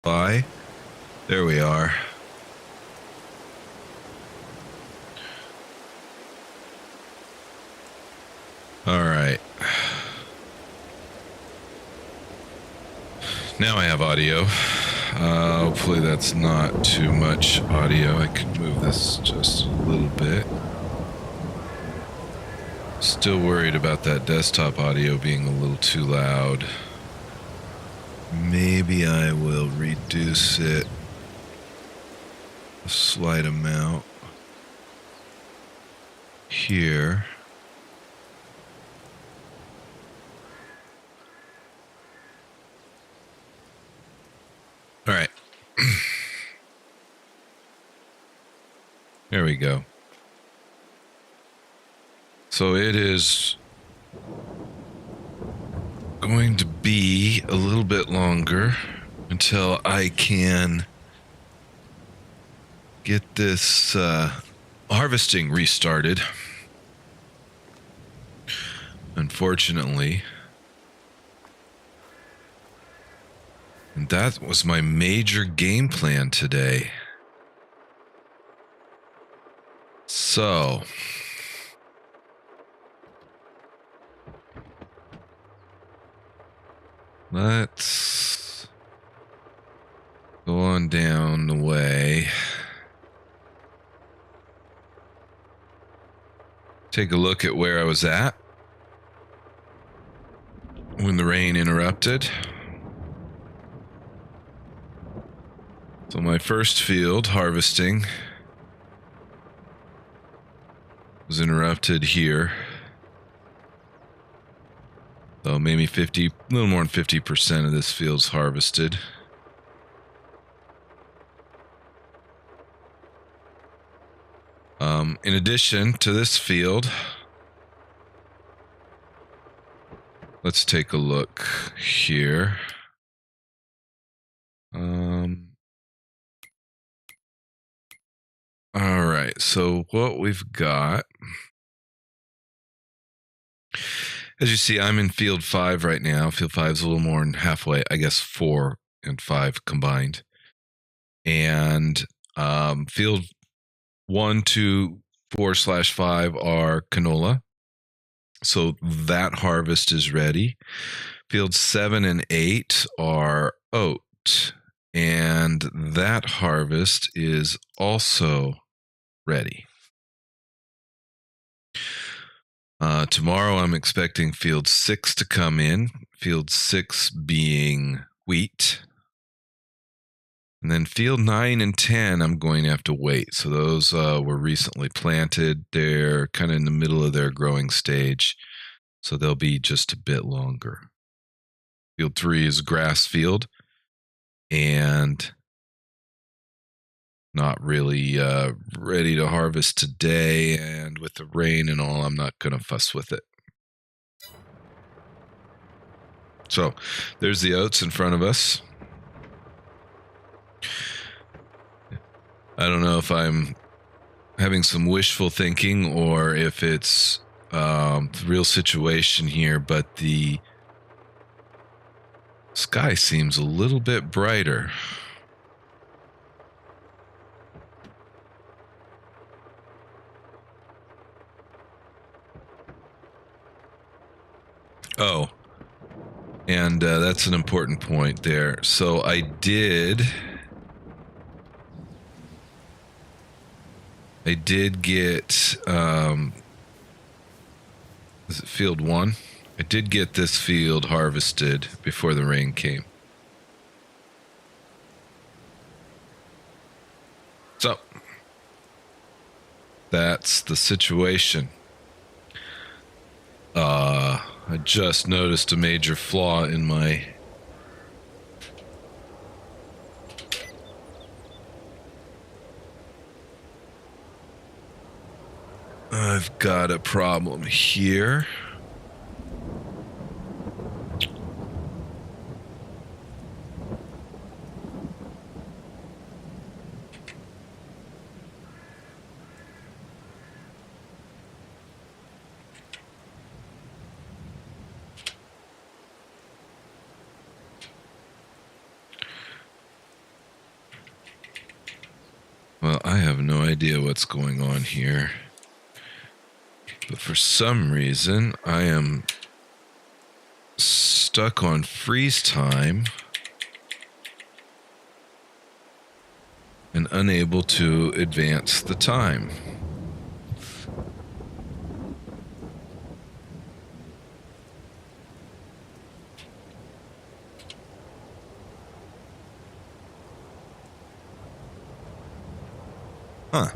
Bye. There we are. All right. Now I have audio. Hopefully that's not too much audio. I can move this just a little bit. Still worried about that desktop audio being a little too loud. Maybe I will reduce it a slight amount here. All right. There we go. So it is going to be a little bit longer until I can get this harvesting restarted. Unfortunately. And that was my major game plan today. So, let's go on down the way. Take a look at where I was at when the rain interrupted. So my first field, harvesting, was interrupted here. So maybe a little more than 50% of this field's harvested. In addition to this field, let's take a look here. All right, so what we've got, as you see, I'm in field 5 right now. Field 5 is a little more than halfway, I guess 4 and 5 combined. And field 1, 2, 4/5 are canola. So that harvest is ready. Fields 7 and 8 are oat. And that harvest is also ready. Tomorrow I'm expecting field 6 to come in. Field 6 being wheat. And then field 9 and 10 I'm going to have to wait. So those were recently planted. They're kind of in the middle of their growing stage. So they'll be just a bit longer. Field 3 is grass field. And not really ready to harvest today. And with the rain and all, I'm not going to fuss with it. So there's the oats in front of us. I don't know if I'm having some wishful thinking or if it's the real situation here, but the sky seems a little bit brighter. Oh, and that's an important point there. So I did get, is it field 1? I did get this field harvested before the rain came. So, that's the situation. I just noticed a major flaw in my I've got a problem here. have no idea what's going on here. But for some reason, I am stuck on freeze time and unable to advance the time. Huh.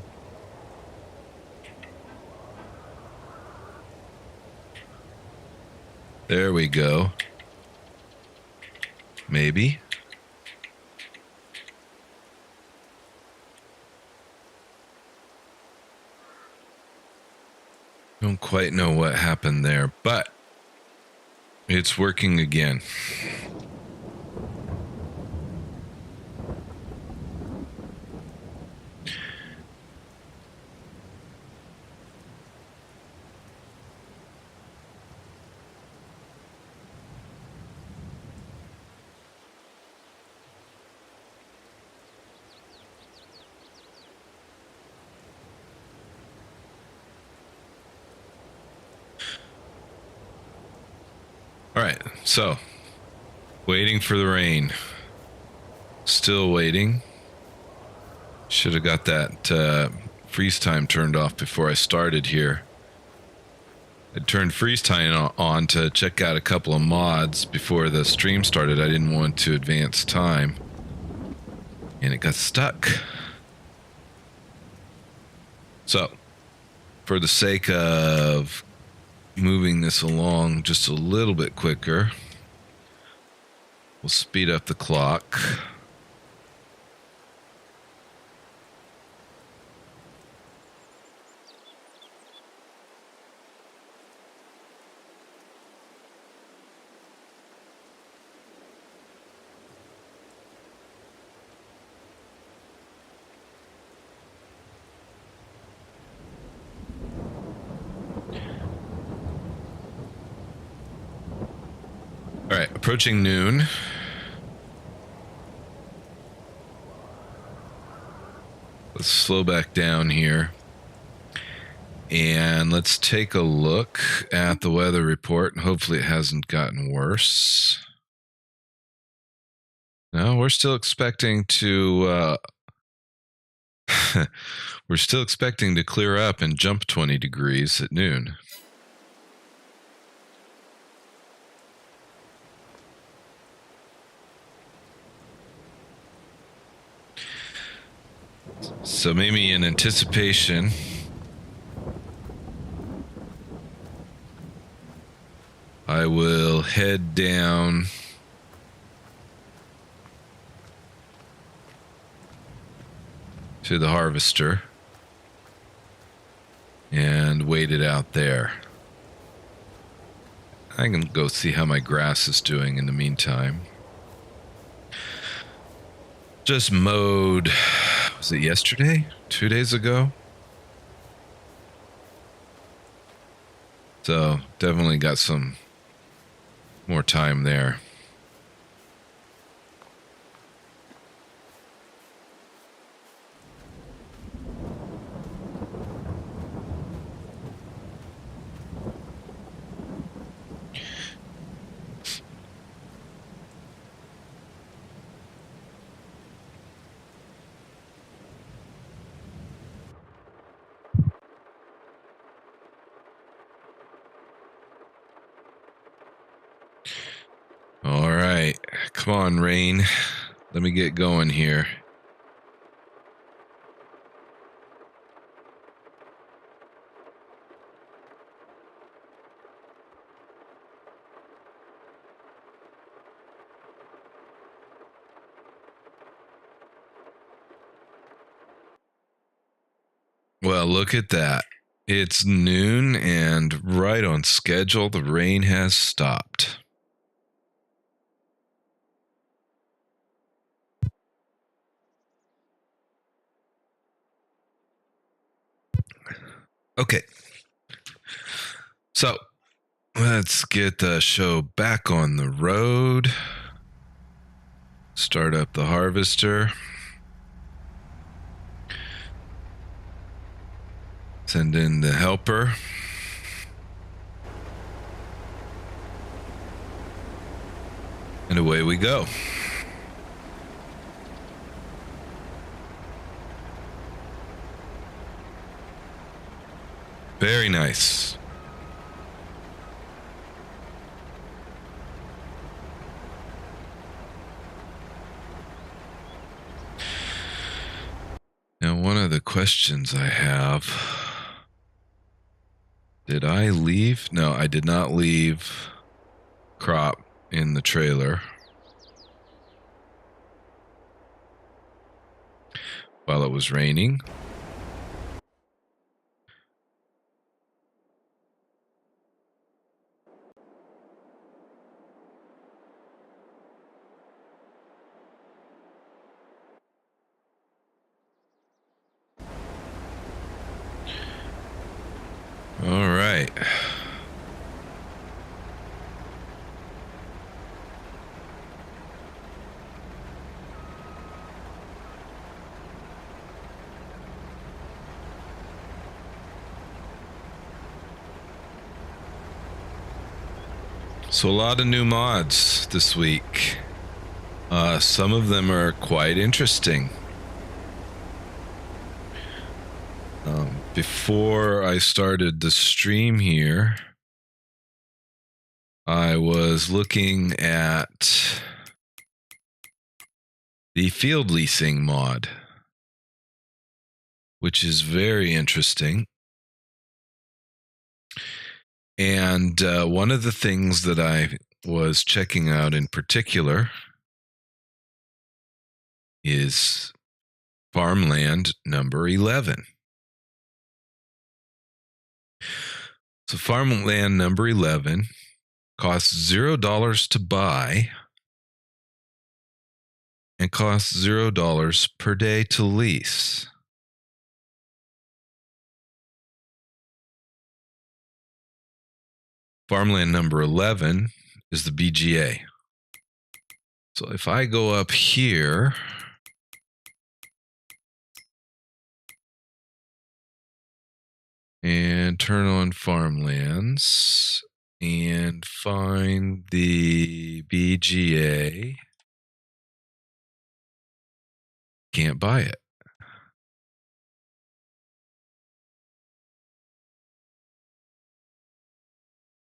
There we go. Maybe. Don't quite know what happened there, but it's working again. All right, so waiting for the rain. Still waiting. Should have got that freeze time turned off before I started here. I turned freeze time on to check out a couple of mods before the stream started. I didn't want to advance time, and it got stuck. So, for the sake of moving this along just a little bit quicker, we'll speed up the clock. All right, approaching noon. Let's slow back down here. And let's take a look at the weather report. Hopefully it hasn't gotten worse. No, we're still expecting to we're still expecting to clear up and jump 20 degrees at noon. So maybe in anticipation, I will head down to the harvester and wait it out there. I can go see how my grass is doing in the meantime. Just mowed, was it yesterday? 2 days ago? So definitely got some more time there. All right, come on, rain. Let me get going here. Well, look at that. It's noon and right on schedule. The rain has stopped. Okay. So let's get the show back on the road. Start up the harvester. Send in the helper. And away we go. Very nice. Now, one of the questions I have, did I leave? No, I did not leave crop in the trailer while it was raining. All right. So a lot of new mods this week. Some of them are quite interesting. Before I started the stream here, I was looking at the field leasing mod, which is very interesting. And one of the things that I was checking out in particular is farmland number 11. So farmland number 11 costs $0 to buy and costs $0 per day to lease. Farmland number 11 is the BGA. So if I go up here and turn on farmlands and find the BGA, can't buy it.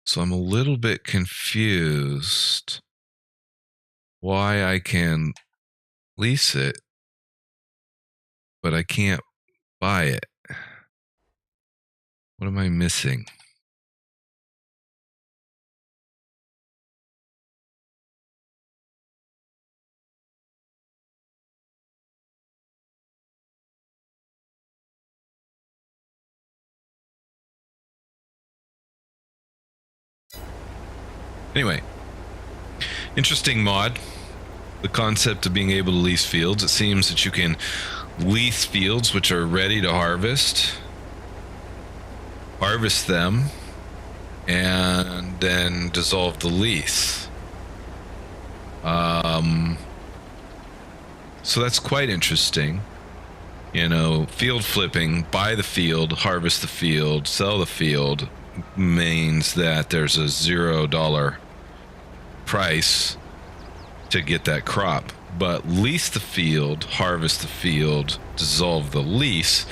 So I'm a little bit confused why I can lease it, but I can't buy it. What am I missing? Anyway, interesting mod. The concept of being able to lease fields. It seems that you can lease fields which are ready to harvest them, and then dissolve the lease. So that's quite interesting. You know, field flipping, buy the field, harvest the field, sell the field, means that there's a $0 price to get that crop. But lease the field, harvest the field, dissolve the lease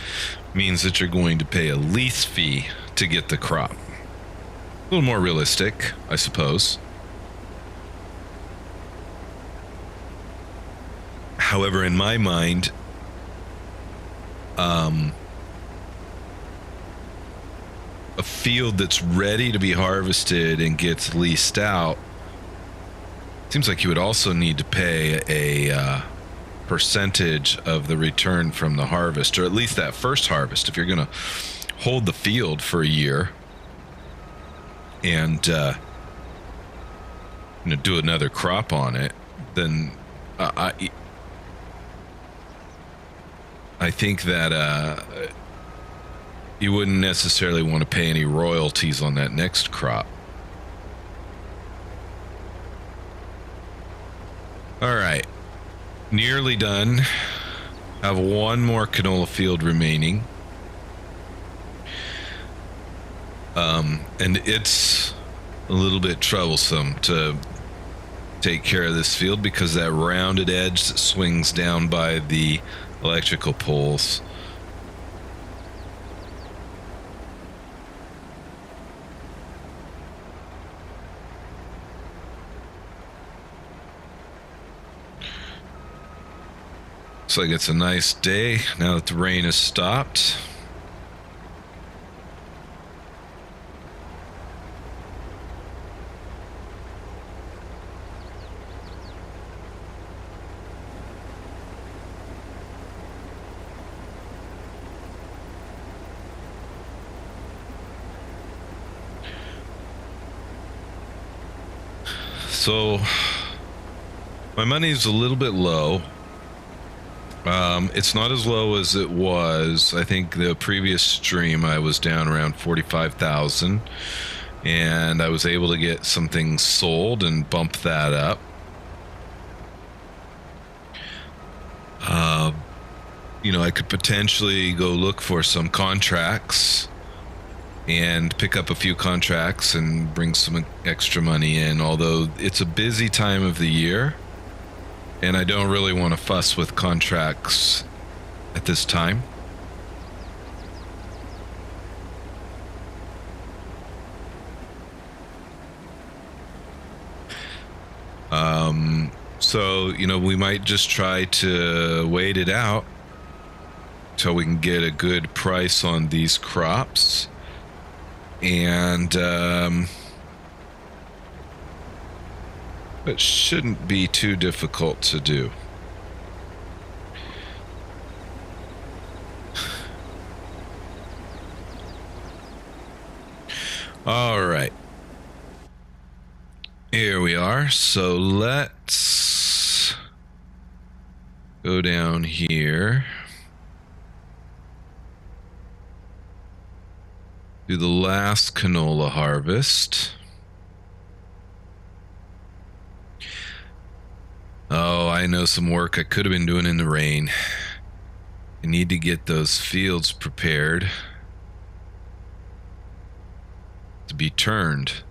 means that you're going to pay a lease fee to get the crop. A little more realistic, I suppose. However, in my mind, a field that's ready to be harvested and gets leased out, seems like you would also need to pay a percentage of the return from the harvest, or at least that first harvest. If you're going to hold the field for a year and do another crop on it, then I think that you wouldn't necessarily want to pay any royalties on that next crop. All right, nearly done. I have one more canola field remaining. And it's a little bit troublesome to take care of this field because that rounded edge swings down by the electrical poles. Looks like it's a nice day now that the rain has stopped. So my money's a little bit low. It's not as low as it was. I think the previous stream I was down around 45,000, and I was able to get some things sold and bump that up. I could potentially go look for some contracts and pick up a few contracts and bring some extra money in, although it's a busy time of the year and I don't really want to fuss with contracts at this time. So, we might just try to wait it out till we can get a good price on these crops. And it shouldn't be too difficult to do. All right. Here we are. So let's go down here. Do the last canola harvest. Oh, I know some work I could have been doing in the rain. I need to get those fields prepared to be turned.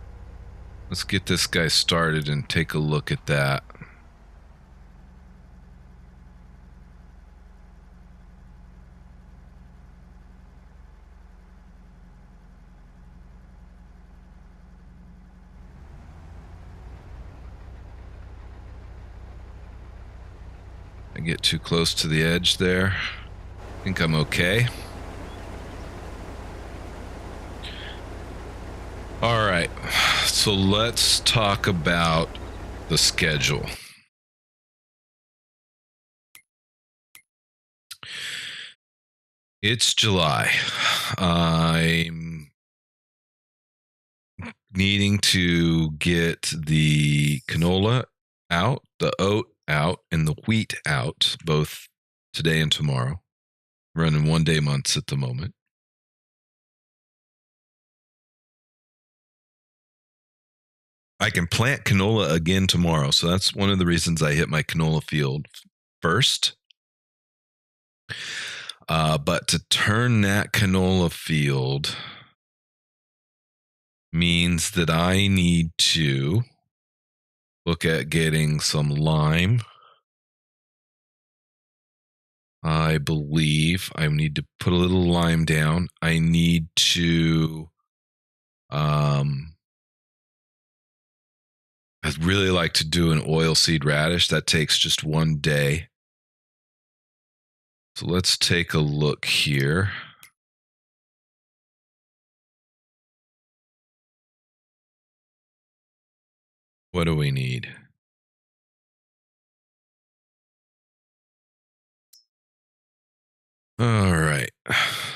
Let's get this guy started and take a look at that. I get too close to the edge there. I think I'm okay. All right, so let's talk about the schedule. It's July. I'm needing to get the canola out, the oat out, and the wheat out, both today and tomorrow. Running 1 day months at the moment. I can plant canola again tomorrow, so that's one of the reasons I hit my canola field first. But to turn that canola field means that I need to look at getting some lime. I believe I need to put a little lime down. I need to I'd really like to do an oilseed radish. That takes just 1 day. So let's take a look here. What do we need? All right.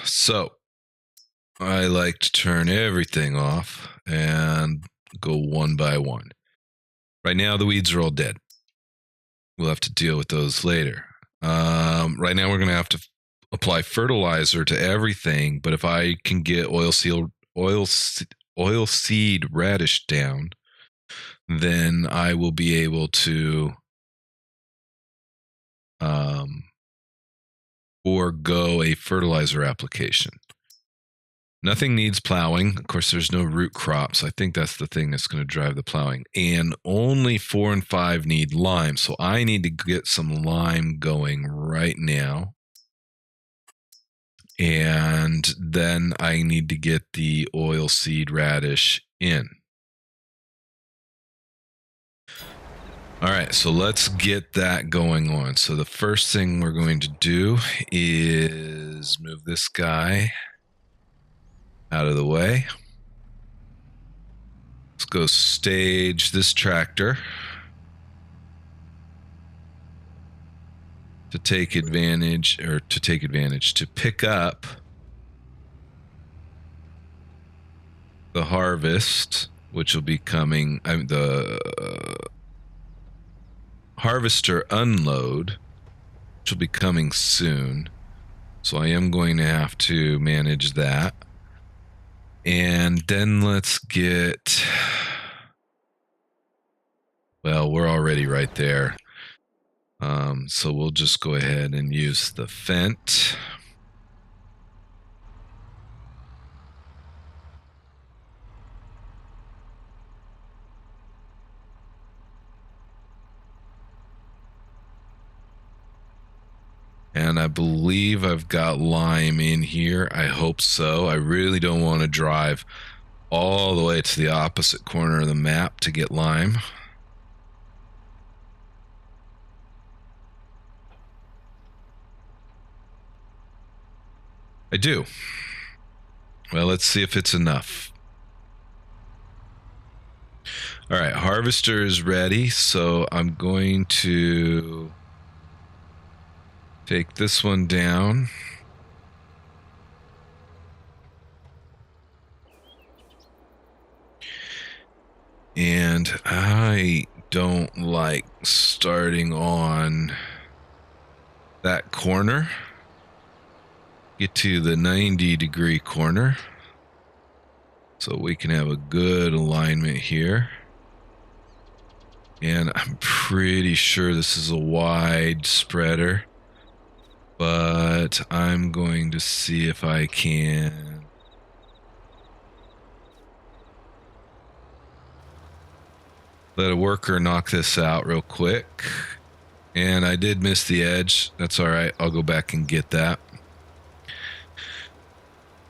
So I like to turn everything off and go one by one. Right now, the weeds are all dead. We'll have to deal with those later. Right now, we're going to have to apply fertilizer to everything. But if I can get oilseed radish down, then I will be able to forego a fertilizer application. Nothing needs plowing. Of course, there's no root crops. I think that's the thing that's going to drive the plowing. And only 4 and 5 need lime. So I need to get some lime going right now. And then I need to get the oilseed radish in. All right, so let's get that going on. So the first thing we're going to do is move this guy out of the way. Let's go stage this tractor to take advantage, to pick up the harvest, which will be coming, the harvester unload, which will be coming soon. So I am going to have to manage that. And then let's get, well, we're already right there. So we'll just go ahead and use the Fent. And I believe I've got lime in here. I hope so. I really don't want to drive all the way to the opposite corner of the map to get lime. I do. Well, let's see if it's enough. All right, harvester is ready, so I'm going to take this one down. And I don't like starting on that corner. Get to the 90-degree corner so we can have a good alignment here. And I'm pretty sure this is a wide spreader, but I'm going to see if I can let a worker knock this out real quick. And I did miss the edge. That's all right. I'll go back and get that.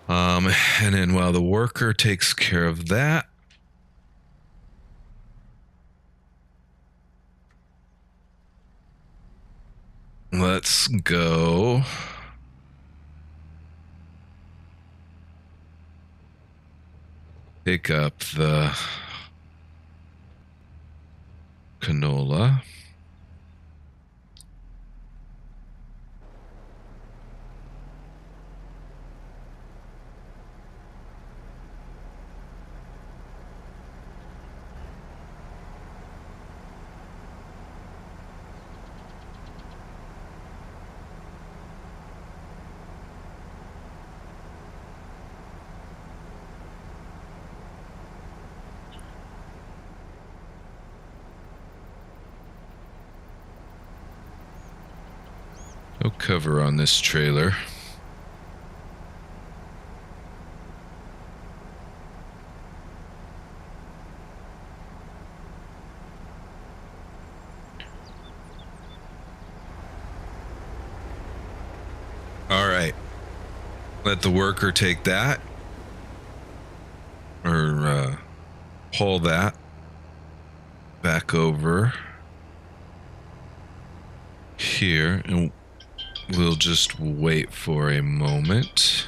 And then while the worker takes care of that, let's go pick up the canola. No cover on this trailer. All right. Let the worker take that, or pull that back over here, and we'll just wait for a moment.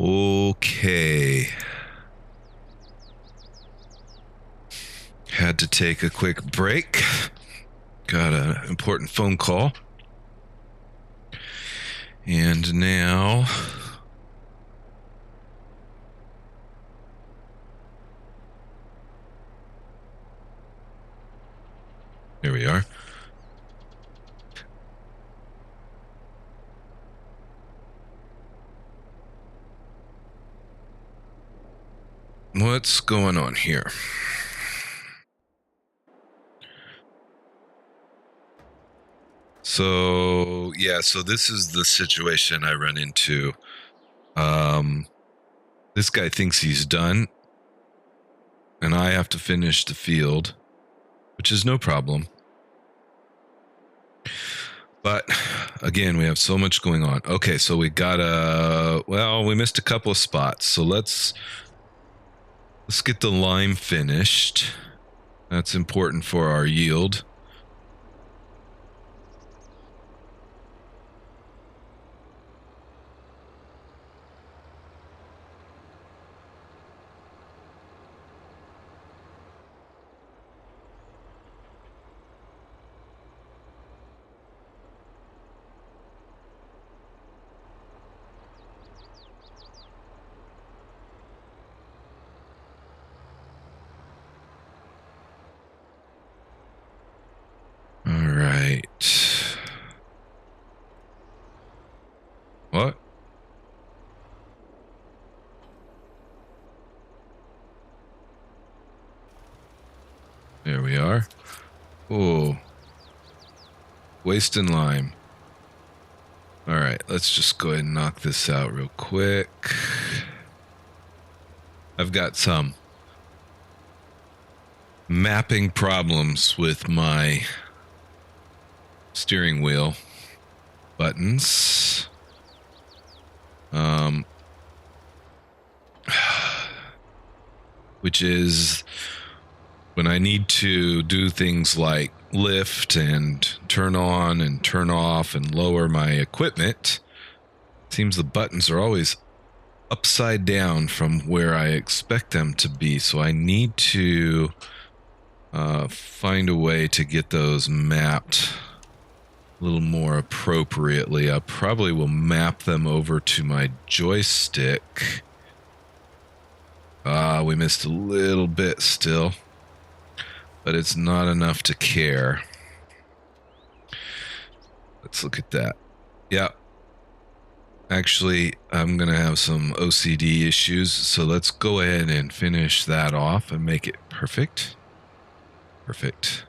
Okay. Had to take a quick break. Got an important phone call. And now... Here we are. What's going on here? So, yeah, so this is the situation I run into. This guy thinks he's done, and I have to finish the field, which is no problem. But again, we have so much going on. Okay, so we we missed a couple of spots. So let's get the lime finished. That's important for our yield. All right. What? There we are. Oh. Waste and lime. All right, let's just go ahead and knock this out real quick. I've got some mapping problems with my steering wheel buttons. Which is when I need to do things like lift and turn on and turn off and lower my equipment, it seems the buttons are always upside down from where I expect them to be. So I need to find a way to get those mapped a little more appropriately. I probably will map them over to my joystick. We missed a little bit still, but it's not enough to care. Let's look at that. Yeah. Actually, I'm going to have some OCD issues, so let's go ahead and finish that off and make it perfect. Perfect.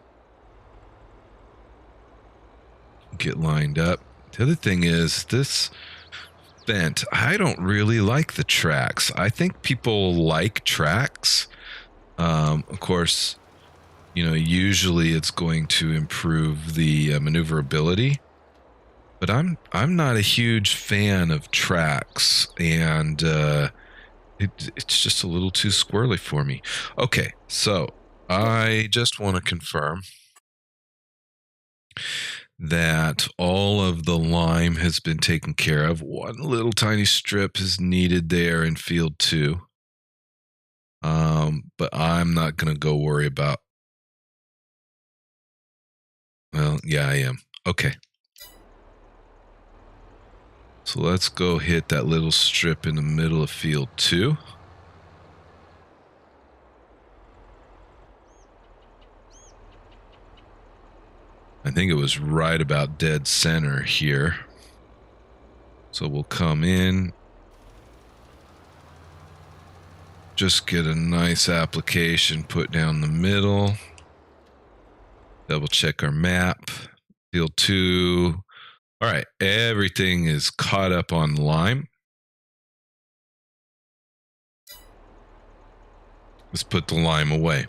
Get lined up. The other thing is this vent, I don't really like the tracks. I think people like tracks. Of course, usually it's going to improve the maneuverability, but I'm not a huge fan of tracks, and it's just a little too squirrely for me. Okay, so I just want to confirm that all of the lime has been taken care of. One little tiny strip is needed there in field 2. But I'm not going to go worry about... Well, yeah, I am. Okay. So let's go hit that little strip in the middle of field 2. I think it was right about dead center here. So we'll come in. Just get a nice application put down the middle. Double check our map. Field 2. All right, everything is caught up on lime. Let's put the lime away.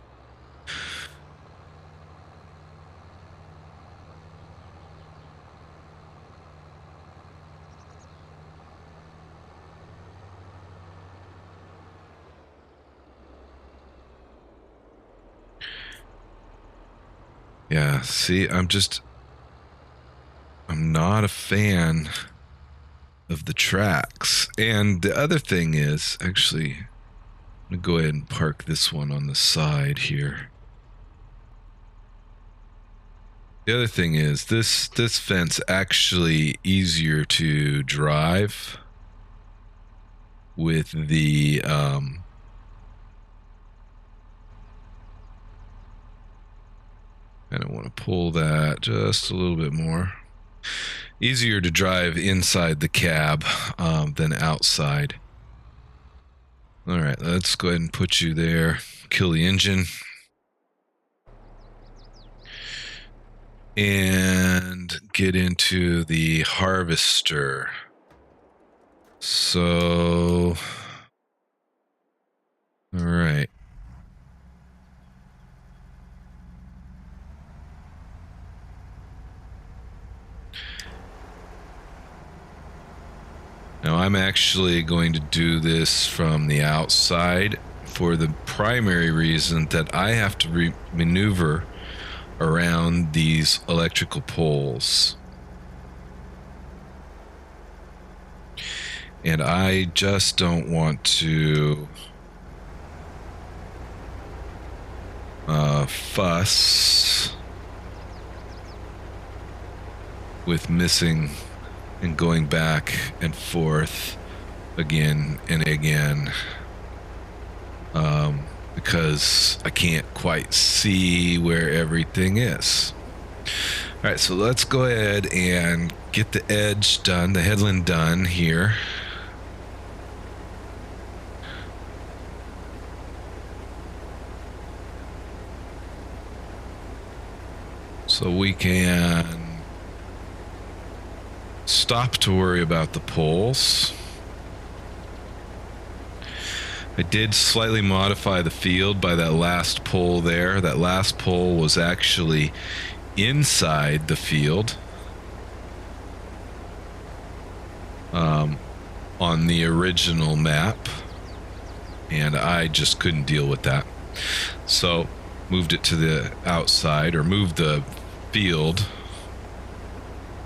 Yeah, see, I'm not a fan of the tracks. And the other thing is, actually, I'm gonna go ahead and park this one on the side here. The other thing is this fence actually easier to drive with the I don't want to pull that just a little bit more. Easier to drive inside the cab than outside. All right, let's go ahead and put you there. Kill the engine. And get into the harvester. So, all right. Now I'm actually going to do this from the outside for the primary reason that I have to maneuver around these electrical poles. And I just don't want to fuss with missing and going back and forth again and again, because I can't quite see where everything is. All right, so let's go ahead and get the edge done, the headland done here. So we can stop to worry about the poles. I did slightly modify the field by that last pole there. That last pole was actually inside the field on the original map, and I just couldn't deal with that. So moved it to the outside, or moved the field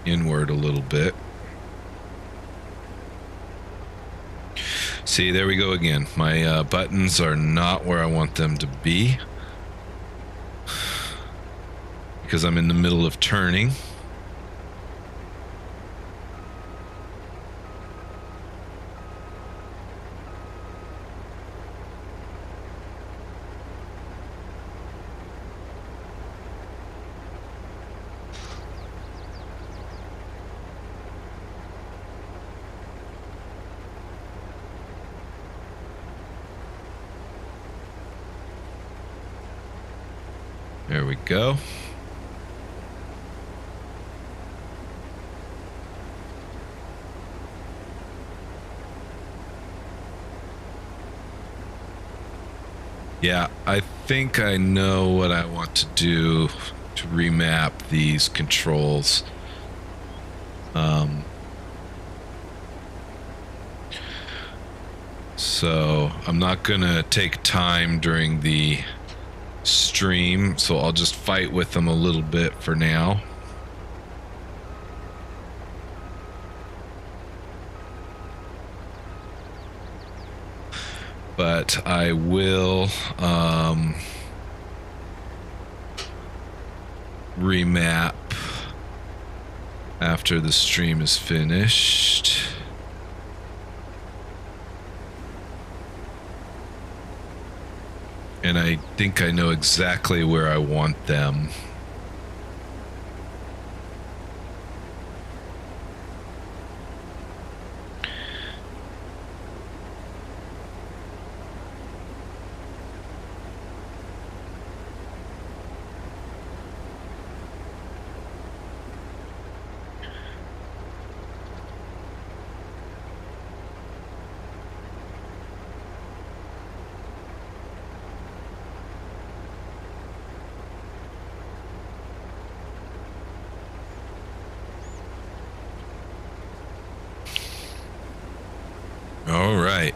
inward a little bit. See, there we go again. My buttons are not where I want them to be because I'm in the middle of turning. There we go. Yeah, I think I know what I want to do to remap these controls. So I'm not gonna take time during the stream, so I'll just fight with them a little bit for now. But I will remap after the stream is finished. And I think I know exactly where I want them. All right.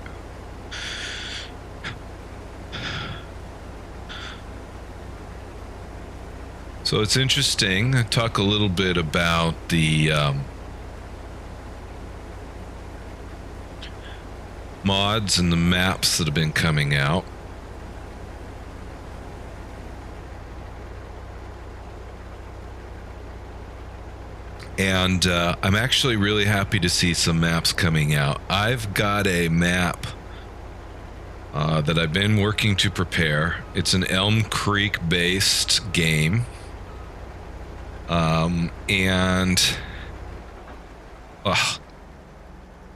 So it's interesting. I talk a little bit about the mods and the maps that have been coming out. And I'm actually really happy to see some maps coming out. I've got a map that I've been working to prepare. It's an Elmcreek based game. And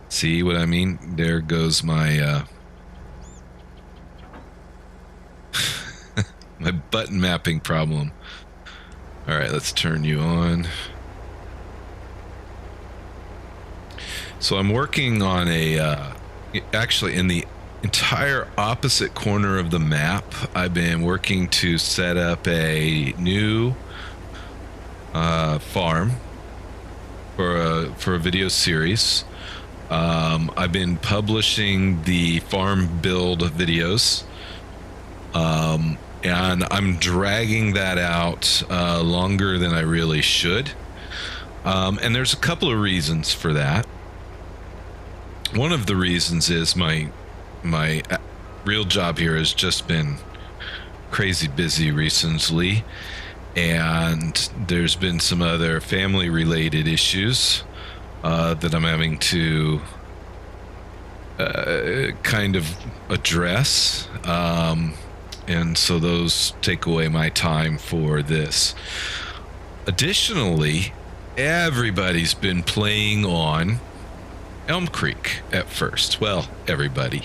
see what I mean? There goes my my button mapping problem. All right, let's turn you on. So I'm working on actually in the entire opposite corner of the map. I've been working to set up a new farm for a video series. I've been publishing the farm build videos, and I'm dragging that out longer than I really should. And there's a couple of reasons for that. One of the reasons is my real job here has just been crazy busy recently, and there's been some other family related issues that I'm having to kind of address, and so those take away my time for this. Additionally, everybody's been playing on Elmcreek at first. Well, everybody's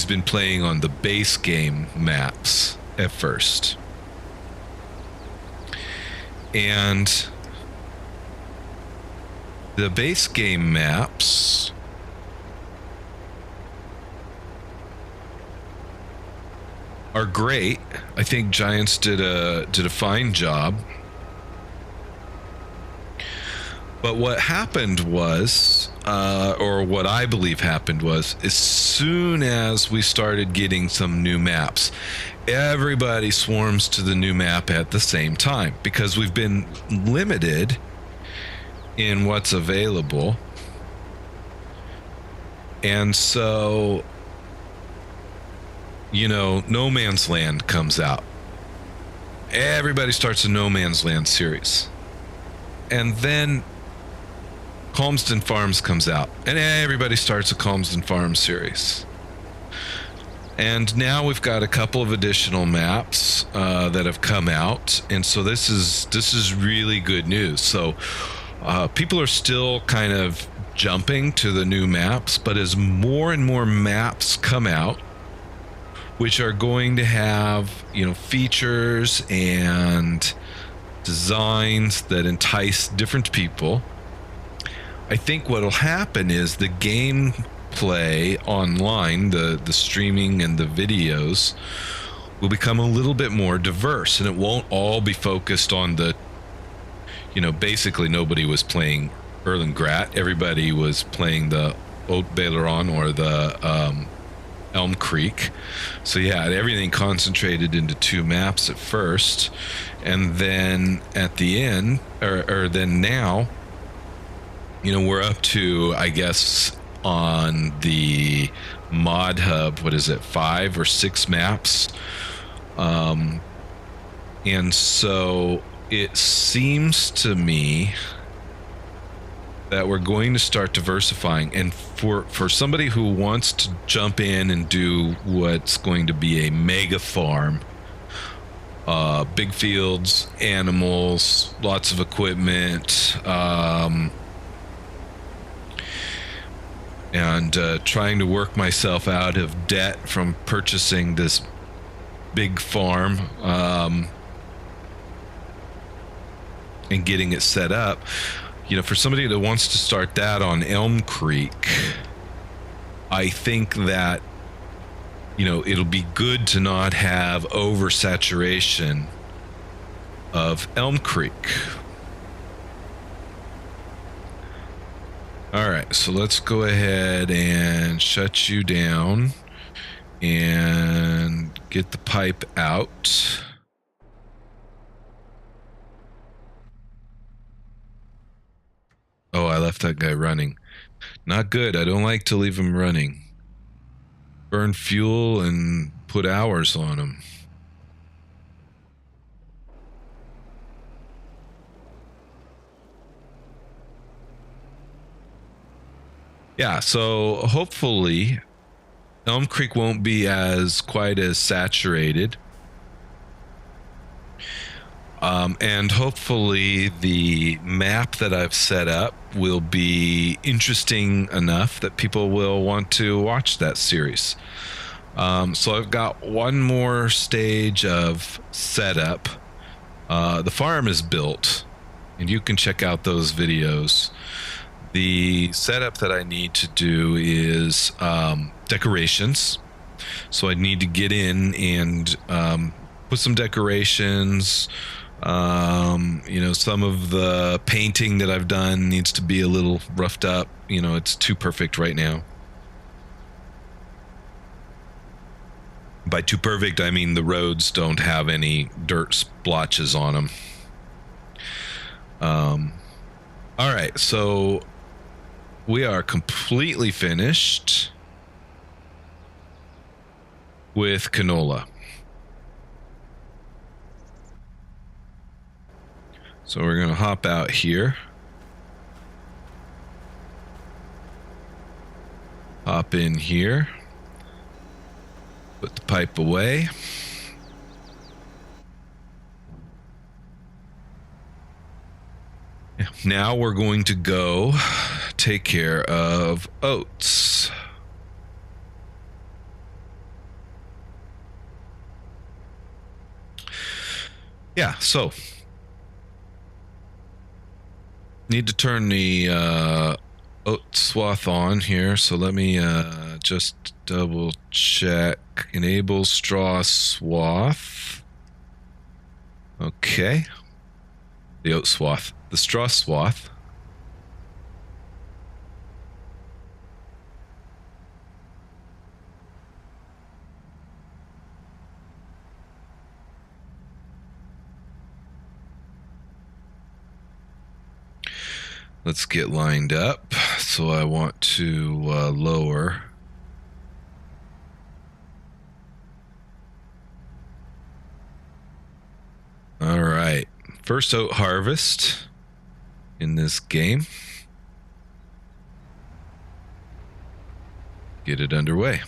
been playing on the base game maps at first. And the base game maps are great. I think Giants did a fine job. But what happened was, or what I believe happened was, as soon as we started getting some new maps, everybody swarms to the new map at the same time because we've been limited in what's available. And so, No Man's Land comes out. Everybody starts a No Man's Land series. And then Calmsden Farms comes out, and everybody starts a Calmsden Farms series. And now we've got a couple of additional maps that have come out, and so this is really good news. So people are still kind of jumping to the new maps, but as more and more maps come out, which are going to have features and designs that entice different people, I think what'll happen is the gameplay online, the streaming and the videos, will become a little bit more diverse, and it won't all be focused on the, basically nobody was playing Erlengrat. Everybody was playing the Haute Baileron or the Elmcreek. So you had everything concentrated into two maps at first, and then at the end, or then now, we're up to, I guess, on the mod hub, 5 or 6 maps. And so it seems to me that we're going to start diversifying. And for somebody who wants to jump in and do what's going to be a mega farm, big fields, animals, lots of equipment, and trying to work myself out of debt from purchasing this big farm and getting it set up. For somebody that wants to start that on Elmcreek, I think that it'll be good to not have oversaturation of Elmcreek. All right, so let's go ahead and shut you down and get the pipe out. Oh, I love left that guy running. Not good. I don't like to leave him running. Burn fuel and put hours on him. Yeah, so hopefully Elmcreek won't be quite as saturated. And hopefully the map that I've set up will be interesting enough that people will want to watch that series. So I've got one more stage of setup. The farm is built, and you can check out those videos. The setup that I need to do is decorations. So I need to get in and put some decorations. Some of the painting that I've done needs to be a little roughed up. It's too perfect right now. By too perfect, I mean the roads don't have any dirt splotches on them. All right, so we are completely finished with canola. So we're going to hop out here. Hop in here. Put the pipe away. Now we're going to go take care of oats. Yeah, so need to turn the oat swath on here. So let me just double check. Enable straw swath. Okay. The oat swath. The straw swath. Let's get lined up. So I want to lower. All right. First oat harvest in this game. Get it underway.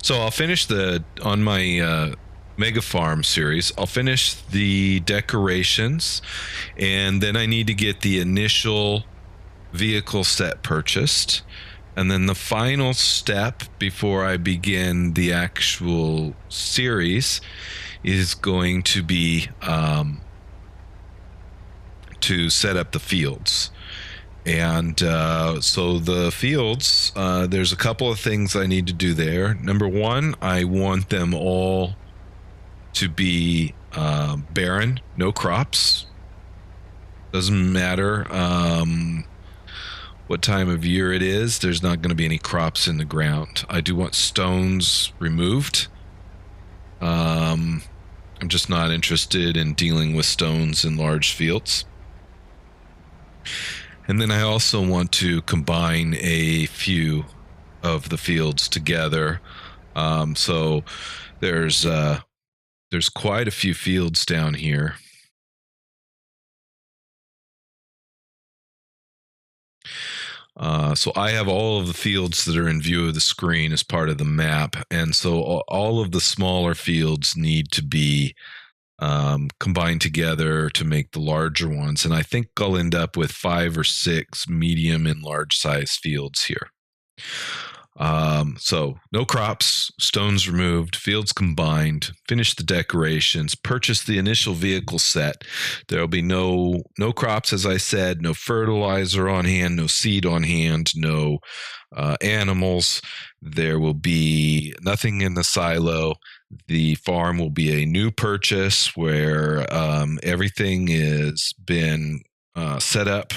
So I'll finish on my Mega Farm series. I'll finish the decorations, and then I need to get the initial vehicle set purchased. And then the final step before I begin the actual series is going to be to set up the fields. And so the fields, there's a couple of things I need to do there. Number one, I want them all to be barren, no crops. Doesn't matter what time of year it is, there's not going to be any crops in the ground. I do want stones removed. I'm just not interested in dealing with stones in large fields. And then I also want to combine a few of the fields together. So there's quite a few fields down here. So I have all of the fields that are in view of the screen as part of the map. And so all of the smaller fields need to be combined together to make the larger ones. And I think I'll end up with 5 or 6 medium and large size fields here. So no crops, stones removed, fields combined, finish the decorations, purchase the initial vehicle set. There'll be no crops, as I said, no fertilizer on hand, no seed on hand, no animals. There will be nothing in the silo. The farm will be a new purchase where everything has been set up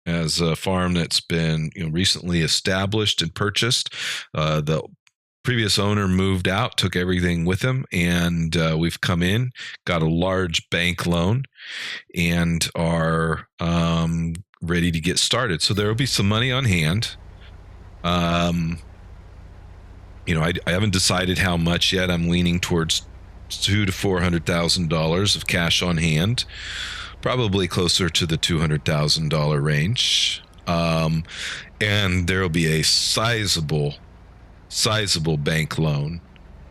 as a farm that's been recently established and purchased. The previous owner moved out, took everything with him, and we've come in, got a large bank loan, and are ready to get started. So there will be some money on hand. I haven't decided how much yet. I'm leaning towards $200,000 to $400,000 of cash on hand, probably closer to the $200,000 range. And there will be a sizable bank loan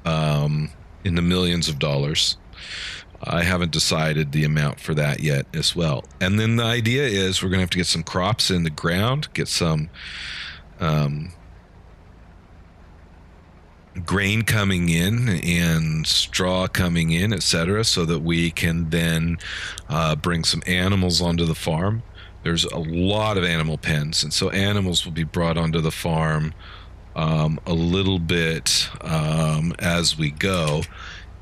in the millions of dollars. I haven't decided the amount for that yet as well. And then the idea is we're going to have to get some crops in the ground, get some grain coming in and straw coming in, etc., so that we can then bring some animals onto the farm. There's a lot of animal pens, and so animals will be brought onto the farm a little bit as we go.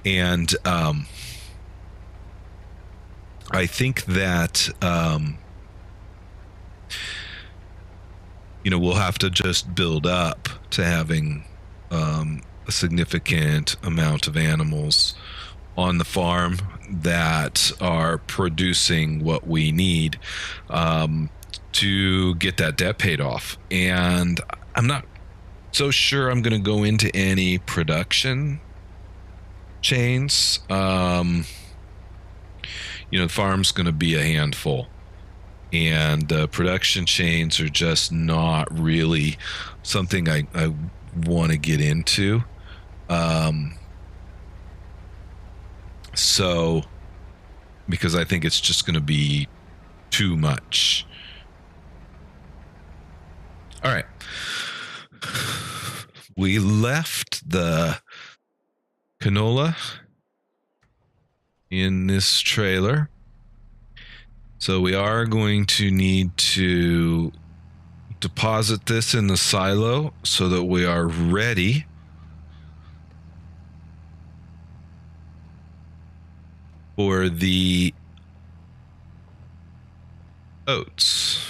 And I think that we'll have to just build up to having a significant amount of animals on the farm that are producing what we need to get that debt paid off. And I'm not so sure I'm going to go into any production chains. The farm's going to be a handful, and production chains are just not really something I want to get into. So because I think it's just going to be too much. All right. We left the canola in this trailer. So we are going to need to deposit this in the silo so that we are ready for the oats.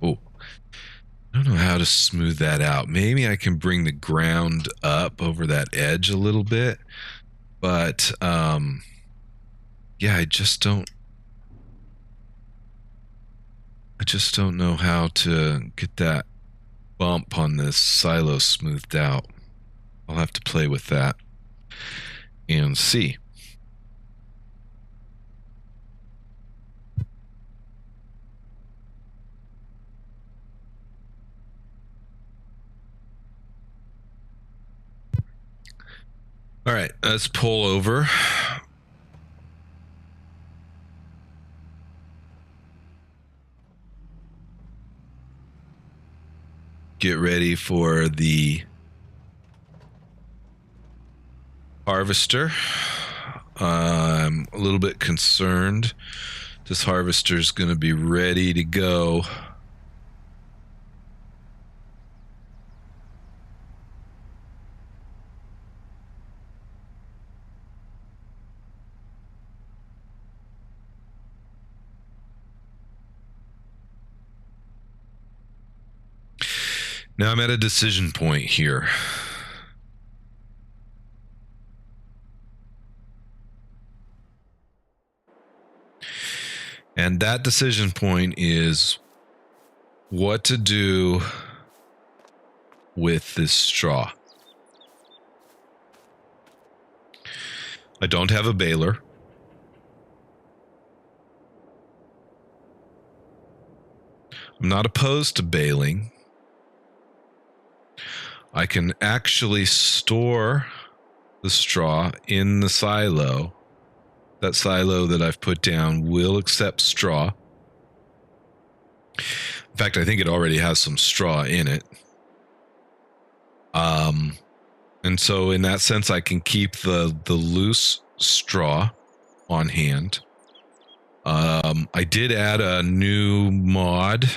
Oh, I don't know how to smooth that out. Maybe I can bring the ground up over that edge a little bit, but yeah, I just don't know how to get that bump on this silo smoothed out. I'll have to play with that and see. All right, let's pull over. Get ready for the harvester. I'm a little bit concerned. This harvester is going to be ready to go. Now I'm at a decision point here. And that decision point is what to do with this straw. I don't have a baler. I'm not opposed to baling. I can actually store the straw in the silo. That silo that I've put down will accept straw. In fact, I think it already has some straw in it. And so in that sense, I can keep the loose straw on hand. I did add a new mod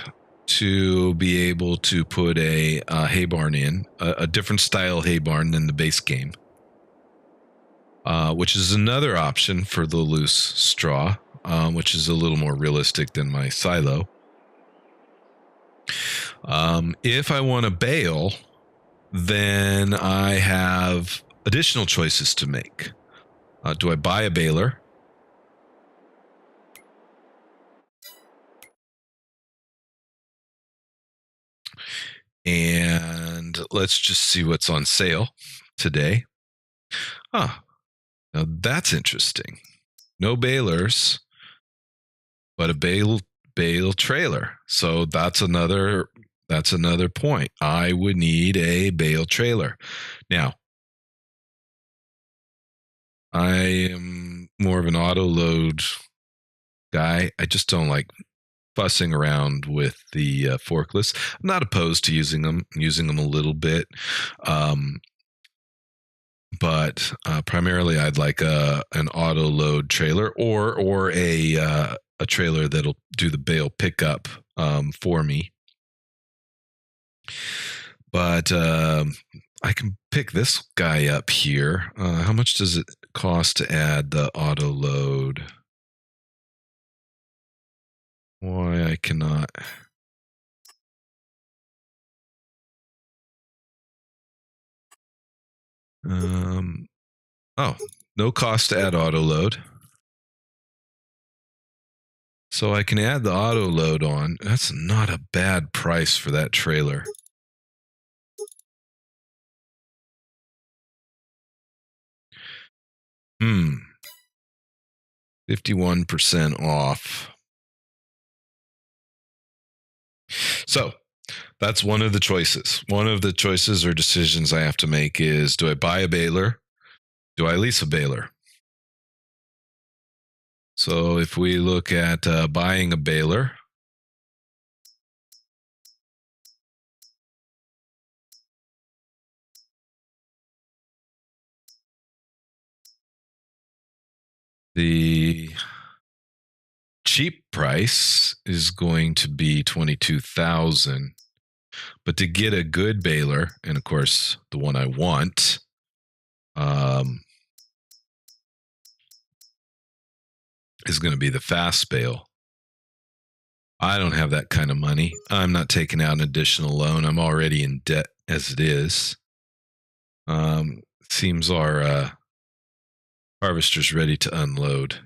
to be able to put a hay barn in, a different style hay barn than the base game, which is another option for the loose straw, which is a little more realistic than my silo. If I want to bale, then I have additional choices to make. Do I buy a baler? And let's just see what's on sale today. Now that's interesting. No balers, but a bale trailer. So that's another point. I would need a bale trailer. Now, I am more of an auto load guy. I just don't like fussing around with the forklifts. I'm not opposed to using them a little bit. But primarily I'd like an auto load trailer or a trailer that'll do the bale pickup for me. But I can pick this guy up here. How much does it cost to add the auto load? Why I cannot. Oh, no cost to add auto load. So I can add the auto load on. That's not a bad price for that trailer. Hmm. 51% off. So that's one of the choices. One of the choices or decisions I have to make is, do I buy a baler? Do I lease a baler? So if we look at buying a baler, the cheap price is going to be $22,000. But to get a good baler, and of course the one I want, is going to be the fast bale. I don't have that kind of money. I'm not taking out an additional loan. I'm already in debt as it is. Seems our harvester's ready to unload.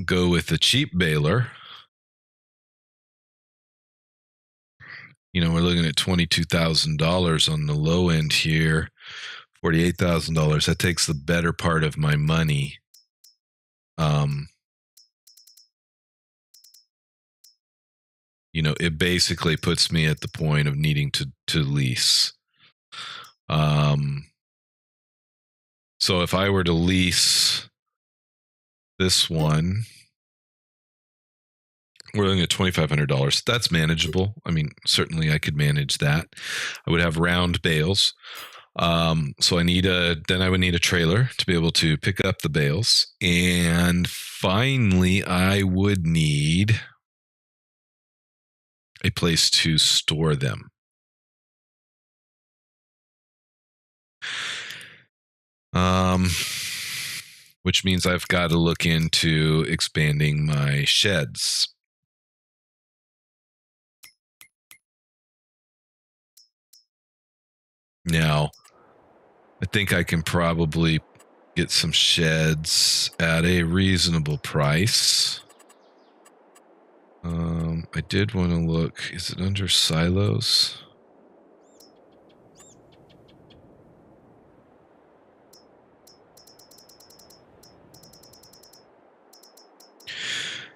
Go with the cheap baler. We're looking at $22,000 on the low end here, $48,000. That takes the better part of my money. It basically puts me at the point of needing to lease. So if I were to lease this one, we're looking at $2,500. That's manageable. I mean, certainly I could manage that. I would have round bales. So I would need a trailer to be able to pick up the bales. And finally, I would need a place to store them. Which means I've got to look into expanding my sheds. Now, I think I can probably get some sheds at a reasonable price. I did want to look. Is it under silos?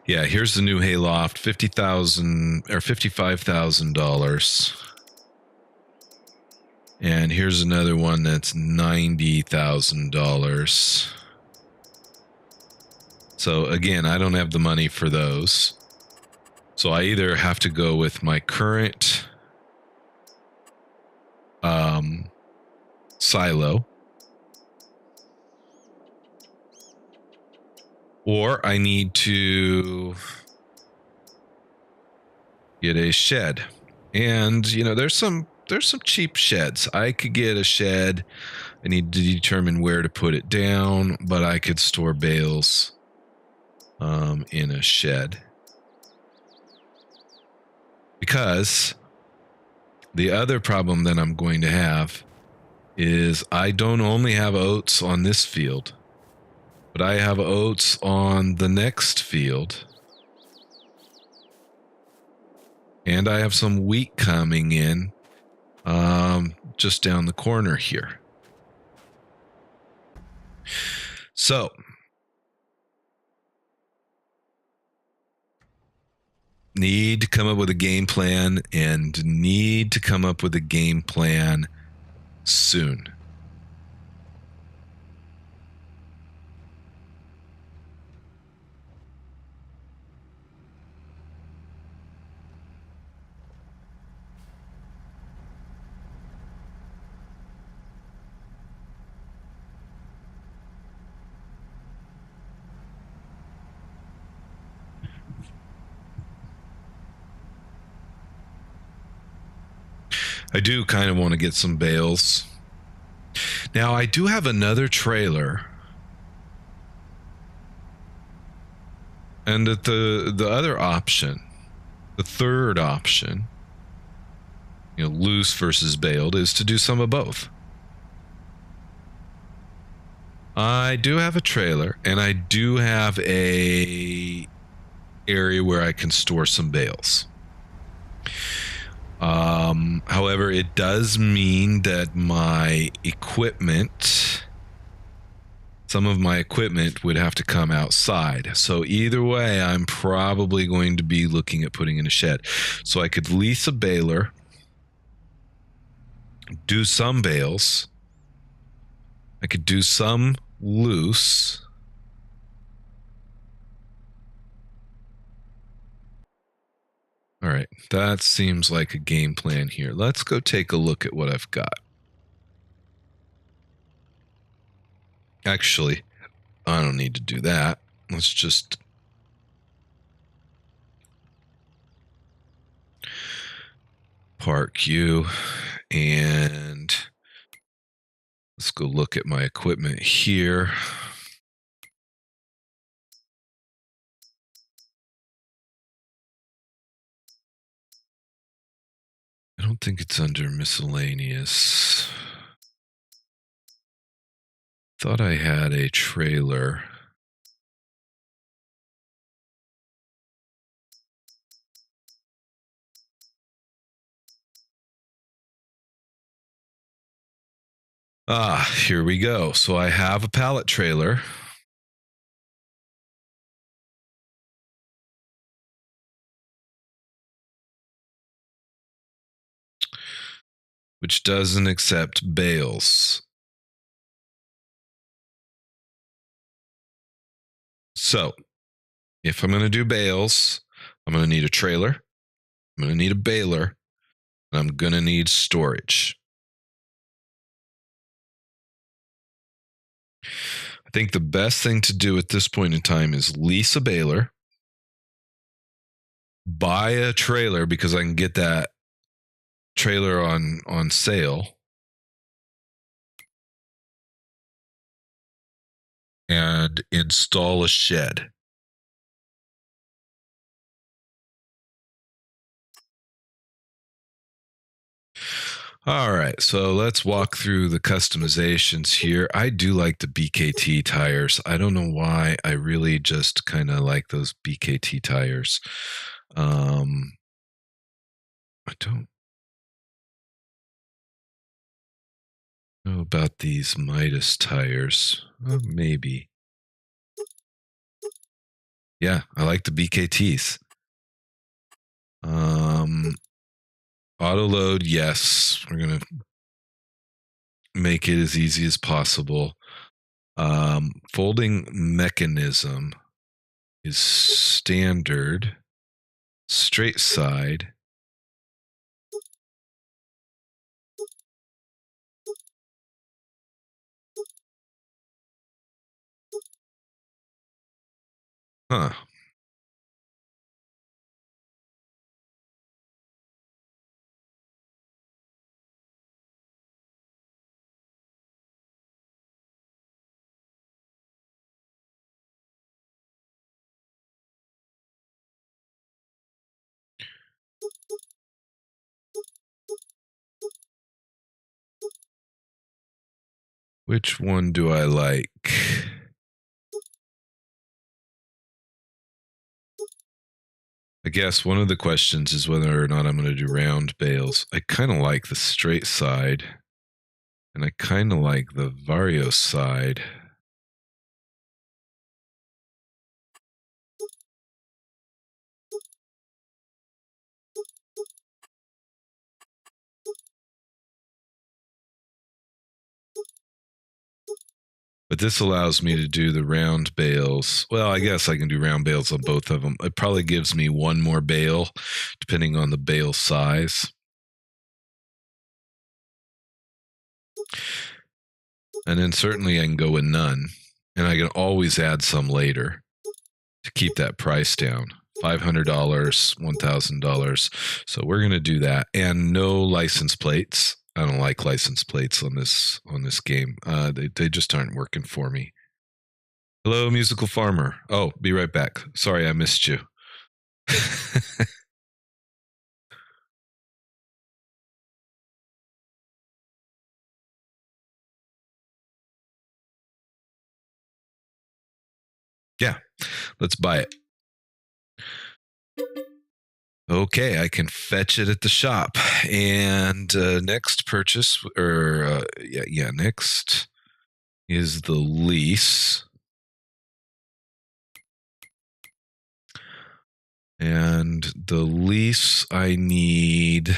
Yeah, here's the new hayloft, $50,000 or $55,000. And here's another one that's $90,000. So again, I don't have the money for those. So I either have to go with my current silo, Or I need to get a shed. And there's some cheap sheds. I could get a shed. I need to determine where to put it down, but I could store bales in a shed. Because the other problem that I'm going to have is I don't only have oats on this field, but I have oats on the next field. And I have some wheat coming in just down the corner here. So need to come up with a game plan and need to come up with a game plan soon. I do kind of want to get some bales. Now, I do have another trailer. And the other option, the third option, loose versus baled, is to do some of both. I do have a trailer, and I do have a area where I can store some bales. However, it does mean that my equipment, some of my equipment would have to come outside. So either way, I'm probably going to be looking at putting in a shed. So I could lease a baler, do some bales. I could do some loose. All right, that seems like a game plan here. Let's go take a look at what I've got. Actually, I don't need to do that. Let's just park you and let's go look at my equipment here. I don't think it's under miscellaneous. Thought I had a trailer. Here we go. So I have a pallet trailer. Which doesn't accept bales. So if I'm going to do bales, I'm going to need a trailer. I'm going to need a baler. And I'm going to need storage. I think the best thing to do at this point in time is lease a baler, buy a trailer because I can get that trailer on sale, and install a shed. All right, so let's walk through the customizations here. I do like the BKT tires. I don't know why. I really just kind of like those BKT tires. I don't know about these Midas tires. Maybe. Yeah, I like the BKTs. Auto load, yes. We're gonna make it as easy as possible. Folding mechanism is standard. Straight side. Huh. Which one do I like? I guess one of the questions is whether or not I'm going to do round bales. I kind of like the straight side, and I kind of like the Vario side. But this allows me to do the round bales. Well, I guess I can do round bales on both of them. It probably gives me one more bale, depending on the bale size. And then certainly I can go with none. And I can always add some later to keep that price down. $500, $1,000. So we're going to do that. And no license plates. I don't like license plates on this game. They just aren't working for me. Hello, musical farmer. Oh, be right back. Sorry, I missed you. Yeah, let's buy it. Okay, I can fetch it at the shop. And next purchase, or next is the lease. And the lease, I need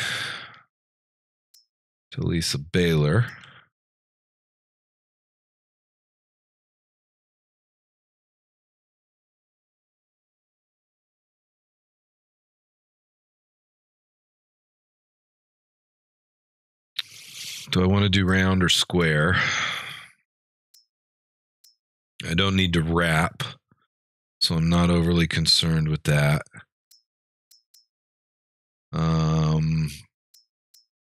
to lease a baler. Do I want to do round or square? I don't need to wrap, so I'm not overly concerned with that.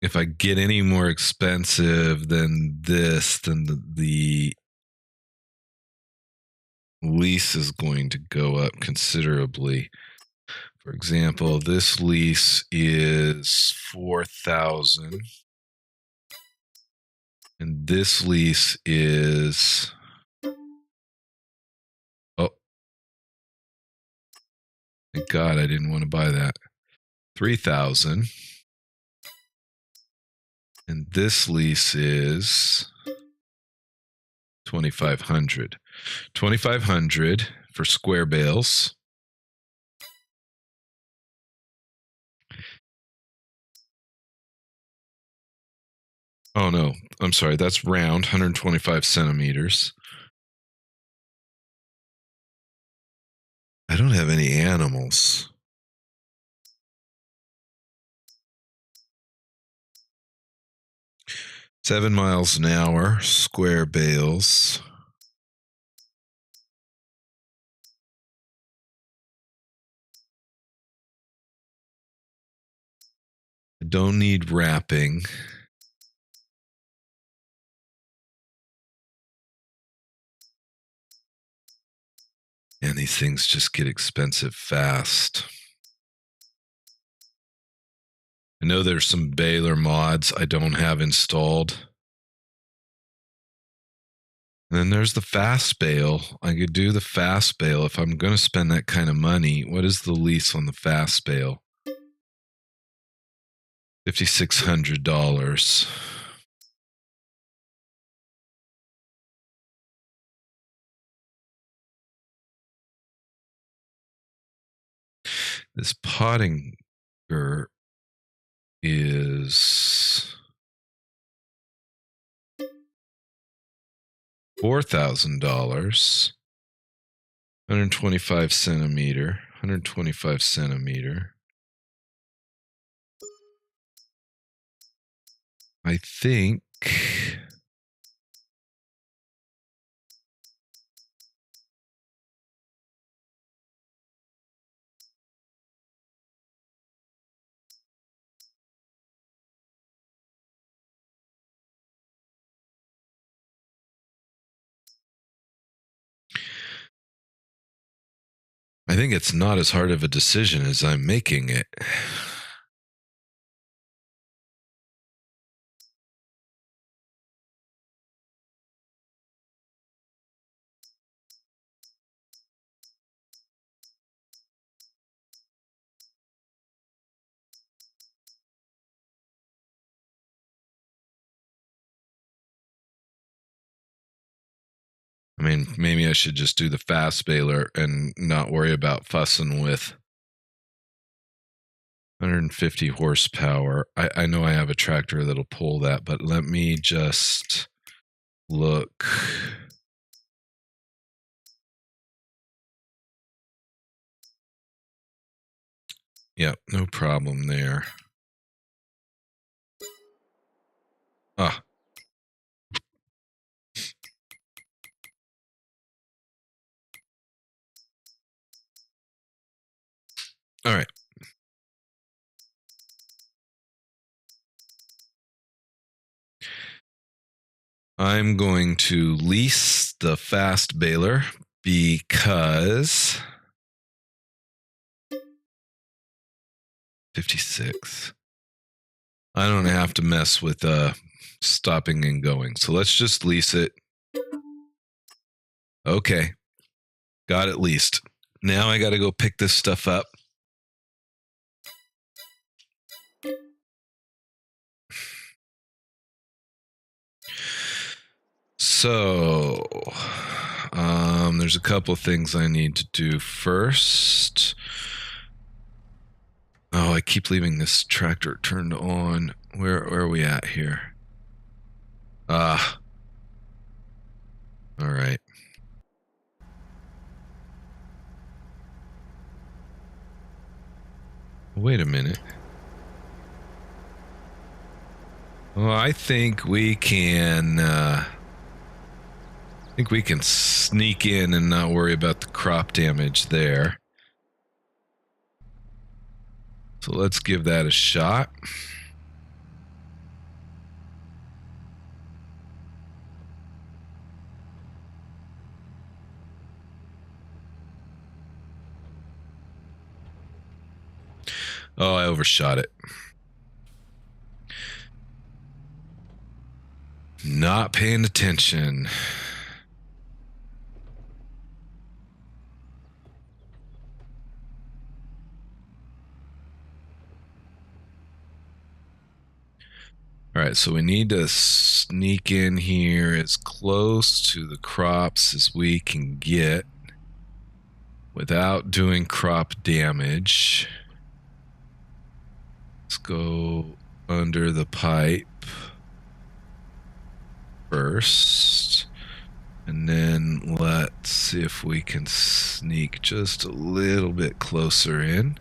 If I get any more expensive than this, then the lease is going to go up considerably. For example, this lease is 4,000, and this lease is thank God I didn't want to buy that. 3,000. And this lease is 2,500. 2,500 for square bales. Oh no, I'm sorry, that's round, 125 centimeters. I don't have any animals. $7 miles an hour, square bales. I don't need wrapping. And these things just get expensive fast. I know there's some baler mods I don't have installed. And then there's the fast bale. I could do the fast bale if I'm going to spend that kind of money. What is the lease on the fast bale? $5,600. This Pottinger is $4,000. 125 centimeter. 125 centimeter. I think I think it's not as hard of a decision as I'm making it. I mean, maybe I should just do the fast baler and not worry about fussing with 150 horsepower. I know I have a tractor that'll pull that, but let me just look. Yep, no problem there. Ah. All right. I'm going to lease the fast baler because 56. I don't have to mess with stopping and going. So let's just lease it. Okay. Got it leased. Now I got to go pick this stuff up. So, there's a couple of things I need to do first. Oh, I keep leaving this tractor turned on. Where are we at here? Ah. All right. Wait a minute. Well, I think we can sneak in and not worry about the crop damage there. So let's give that a shot. Oh, I overshot it. Not paying attention. All right, so we need to sneak in here as close to the crops as we can get without doing crop damage. Let's go under the pipe first, and then let's see if we can sneak just a little bit closer in.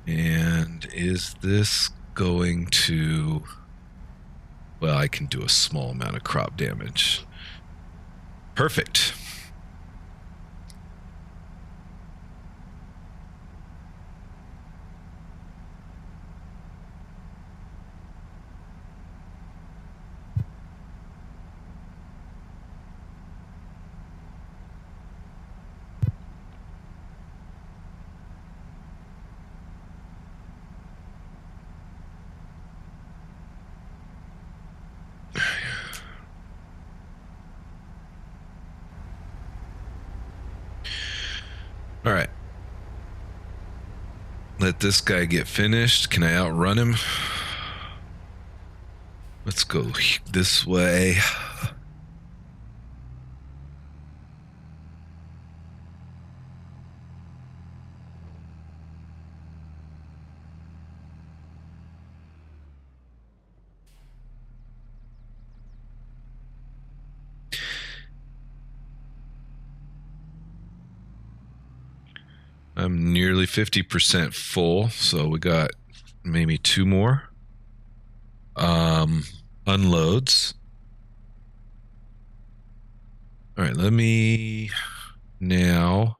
And is this going to... Well, I can do a small amount of crop damage. Perfect. All right. Let this guy get finished. Can I outrun him? Let's go this way. I'm nearly 50% full, so we got maybe 2 more. Unloads. All right, let me now...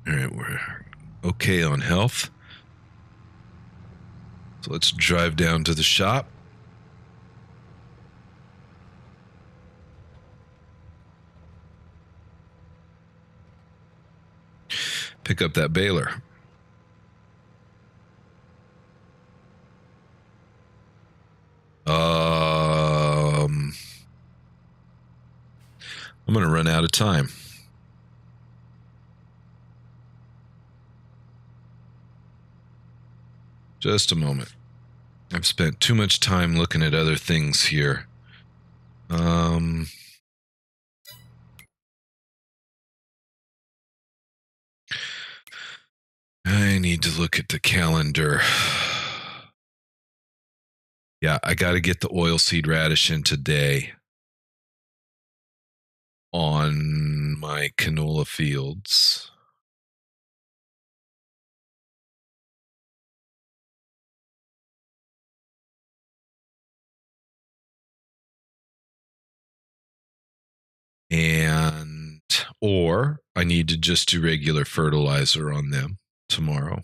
All right, we're okay on health. So let's drive down to the shop. Pick up that baler. I'm going to run out of time. Just a moment. I've spent too much time looking at other things here. I need to look at the calendar. Yeah, I got to get the oilseed radish in today on my canola fields. And, or I need to just do regular fertilizer on them tomorrow.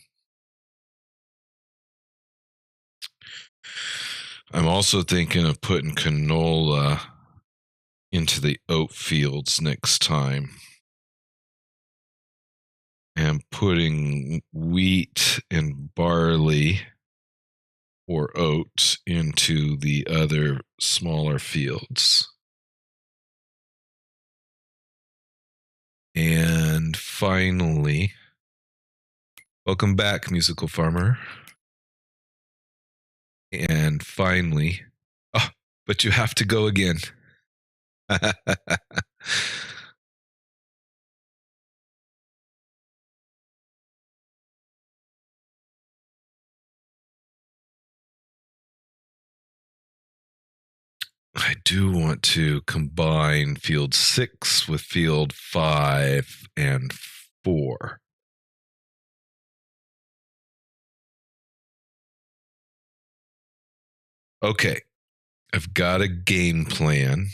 I'm also thinking of putting canola into the oat fields next time. And putting wheat and barley or oats into the other smaller fields. And finally, welcome back, musical farmer. And finally, oh, but you have to go again. I do want to combine field 6 with field 5 and 4. Okay, I've got a game plan.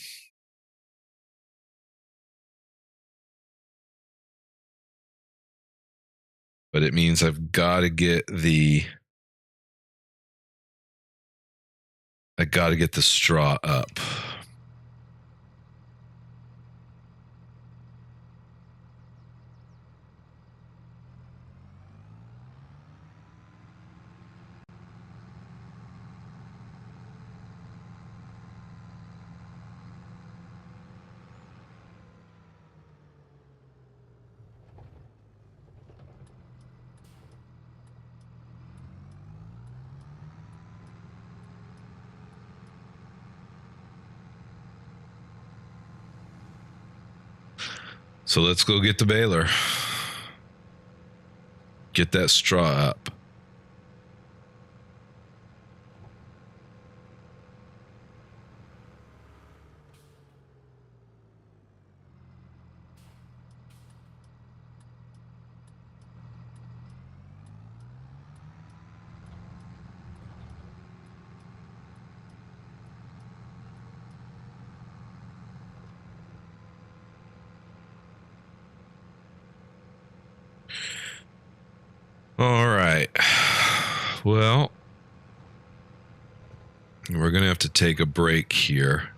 But it means I've got to get the straw up. So let's go get the baler. Get that straw up. All right. Well, we're going to have to take a break here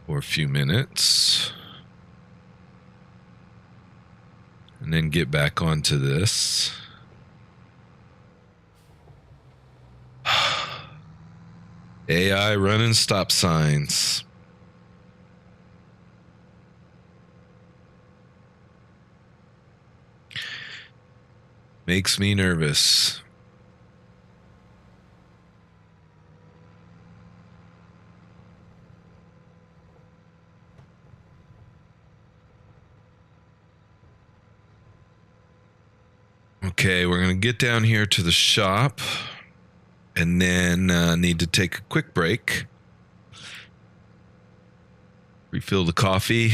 for a few minutes. And then get back onto this. AI running stop signs. Makes me nervous. Okay, we're going to get down here to the shop and then need to take a quick break. Refill the coffee.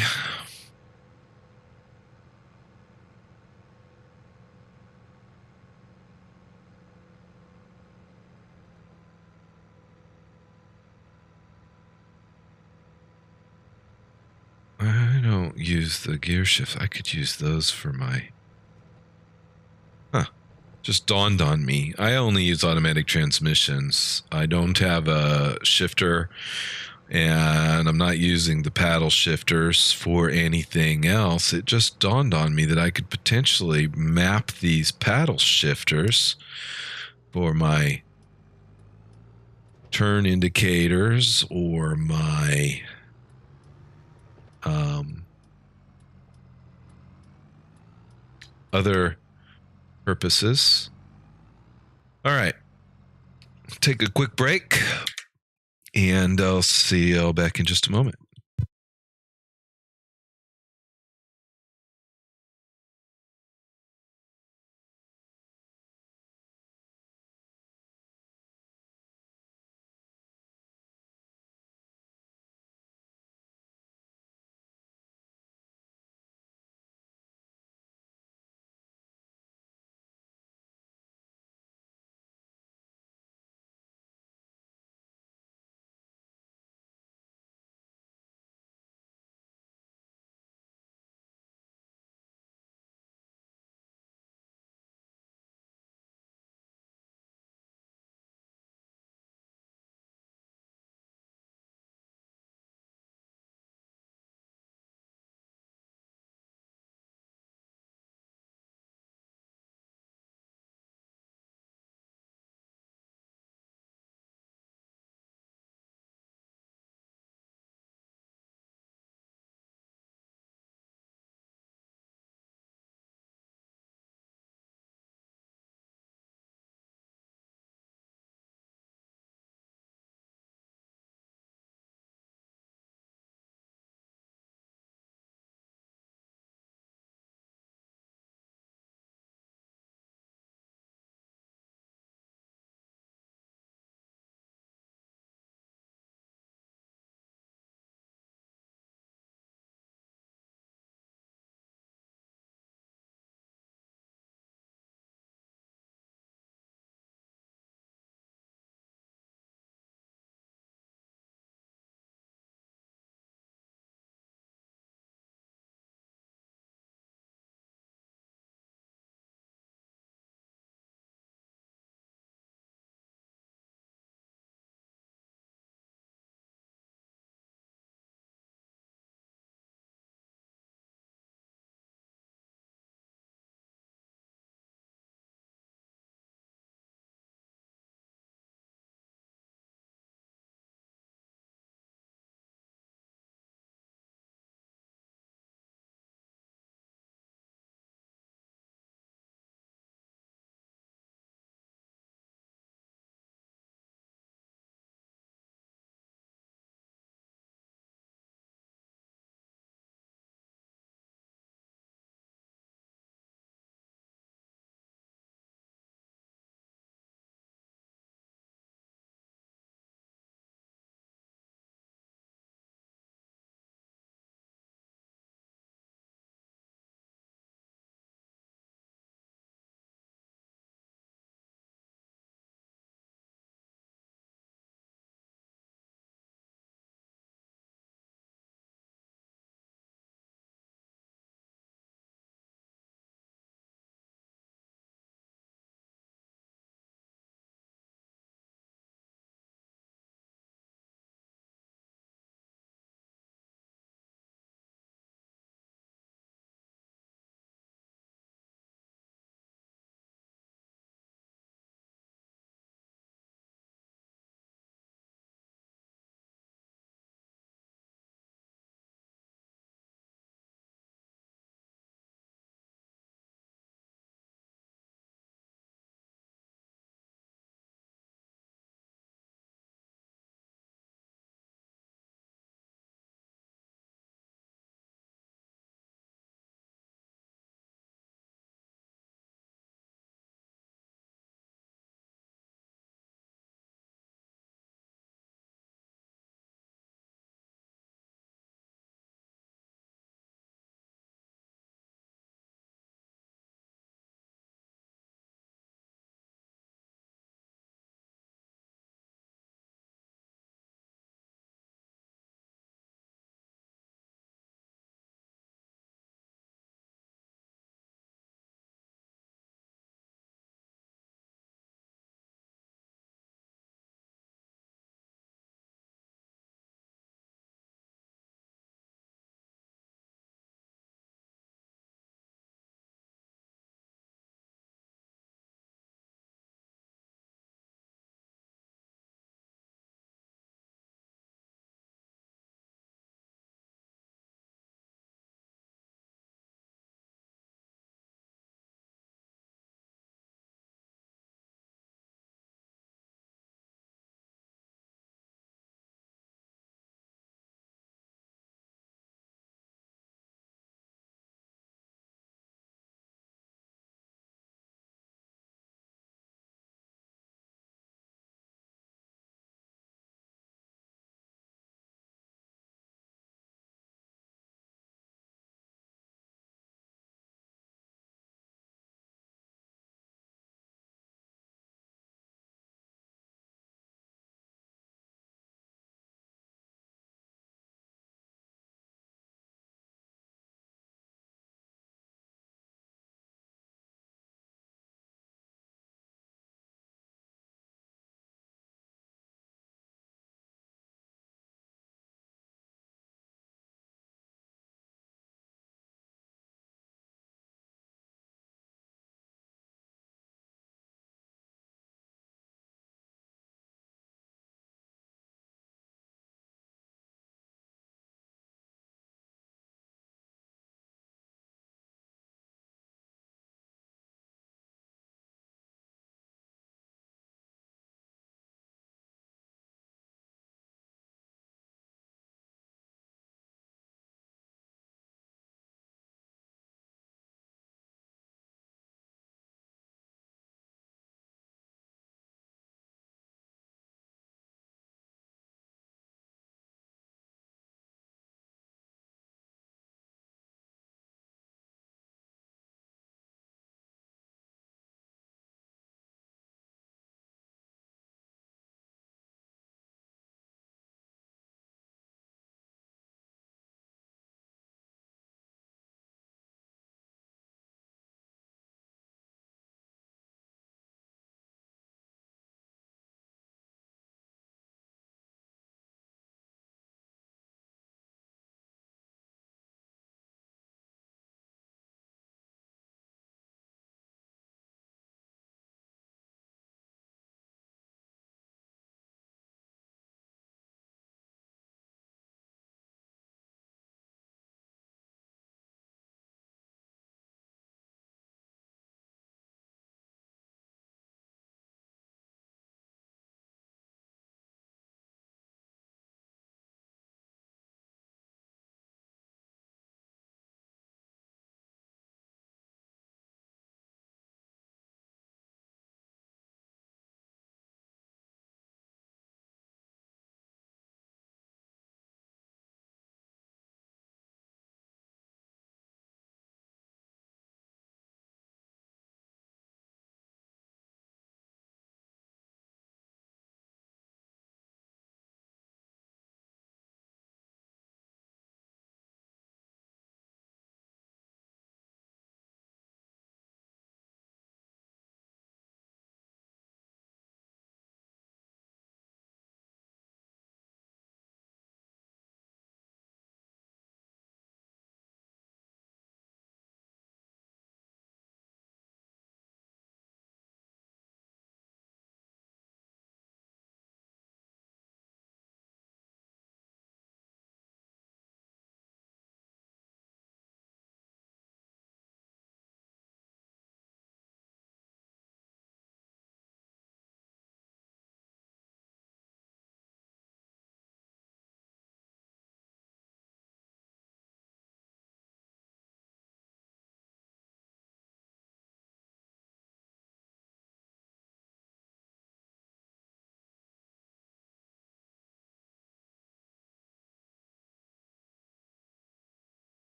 I don't use the gear shift. I could use those for my... Huh. Just dawned on me. I only use automatic transmissions. I don't have a shifter, and I'm not using the paddle shifters for anything else. It just dawned on me that I could potentially map these paddle shifters for my turn indicators or my other purposes. All right. Take a quick break, and I'll see you all back in just a moment.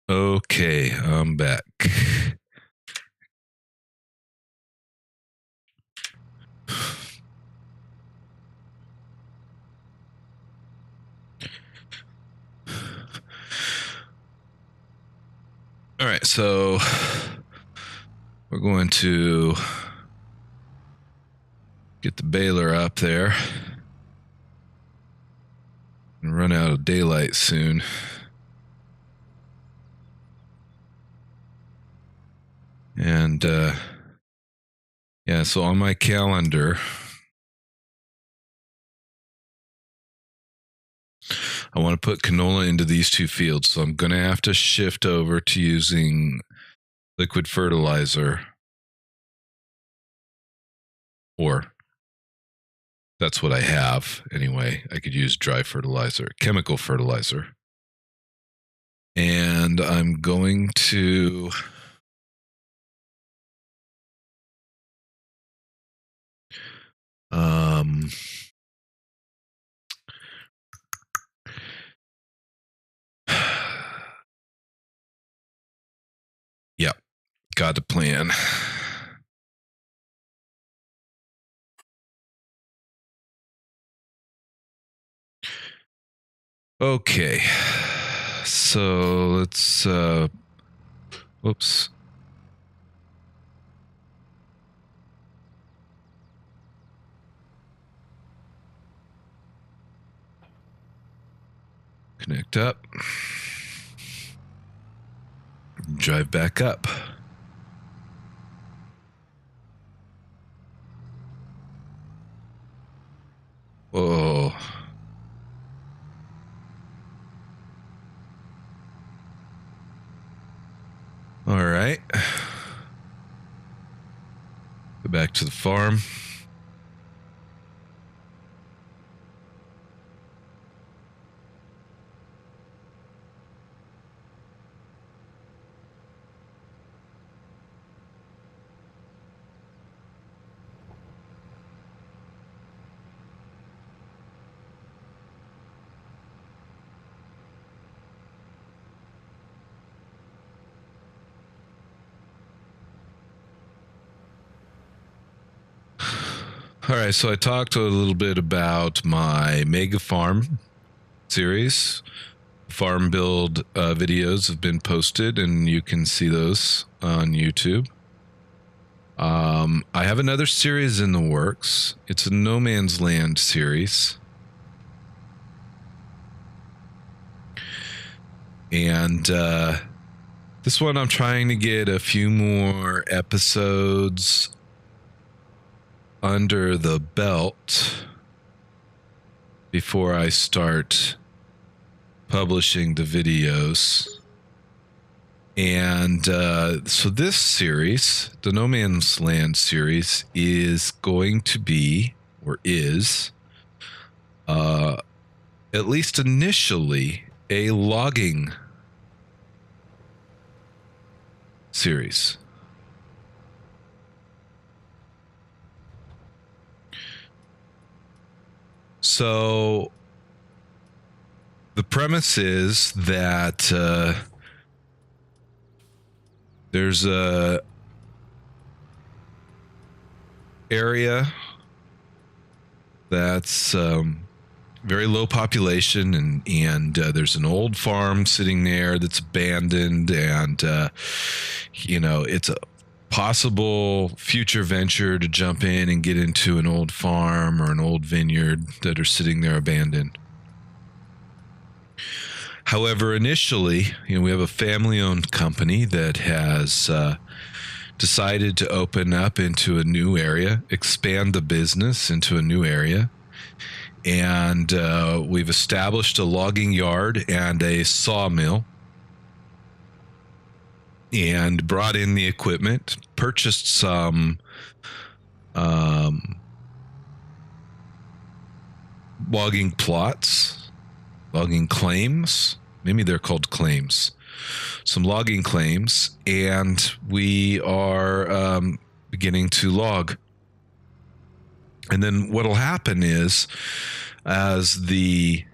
Okay, I'm back. All right, so we're going to get the baler up there and run out of daylight soon. And yeah, so on my calendar, I want to put canola into these two fields. So I'm going to have to shift over to using liquid fertilizer, or that's what I have anyway. I could use dry fertilizer, chemical fertilizer. And I'm going to yep, got a plan. Okay, so let's whoops. Connect up. Drive back up. Whoa. All right. Go back to the farm. All right, so I talked a little bit about my Mega Farm series. Farm build videos have been posted, and you can see those on YouTube. I have another series in the works. It's a No Man's Land series. And this one I'm trying to get a few more episodes under the belt before I start publishing the videos. And so this series, the No Man's Land series, is going to be, or is, at least initially, a logging series. So the premise is that there's a area that's very low population, and there's an old farm sitting there that's abandoned, and it's a possible future venture to jump in and get into an old farm or an old vineyard that are sitting there abandoned. However, initially, we have a family-owned company that has decided to open up into a new area, expand the business into a new area. And we've established a logging yard and a sawmill, and brought in the equipment, purchased some logging plots, logging claims. Maybe they're called claims. Some logging claims, and we are beginning to log. And then what'll happen is, as the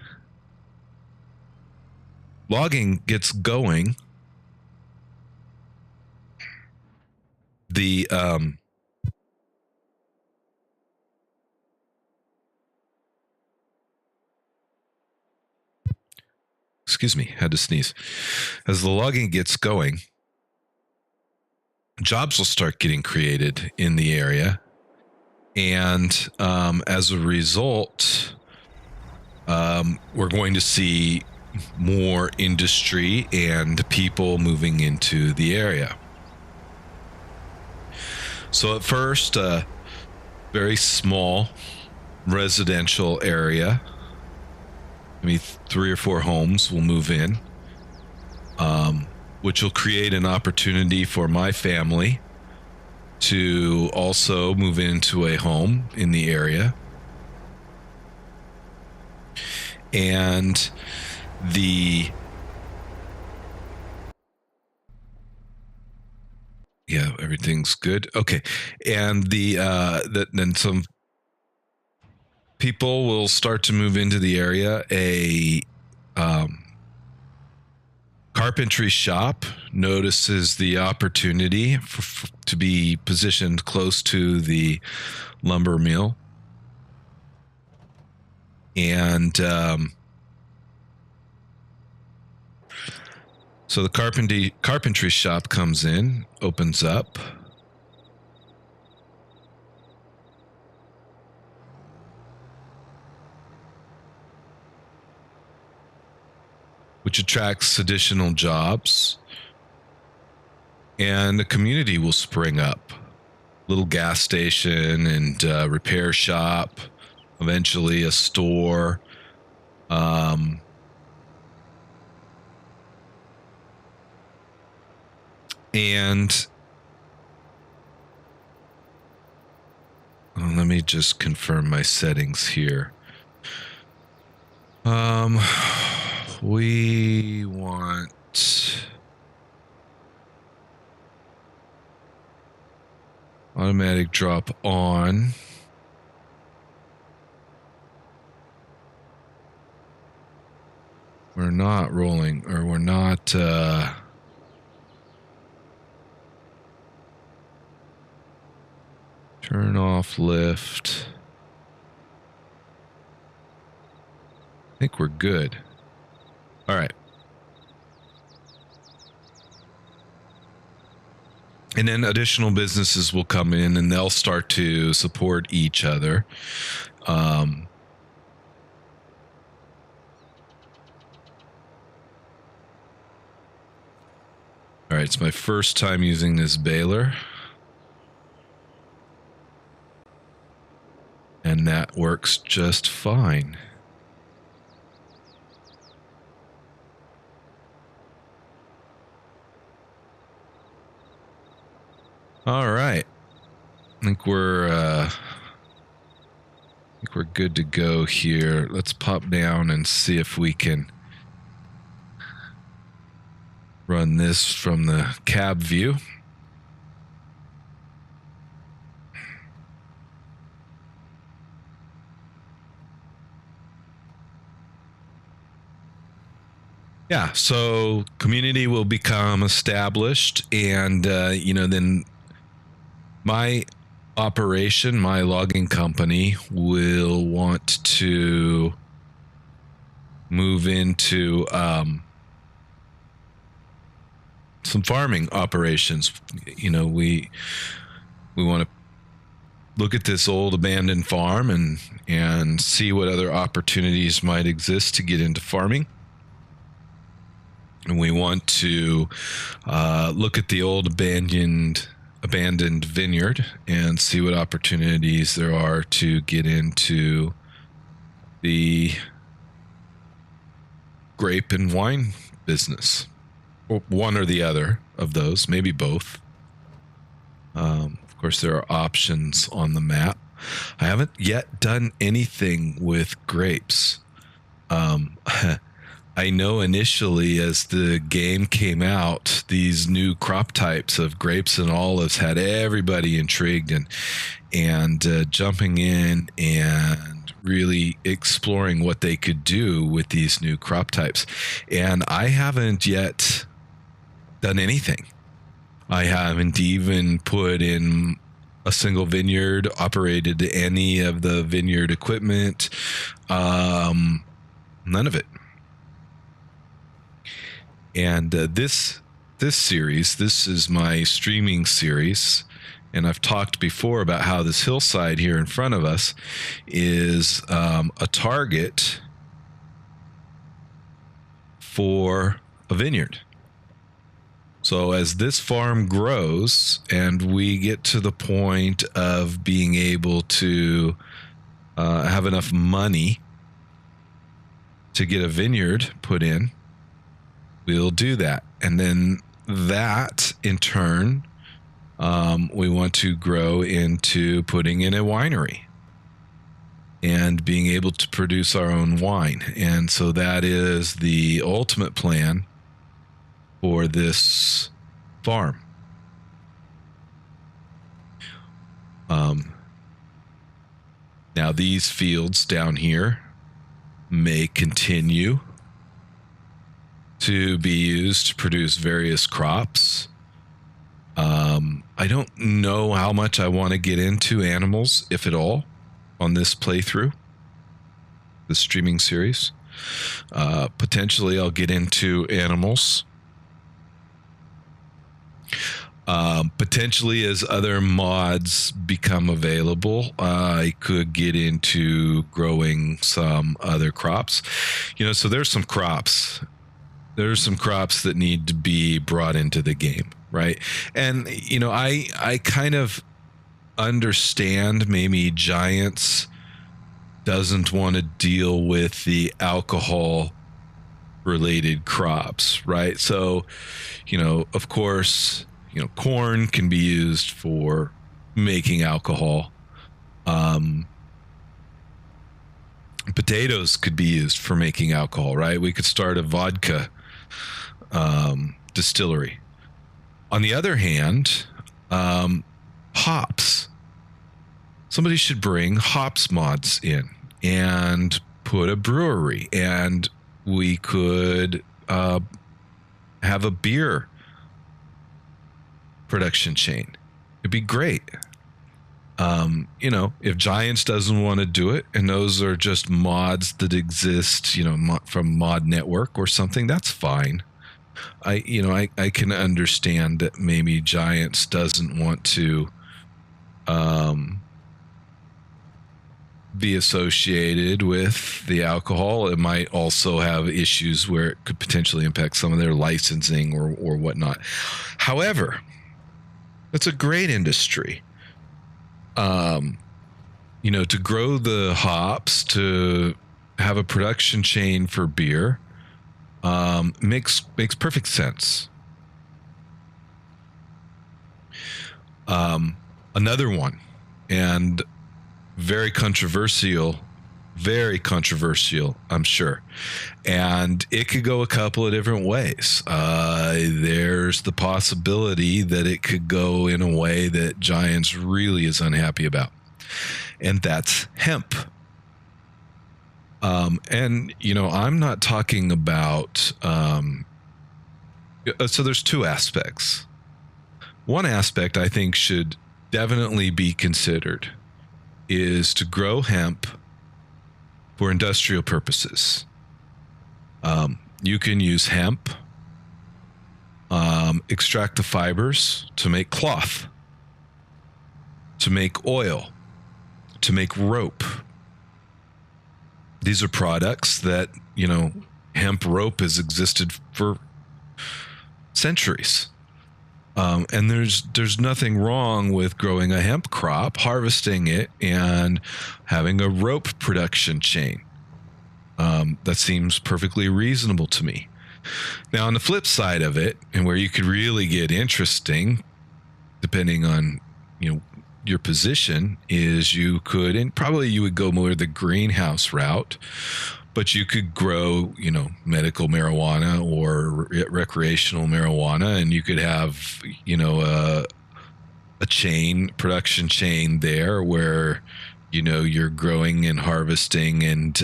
logging gets going, The excuse me, had to sneeze. As the logging gets going, jobs will start getting created in the area. And as a result, we're going to see more industry and people moving into the area. So at first, very small residential area. Maybe 3 or 4 homes will move in, which will create an opportunity for my family to also move into a home in the area. And everything's good. Okay. And then some people will start to move into the area. A carpentry shop notices the opportunity to be positioned close to the lumber mill. And so the carpentry shop comes in, opens up. Which attracts additional jobs. And a community will spring up. Little gas station and repair shop, eventually a store. And let me just confirm my settings here. We want automatic drop on. We're not rolling, or we're not turn off lift. I think we're good. All right. And then additional businesses will come in and they'll start to support each other. All right, it's my first time using this baler. And that works just fine. All right. I think we're good to go here. Let's pop down and see if we can run this from the cab view. Yeah, so community will become established, and then my operation, my logging company, will want to move into some farming operations. We want to look at this old abandoned farm and see what other opportunities might exist to get into farming. And we want to look at the old abandoned vineyard and see what opportunities there are to get into the grape and wine business, or one or the other of those, maybe both. Of course, there are options on the map. I haven't yet done anything with grapes. I know initially as the game came out, these new crop types of grapes and olives had everybody intrigued and jumping in and really exploring what they could do with these new crop types. And I haven't yet done anything. I haven't even put in a single vineyard, operated any of the vineyard equipment. None of it. And this series, this is my streaming series, and I've talked before about how this hillside here in front of us is a target for a vineyard. So as this farm grows and we get to the point of being able to have enough money to get a vineyard put in, we'll do that. And then that in turn, we want to grow into putting in a winery and being able to produce our own wine. And so that is the ultimate plan for this farm. Now these fields down here may continue to be used to produce various crops. I don't know how much I want to get into animals, if at all, on this playthrough, the streaming series. Potentially I'll get into animals. Potentially as other mods become available, I could get into growing some other crops. So there's some crops. There's some crops that need to be brought into the game, right? And, I kind of understand maybe Giants doesn't want to deal with the alcohol related crops, right? So, of course, corn can be used for making alcohol. Potatoes could be used for making alcohol, right? We could start a vodka distillery. On the other hand, hops. Somebody should bring hops mods in and put a brewery, and we could have a beer production chain. It'd be great. If Giants doesn't want to do it, and those are just mods that exist, from Mod Network or something, that's fine. I can understand that maybe Giants doesn't want to be associated with the alcohol. It might also have issues where it could potentially impact some of their licensing or whatnot. However, it's a great industry. To grow the hops, to have a production chain for beer, makes perfect sense. Another one, and very controversial, I'm sure. And it could go a couple of different ways. There's the possibility that it could go in a way that Giants really is unhappy about. And that's hemp. And, I'm not talking about... so there's two aspects. One aspect I think should definitely be considered is to grow hemp for industrial purposes. You can use hemp, extract the fibers to make cloth, to make oil, to make rope. These are products that, hemp rope has existed for centuries. And there's nothing wrong with growing a hemp crop, harvesting it, and having a rope production chain. That seems perfectly reasonable to me. Now, on the flip side of it, and where you could really get interesting, depending on your position, is you could, and probably you would go more the greenhouse route, but you could grow, medical marijuana or recreational marijuana, and you could have, a production chain there where, you're growing and harvesting and,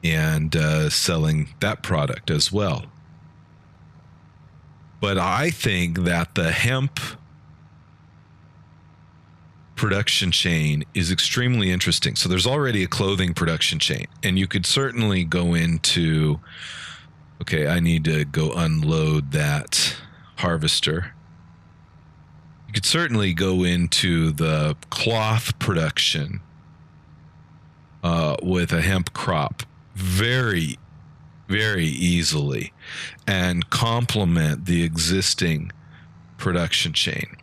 and selling that product as well. But I think that the hemp production chain is extremely interesting. So there's already a clothing production chain, and you could certainly go into, okay, I need to go unload that harvester. You could certainly go into the cloth production with a hemp crop very, very easily and complement the existing production chain.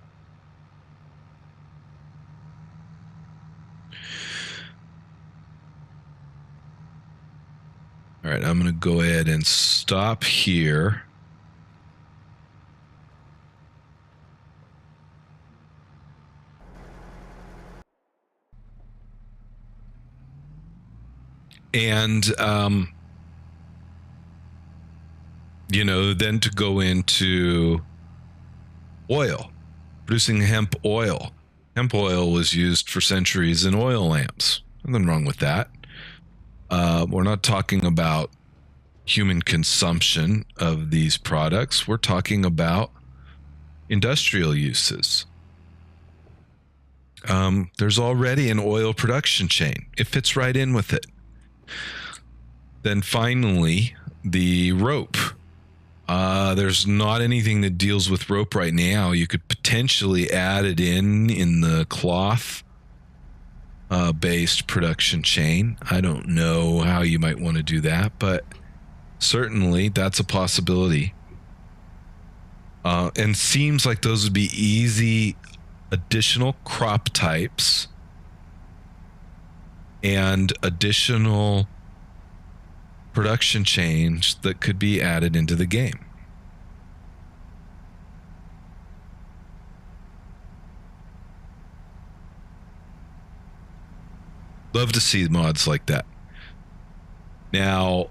All right, I'm going to go ahead and stop here. And, then to go into oil, producing hemp oil. Hemp oil was used for centuries in oil lamps. Nothing wrong with that. We're not talking about human consumption of these products. We're talking about industrial uses. There's already an oil production chain. It fits right in with it. Then finally, the rope. There's not anything that deals with rope right now. You could potentially add it in the cloth based production chain. I don't know how you might want to do that, but certainly that's a possibility. And seems like those would be easy additional crop types and additional production chains that could be added into the game. Love to see mods like that. Now,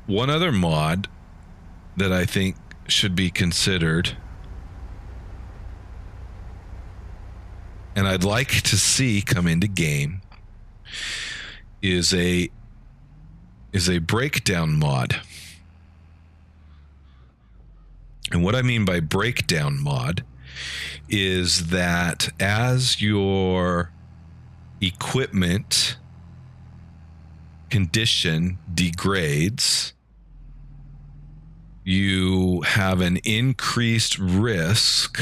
one other mod that I think should be considered, and I'd like to see come into game, is a breakdown mod. And what I mean by breakdown mod is that as your equipment condition degrades, you have an increased risk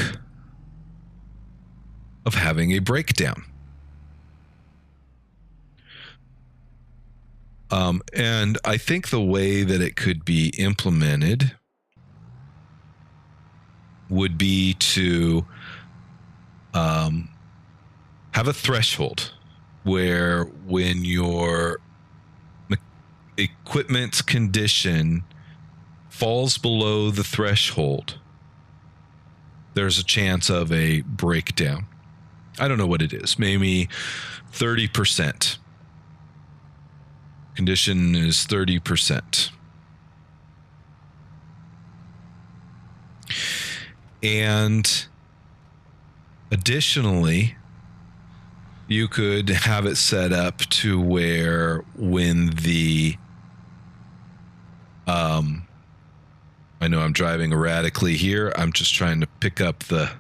of having a breakdown. And I think the way that it could be implemented would be to have a threshold where when your equipment's condition falls below the threshold, there's a chance of a breakdown. I don't know what it is. Maybe 30%. Condition is 30%. And additionally, you could have it set up to where when the I know I'm driving erratically here. I'm just trying to pick up the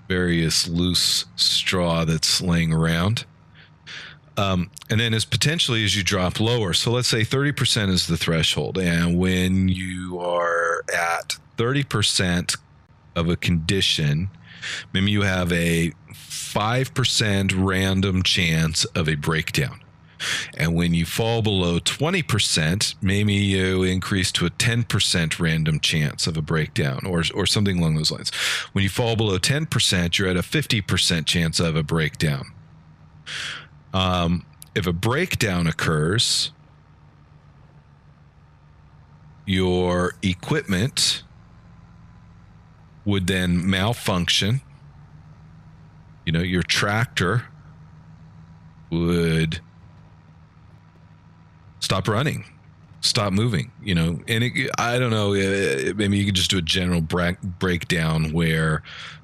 various loose straw that's laying around. And then as you drop lower, so let's say 30% is the threshold. And when you are at 30% of a condition, maybe you have a 5% random chance of a breakdown. And when you fall below 20%, maybe you increase to a 10% random chance of a breakdown or something along those lines. When you fall below 10%, you're at a 50% chance of a breakdown. If a breakdown occurs, your equipment would then malfunction. Your tractor would stop running, stop moving, and I don't know, maybe you could just do a general breakdown where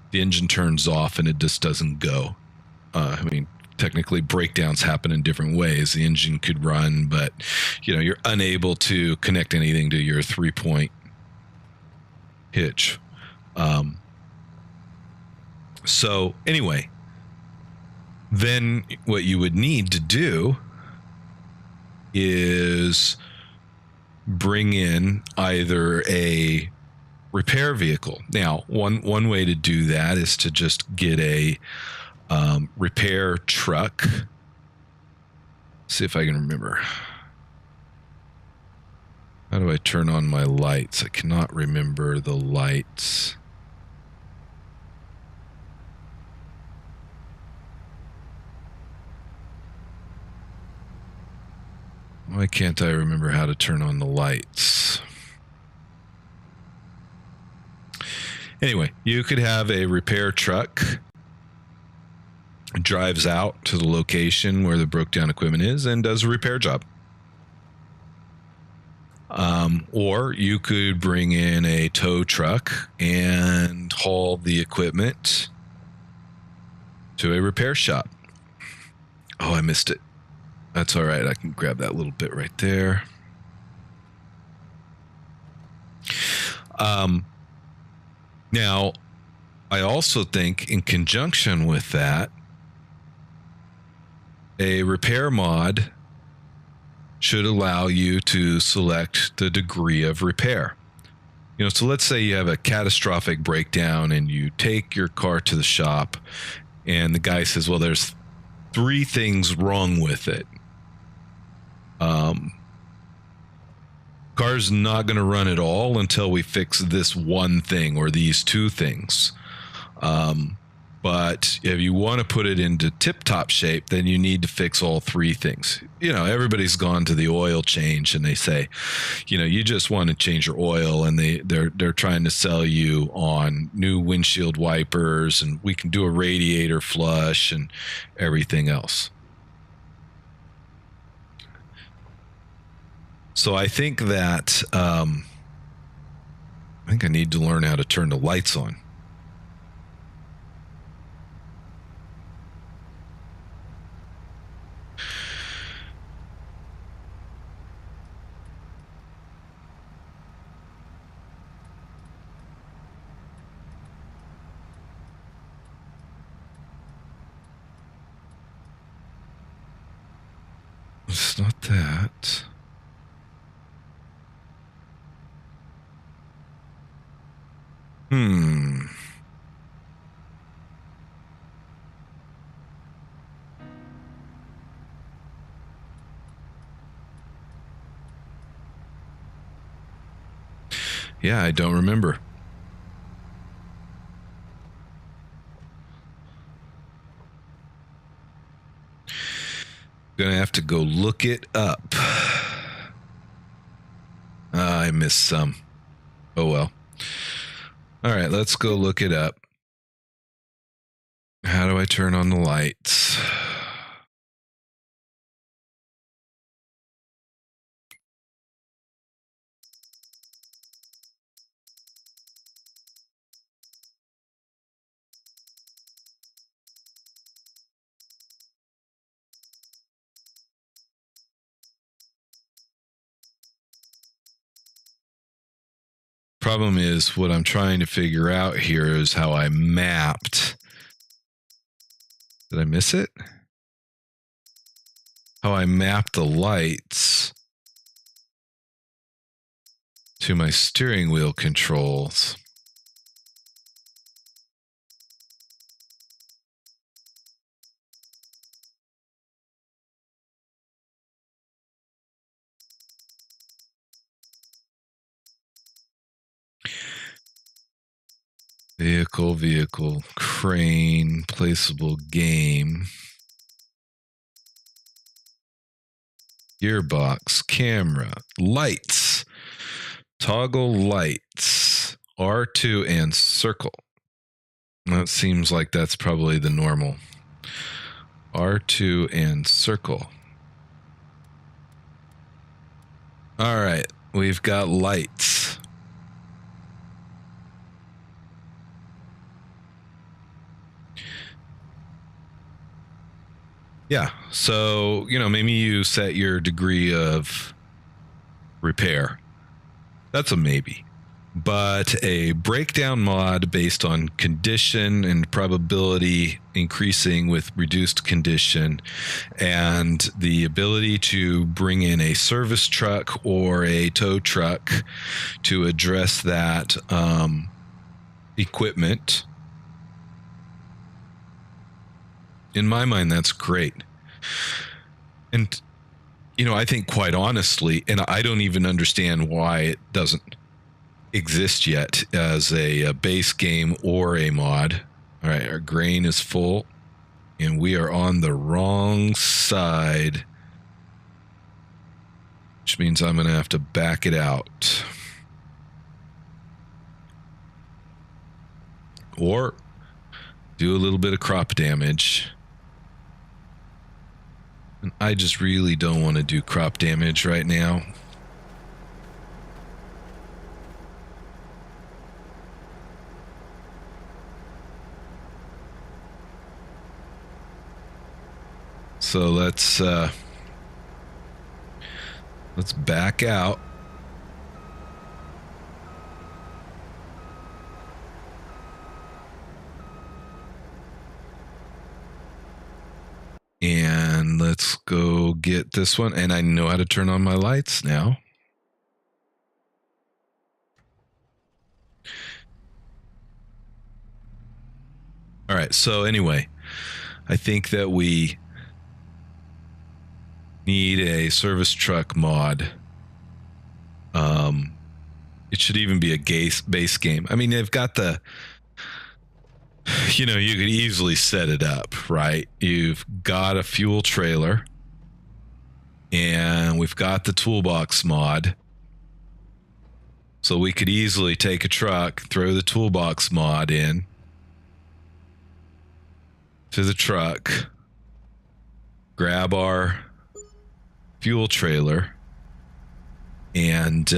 the engine turns off and it just doesn't go. technically breakdowns happen in different ways. The engine could run, but you're unable to connect anything to your 3-point hitch. So anyway, then what you would need to do is bring in either a repair vehicle. Now, one way to do that is to just get a repair truck. See if I can remember. How do I turn on my lights? I cannot remember the lights. Why can't I remember how to turn on the lights? Anyway, you could have a repair truck drives out to the location where the broke down equipment is and does a repair job. Or you could bring in a tow truck and haul the equipment to a repair shop. Oh, I missed it. That's all right. I can grab that little bit right there. Now, I also think in conjunction with that, a repair mod should allow you to select the degree of repair. So let's say you have a catastrophic breakdown and you take your car to the shop and the guy says, well, there's 3 things wrong with it. Car's not going to run at all until we fix this one thing or these 2 things. But if you want to put it into tip-top shape, then you need to fix all 3 things. Everybody's gone to the oil change and they say, you just want to change your oil, and they're trying to sell you on new windshield wipers, and we can do a radiator flush and everything else. So I think that I need to learn how to turn the lights on. It's not that. Yeah, I don't remember. Gonna have to go look it up. I missed some. Oh well. All right, let's go look it up. How do I turn on the lights? Problem is, what I'm trying to figure out here is how I mapped. Did I miss it? How I mapped the lights to my steering wheel controls. Vehicle, crane, placeable game, gearbox, camera, lights, toggle lights, R2 and circle. That seems like that's probably the normal. R2 and circle. All right, we've got lights. Yeah. So, maybe you set your degree of repair. That's a maybe. But a breakdown mod based on condition and probability increasing with reduced condition, and the ability to bring in a service truck or a tow truck to address that equipment. In my mind, that's great. And, I think quite honestly, and I don't even understand why it doesn't exist yet as a base game or a mod. All right, our grain is full, and we are on the wrong side, which means I'm going to have to back it out. Or do a little bit of crop damage. And I just really don't want to do crop damage right now. So let's back out. And let's go get this one. And I know how to turn on my lights now. All right. So anyway, I think that we need a service truck mod. It should even be a base game. I mean, they've got the, you could easily set it up, right? You've got a fuel trailer, and we've got the toolbox mod. So we could easily take a truck, throw the toolbox mod in to the truck, grab our fuel trailer, and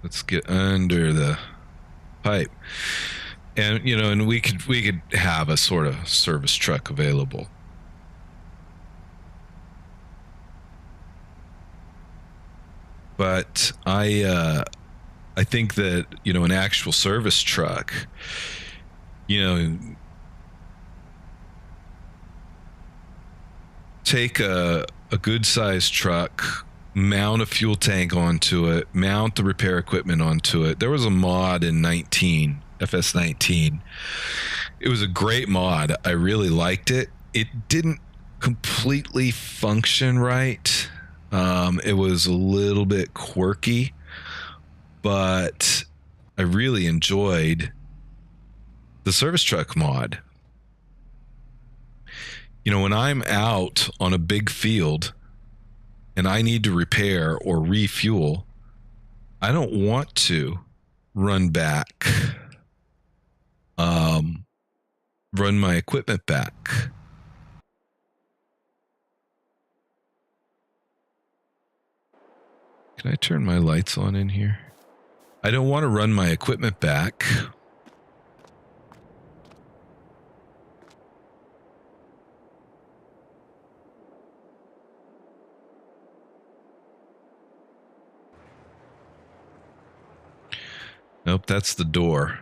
let's get under the pipe. And and we could have a sort of service truck available. But I think that an actual service truck, take a good sized truck, mount a fuel tank onto it, mount the repair equipment onto it. There was a mod in FS19. It was a great mod. I really liked it. It didn't completely function right. It was a little bit quirky, but I really enjoyed the service truck mod. When I'm out on a big field and I need to repair or refuel, I don't want to run back, run my equipment back. Can I turn my lights on in here? I don't want to run my equipment back. Nope, that's the door.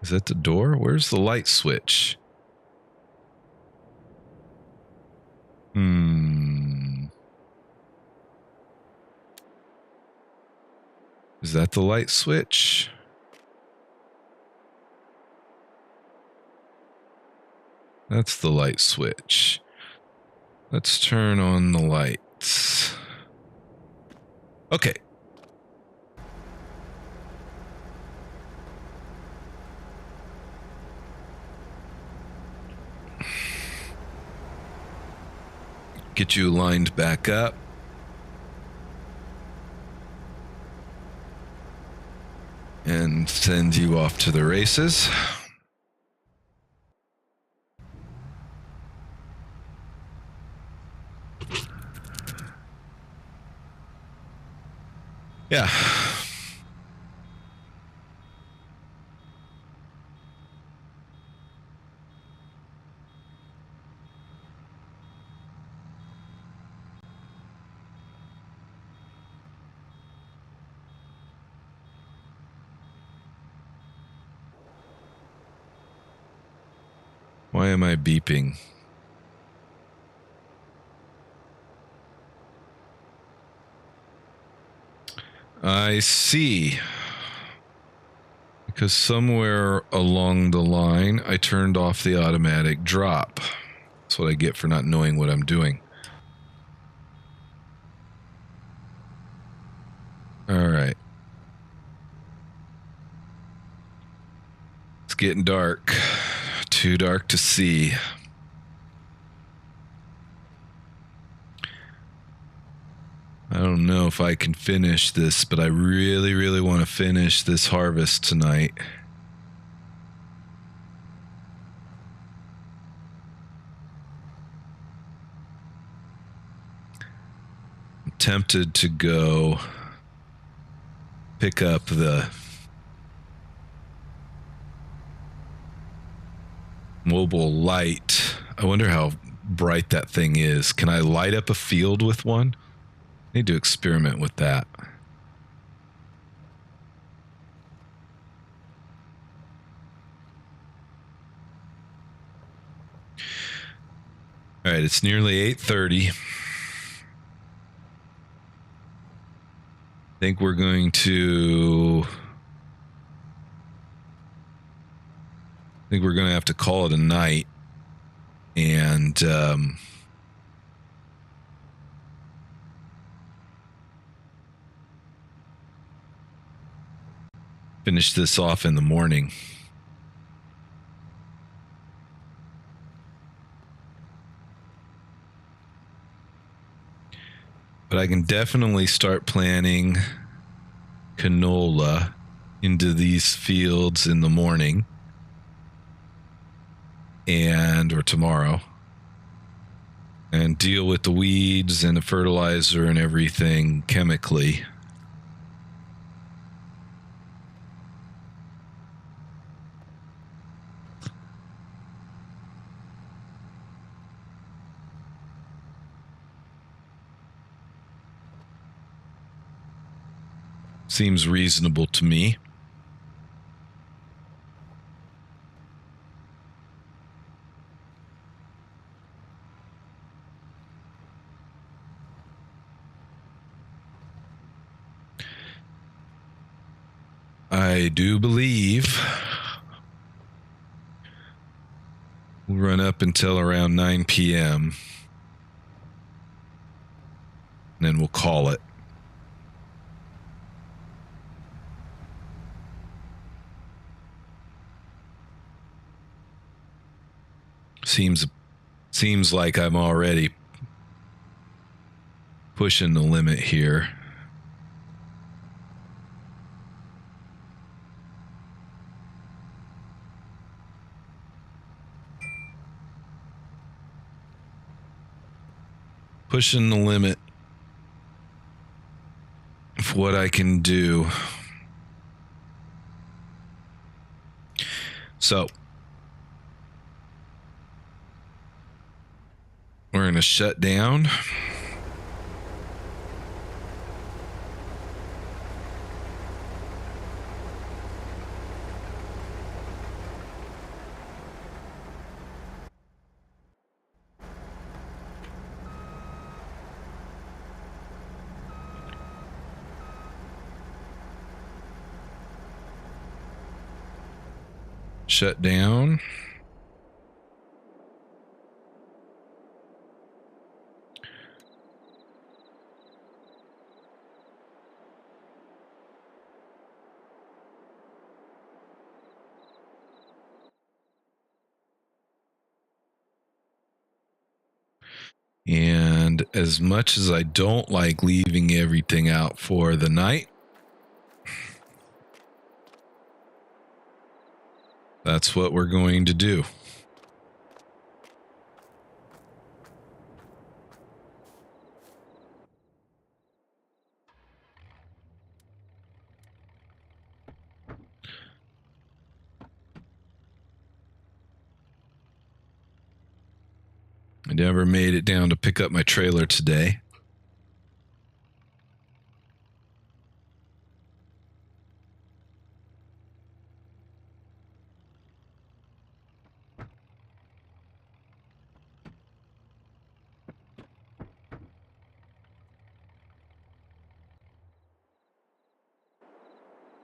Is that the door? Where's the light switch? Is that the light switch? That's the light switch. Let's turn on the lights. Okay. Get you lined back up. And send you off to the races. Yeah. Why am I beeping? I see. Because somewhere along the line, I turned off the automatic drop. That's what I get for not knowing what I'm doing. All right. It's getting dark. Too dark to see. I don't know if I can finish this, but I really, really want to finish this harvest tonight. I'm tempted to go pick up the mobile light. I wonder how bright that thing is. Can I light up a field with one? I need to experiment with that. All right, it's nearly 8:30. I think we're going to have to call it a night and finish this off in the morning. But I can definitely start planting canola into these fields in the morning or tomorrow, and deal with the weeds and the fertilizer and everything chemically. Seems reasonable to me. I do believe we'll run up until around 9 p.m. and then we'll call it. Seems like I'm already pushing the limit here. Pushing the limit of what I can do. So we're going to shut down. Shut down. And as much as I don't like leaving everything out for the night, that's what we're going to do. I never made it down to pick up my trailer today.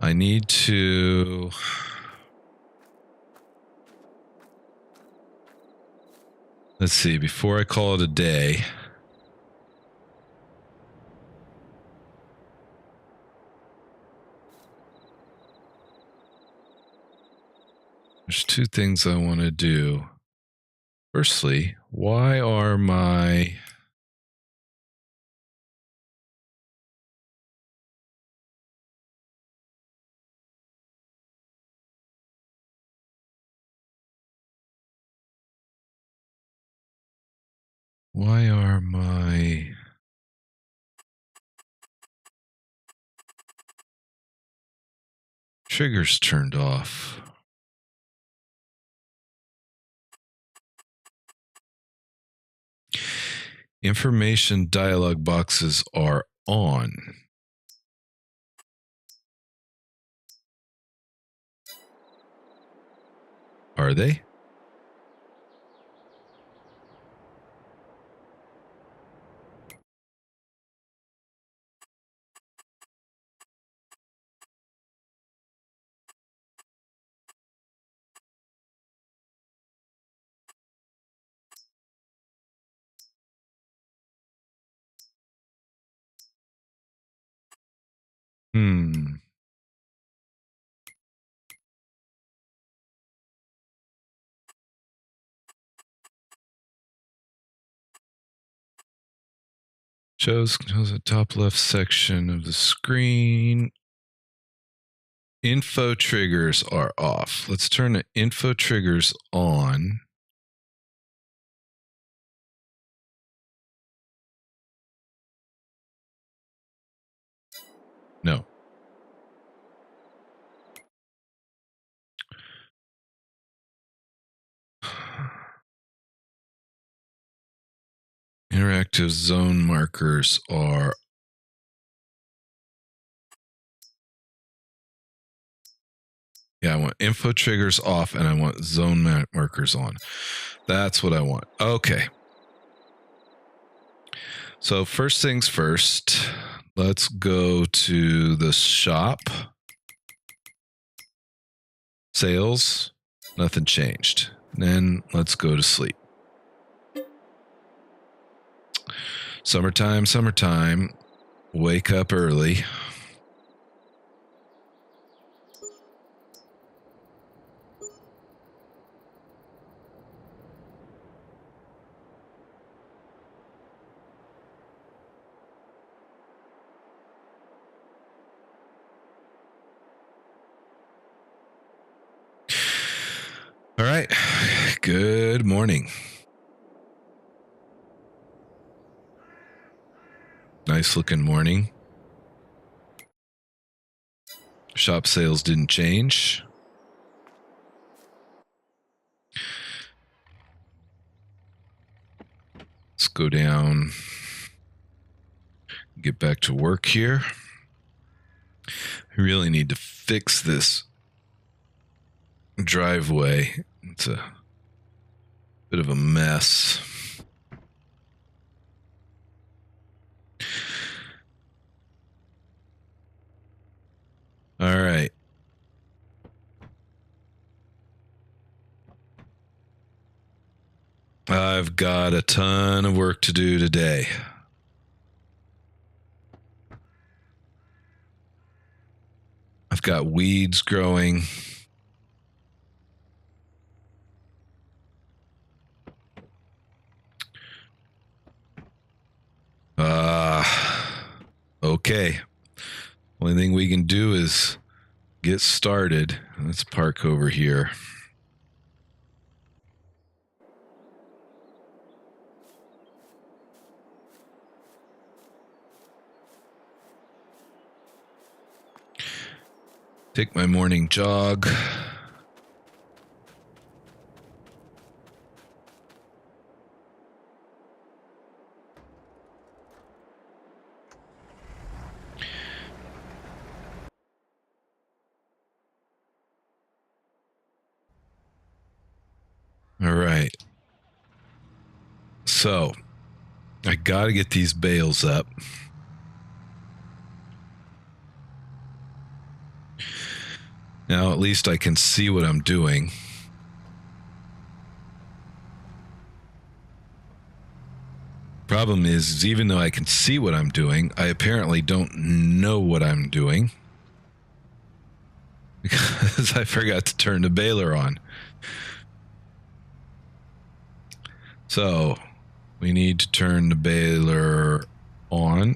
I need to... Let's see, before I call it a day... There's two things I want to do. Firstly, why are my... Why are my... triggers turned off? Information dialog boxes are on. Are they? Shows the top left section of the screen. Info triggers are off. Let's turn the info triggers on. No. Interactive zone markers are... Yeah, I want info triggers off and I want zone markers on. That's what I want. Okay. So first things first, let's go to the shop. Sales, nothing changed. Then let's go to sleep. Summertime, summertime. Wake up early. All right. Good morning. Nice looking morning. Shop sales didn't change. Let's go down. Get back to work here. I really need to fix this driveway. It's a bit of a mess. All right. I've got a ton of work to do today. I've got weeds growing. Okay. Only thing we can do is get started. Let's park over here. Take my morning jog. All right. So, I got to get these bales up. Now at least I can see what I'm doing. Problem is even though I can see what I'm doing, I apparently don't know what I'm doing because I forgot to turn the baler on. So we need to turn the baler on,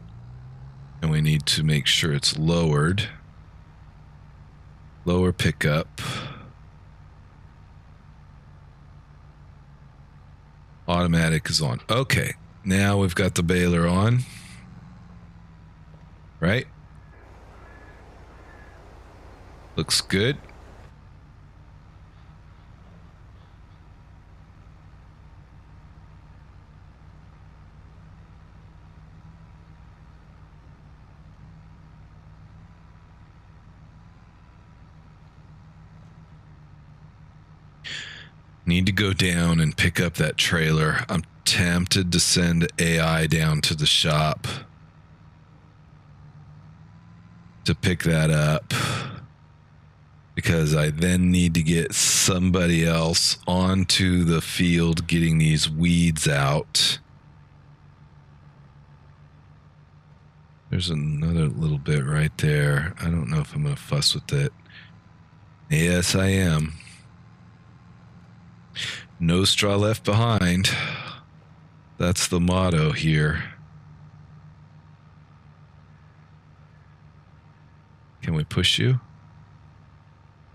and we need to make sure it's lowered. Lower pickup. Automatic is on. Okay, now we've got the baler on. Right? Looks good. Need to go down and pick up that trailer. I'm tempted to send AI down to the shop to pick that up, because I then need to get somebody else onto the field getting these weeds out. There's another little bit right there. I don't know if I'm going to fuss with it. Yes, I am. No straw left behind. That's the motto here. Can we push you?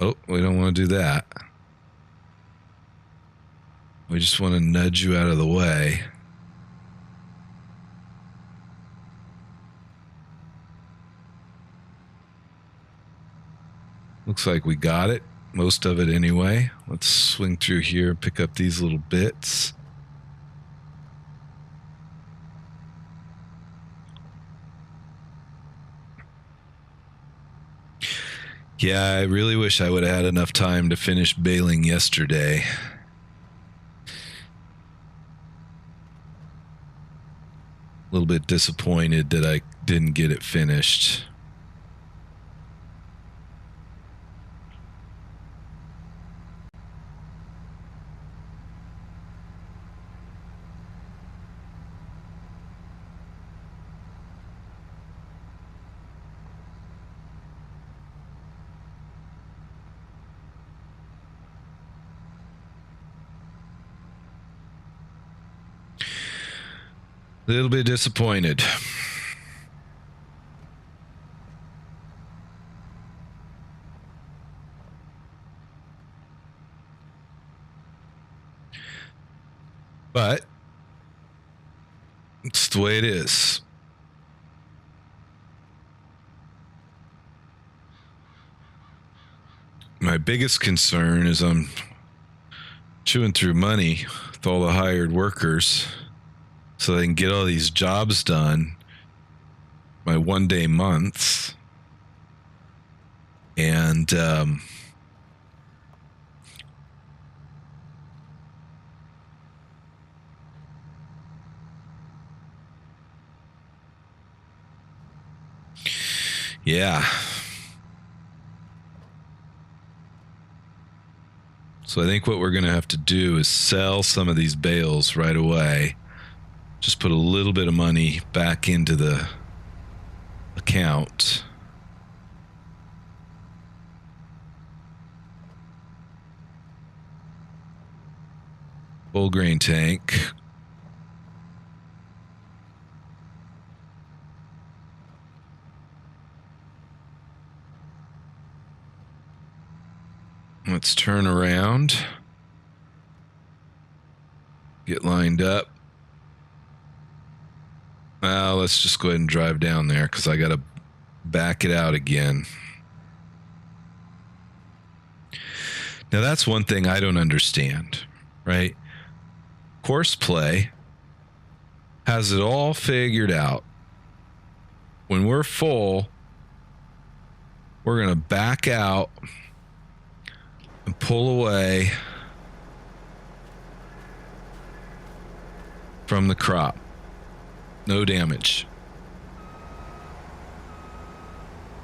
Oh, we don't want to do that. We just want to nudge you out of the way. Looks like we got it. Most of it anyway. Let's swing through here and pick up these little bits. Yeah, I really wish I would have had enough time to finish baling yesterday. A little bit disappointed that I didn't get it finished. A little bit disappointed. But it's the way it is. My biggest concern is I'm chewing through money with all the hired workers so they can get all these jobs done, my 1 day months. And yeah. So I think what we're going to have to do is sell some of these bales right away. Just put a little bit of money back into the account. Full grain tank. Let's turn around. Get lined up. Well, let's just go ahead and drive down there because I got to back it out again. Now, that's one thing I don't understand, right? Course Play has it all figured out. When we're full, we're going to back out and pull away from the crop. No damage.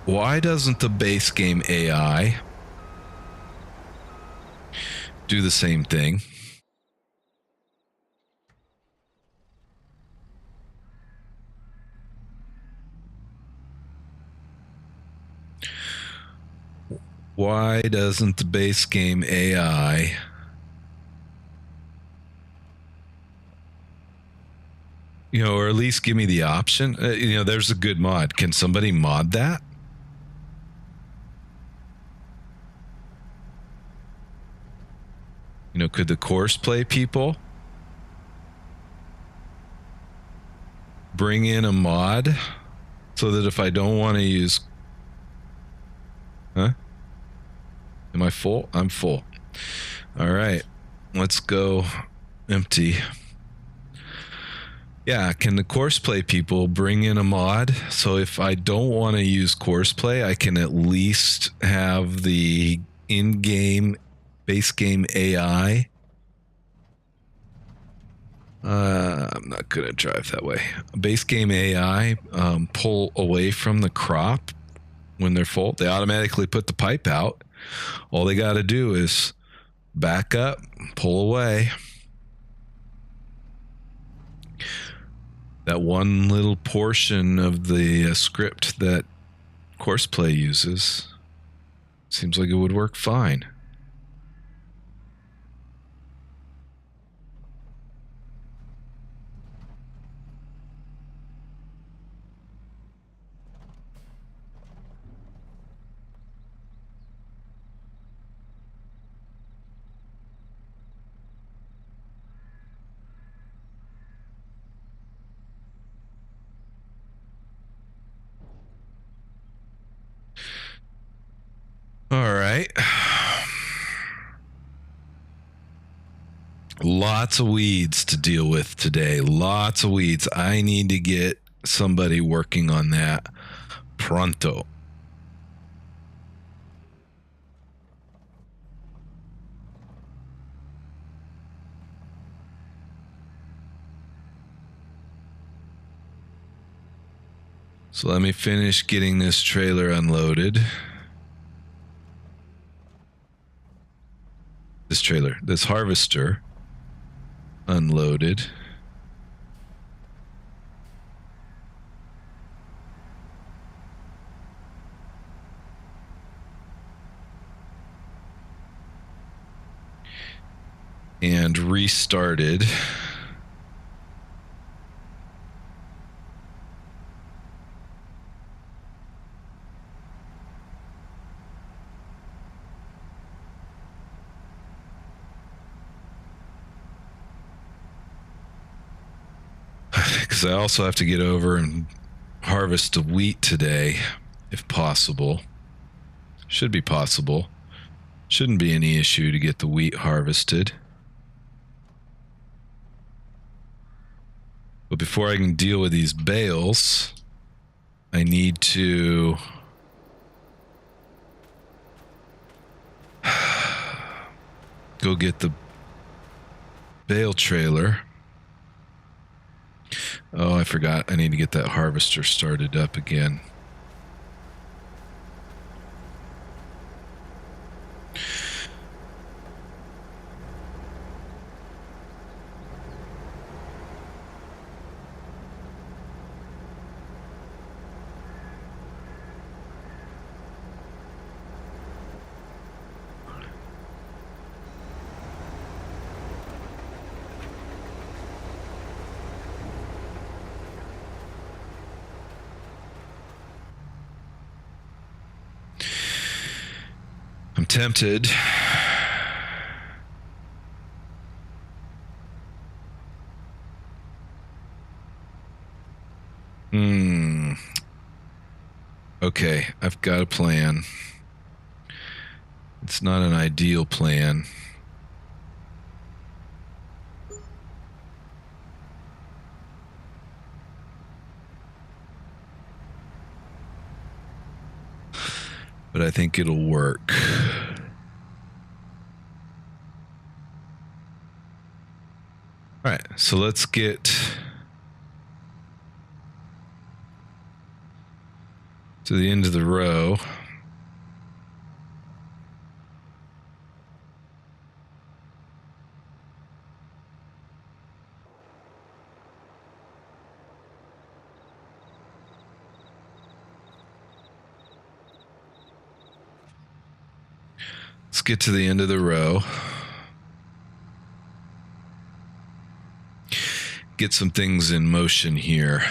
Why doesn't the base game AI do the same thing. Why doesn't the base game AI or at least give me the option? There's a good mod. Can somebody mod that? Could the course play people bring in a mod so that if I don't want to use... Huh? Am I full? I'm full. All right. Let's go empty. Yeah, can the courseplay people bring in a mod so if I don't want to use courseplay, I can at least have the in-game base game AI? I'm not going to drive that way. Base game AI pull away from the crop when they're full. They automatically put the pipe out. All they got to do is back up, pull away. That one little portion of the script that courseplay uses seems like it would work fine. All right. Lots of weeds to deal with today. Lots of weeds. I need to get somebody working on that pronto. So let me finish getting this trailer unloaded. This harvester unloaded. And restarted. Because I also have to get over and harvest the wheat today, if possible. Should be possible. Shouldn't be any issue to get the wheat harvested. But before I can deal with these bales, I need to go get the bale trailer. Oh, I forgot. I need to get that harvester started up again. I'm tempted. Okay, I've got a plan. It's not an ideal plan. But I think it'll work. All right, so let's get to the end of the row. let's get to the end of the row. Get some things in motion here.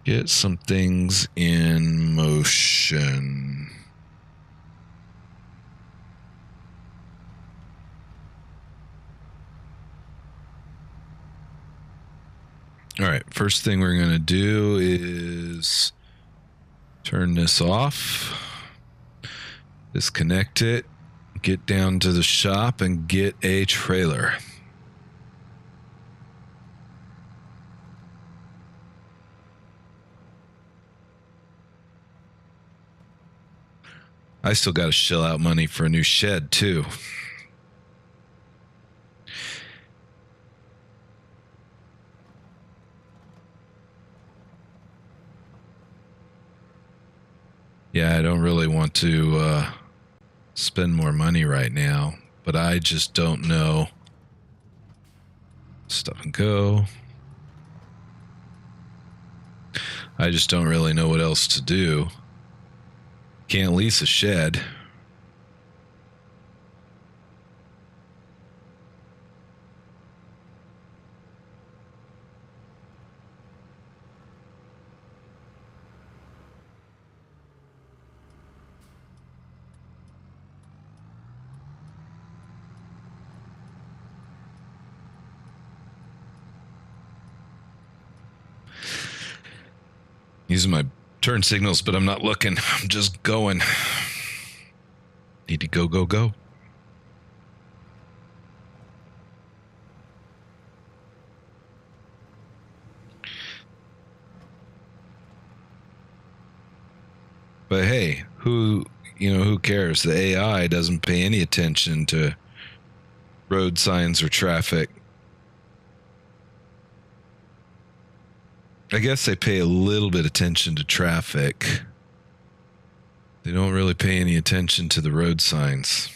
Get some things in motion. All right, first thing we're going to do is turn this off, disconnect it, get down to the shop and get a trailer. I still got to shell out money for a new shed, too. Yeah, I don't really want to spend more money right now, but I just don't know. Stop and go. I just don't really know what else to do. Can't lease a shed. Using my turn signals, but I'm not looking. I'm just going. Need to go, go, go. But hey, who cares? The AI doesn't pay any attention to road signs or traffic. I guess they pay a little bit attention to traffic. They don't really pay any attention to the road signs.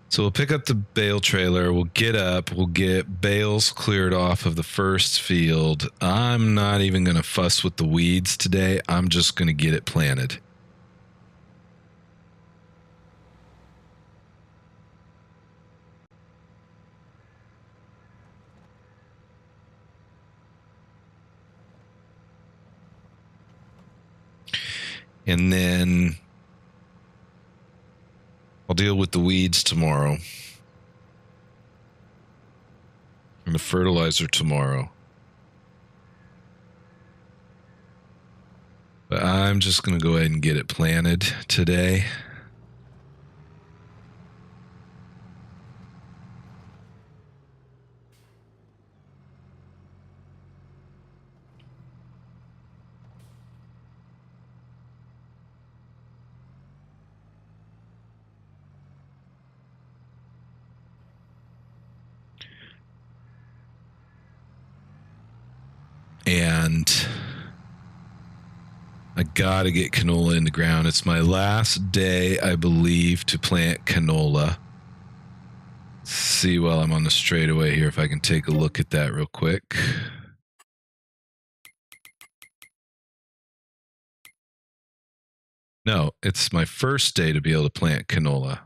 So we'll pick up the bale trailer, we'll get up, we'll get bales cleared off of the first field. I'm not even going to fuss with the weeds today. I'm just going to get it planted. And then I'll deal with the weeds tomorrow. And the fertilizer tomorrow. But I'm just going to go ahead and get it planted today. And I gotta get canola in the ground. It's my last day, I believe, to plant canola. See while I'm on the straightaway here if I can take a look at that real quick. No, it's my first day to be able to plant canola.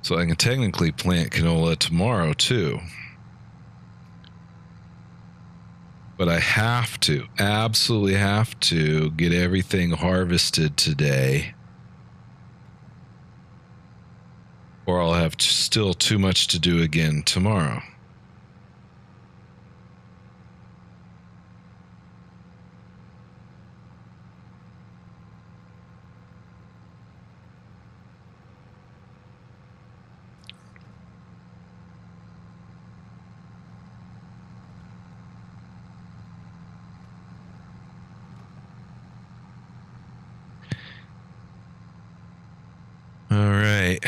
So I can technically plant canola tomorrow too. But I have to, absolutely have to get everything harvested today, or I'll have still too much to do again tomorrow. All right.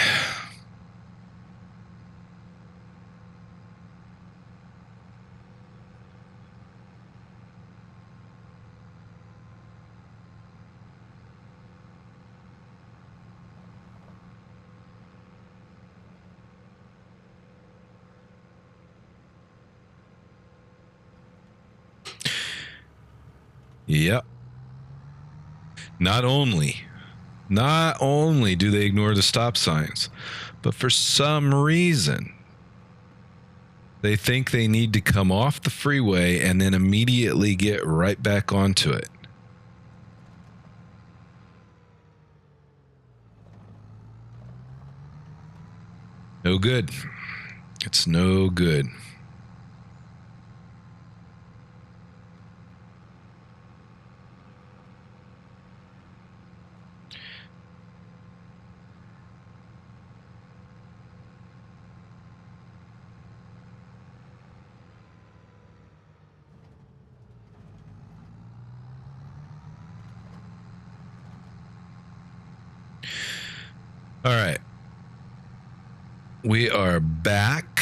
Yep. Not only do they ignore the stop signs, but for some reason, they think they need to come off the freeway and then immediately get right back onto it. No good. It's no good. All right. We are back.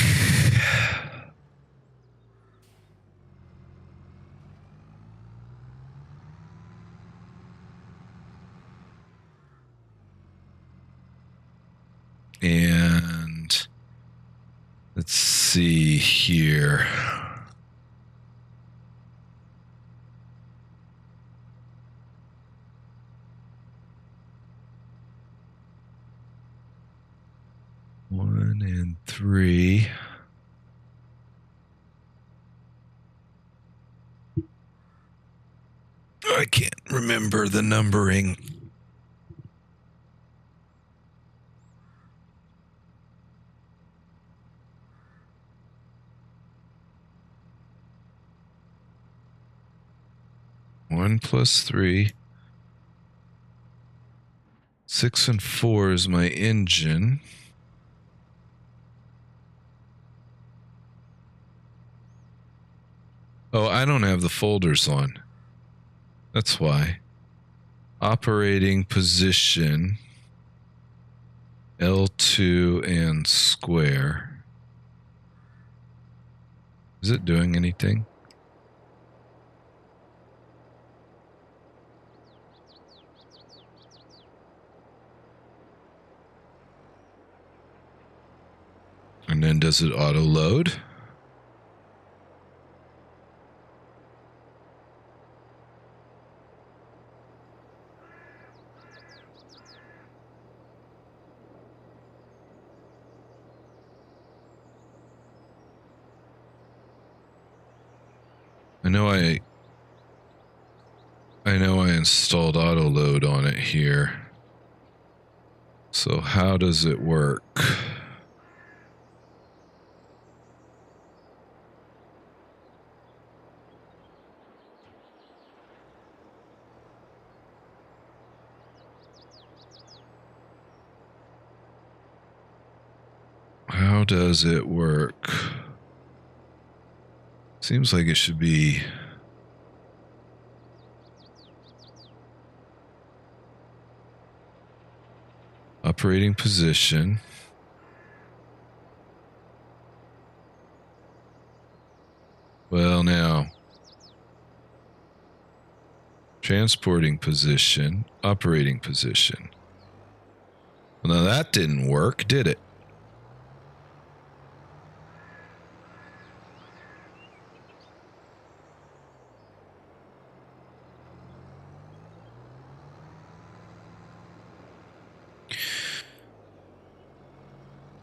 And let's see here. One and three. I can't remember the numbering. One plus three. 6 and 4 is my engine. Oh, I don't have the folders on. That's why. Operating position. L2 and square. Is it doing anything? And then does it auto load? I know I installed auto load on it here. So how does it work? How does it work? Seems like it should be operating position. Well, now transporting position, operating position. Well, now that didn't work, did it?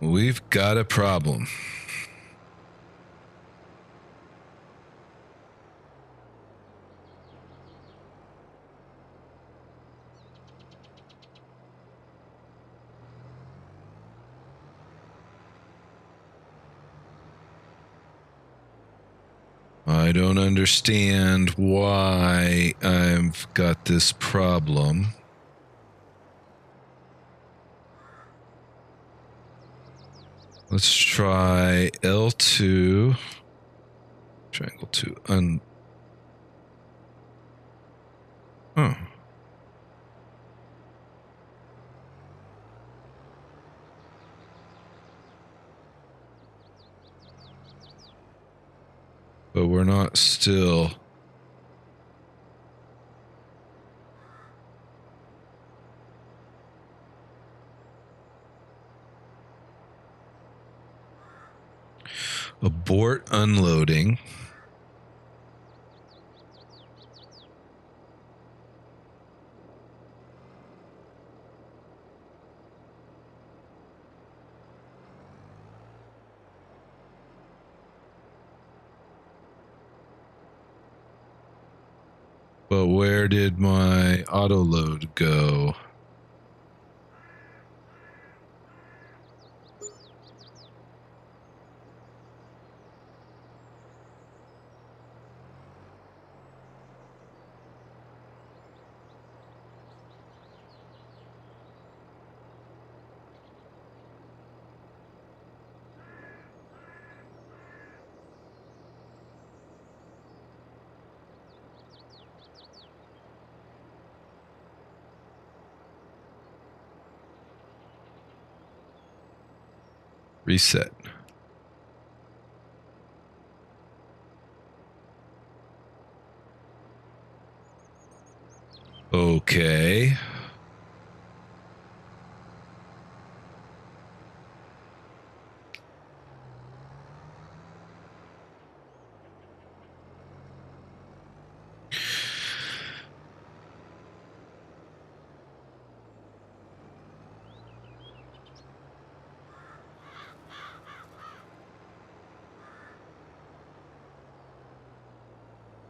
We've got a problem. I don't understand why I've got this problem. Let's try L2. Triangle 2. Oh. But we're not still. Abort unloading. But where did my auto load go? Reset. Okay.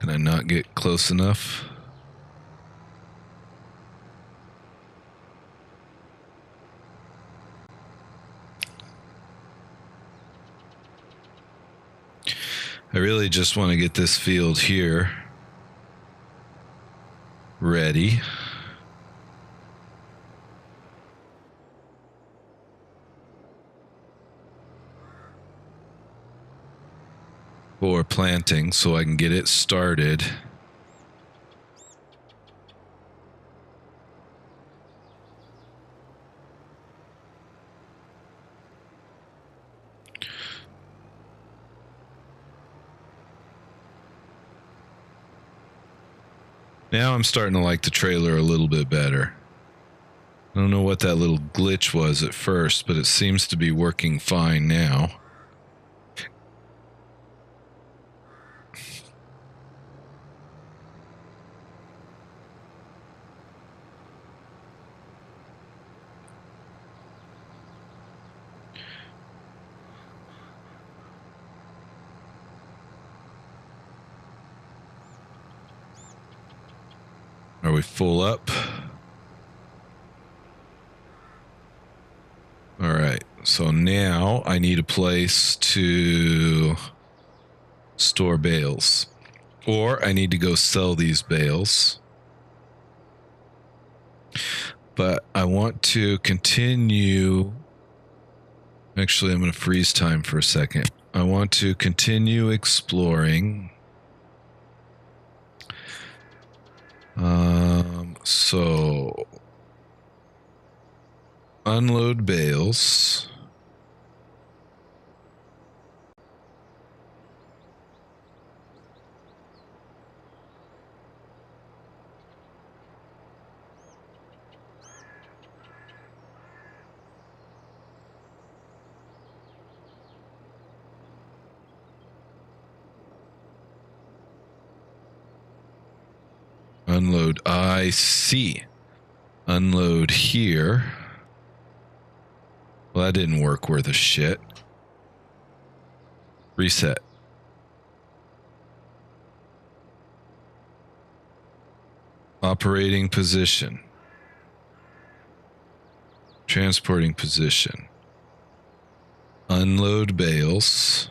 Can I not get close enough? I really just want to get this field here ready. For planting so I can get it started. Now I'm starting to like the trailer a little bit better. I don't know what that little glitch was at first, but it seems to be working fine now. Are we full up? All right. So now I need a place to store bales. Or I need to go sell these bales. But I want to continue. Actually, I'm going to freeze time for a second. I want to continue exploring. So unload bales. Unload. I see. Unload here. Well, that didn't work worth a shit. Reset. Operating position. Transporting position. Unload bales.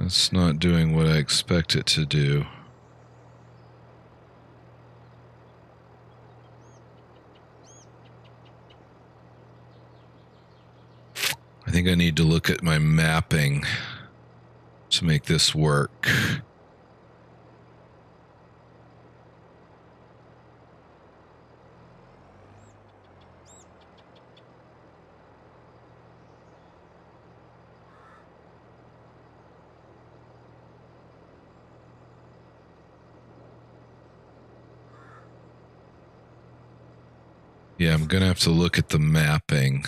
It's not doing what I expect it to do. I think I need to look at my mapping to make this work. Yeah, I'm gonna have to look at the mapping.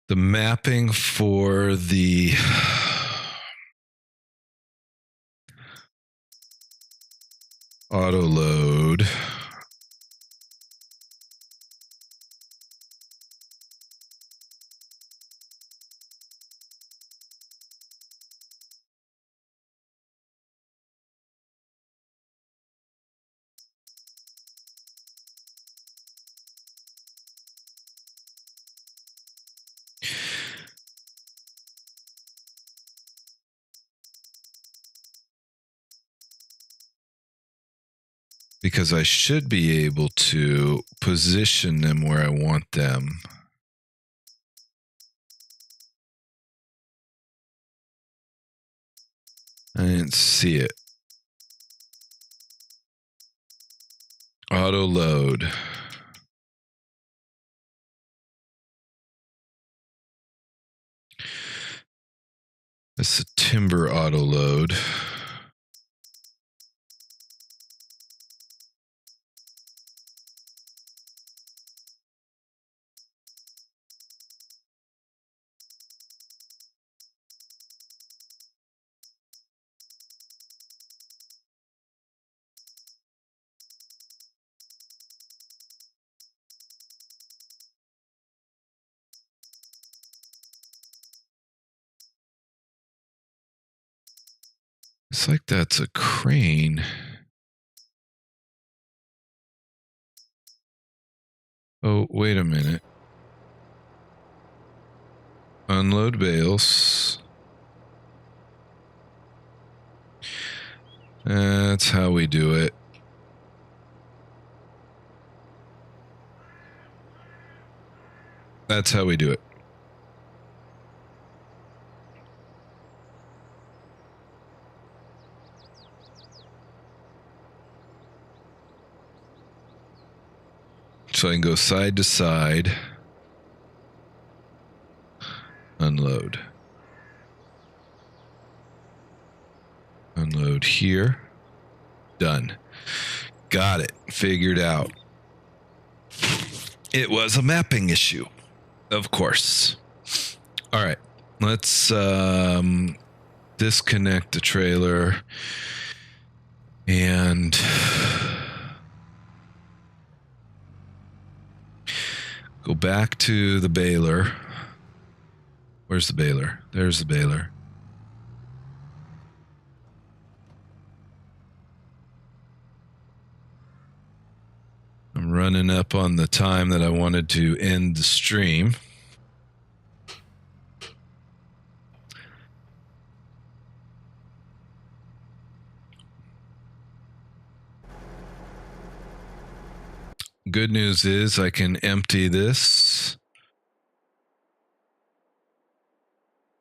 The mapping for the auto load. Because I should be able to position them where I want them. I didn't see it. Auto load. It's a timber auto load. It's like that's a crane. Oh, wait a minute. Unload bales. That's how we do it. That's how we do it. So I can go side to side. Unload. Unload here. Done. Got it. Figured out. It was a mapping issue. Of course. All right. Let's disconnect the trailer and go back to the baler. Where's the baler? There's the baler. I'm running up on the time that I wanted to end the stream. Good news is I can empty this.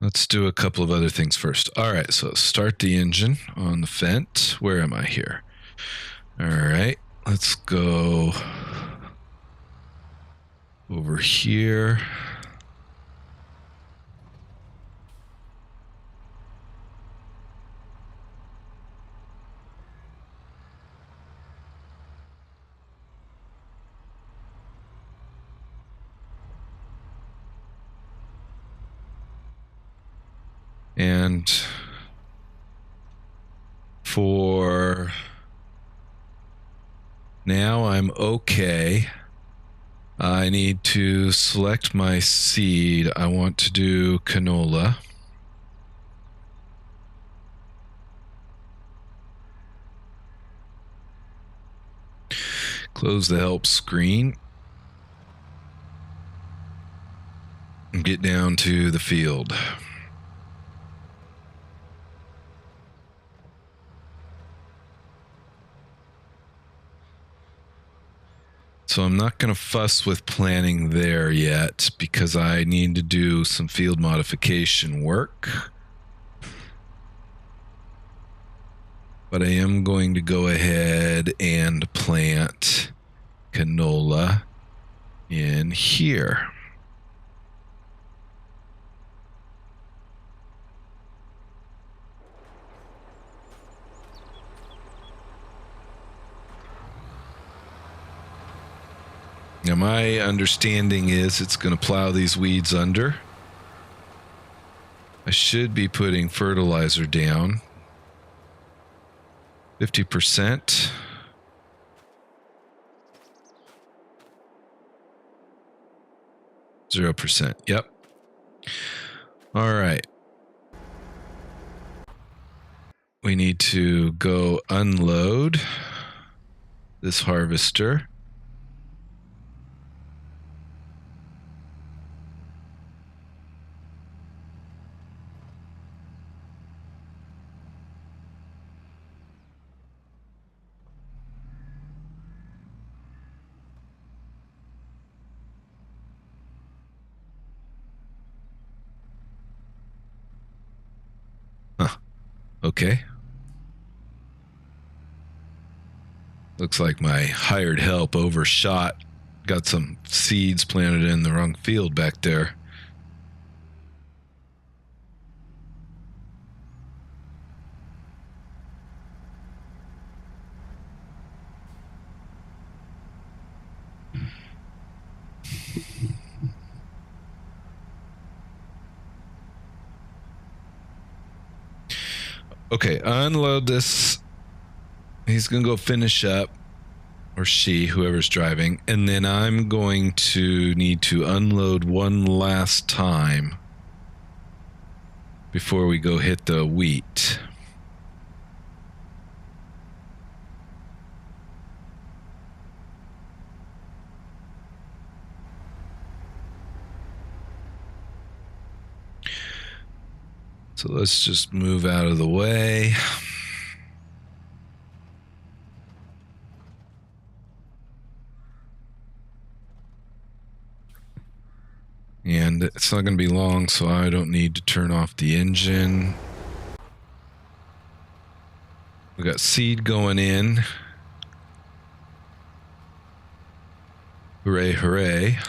Let's do a couple of other things first. All right, so start the engine on the Fent. Where am I here? All right, let's go over here. And for now, I'm okay. I need to select my seed. I want to do canola. Close the help screen. and get down to the field. So I'm not going to fuss with planning there yet because I need to do some field modification work. But I am going to go ahead and plant canola in here. Now, my understanding is it's going to plow these weeds under. I should be putting fertilizer down. 50%. %. Yep. All right. We need to go unload this harvester. Huh. Okay. Looks like my hired help overshot. Got some seeds planted in the wrong field back there. Okay, unload this. He's going to go finish up, or she, whoever's driving, and then I'm going to need to unload one last time before we go hit the wheat. So let's just move out of the way. And it's not going to be long, so I don't need to turn off the engine. We got seed going in. Hooray, hooray.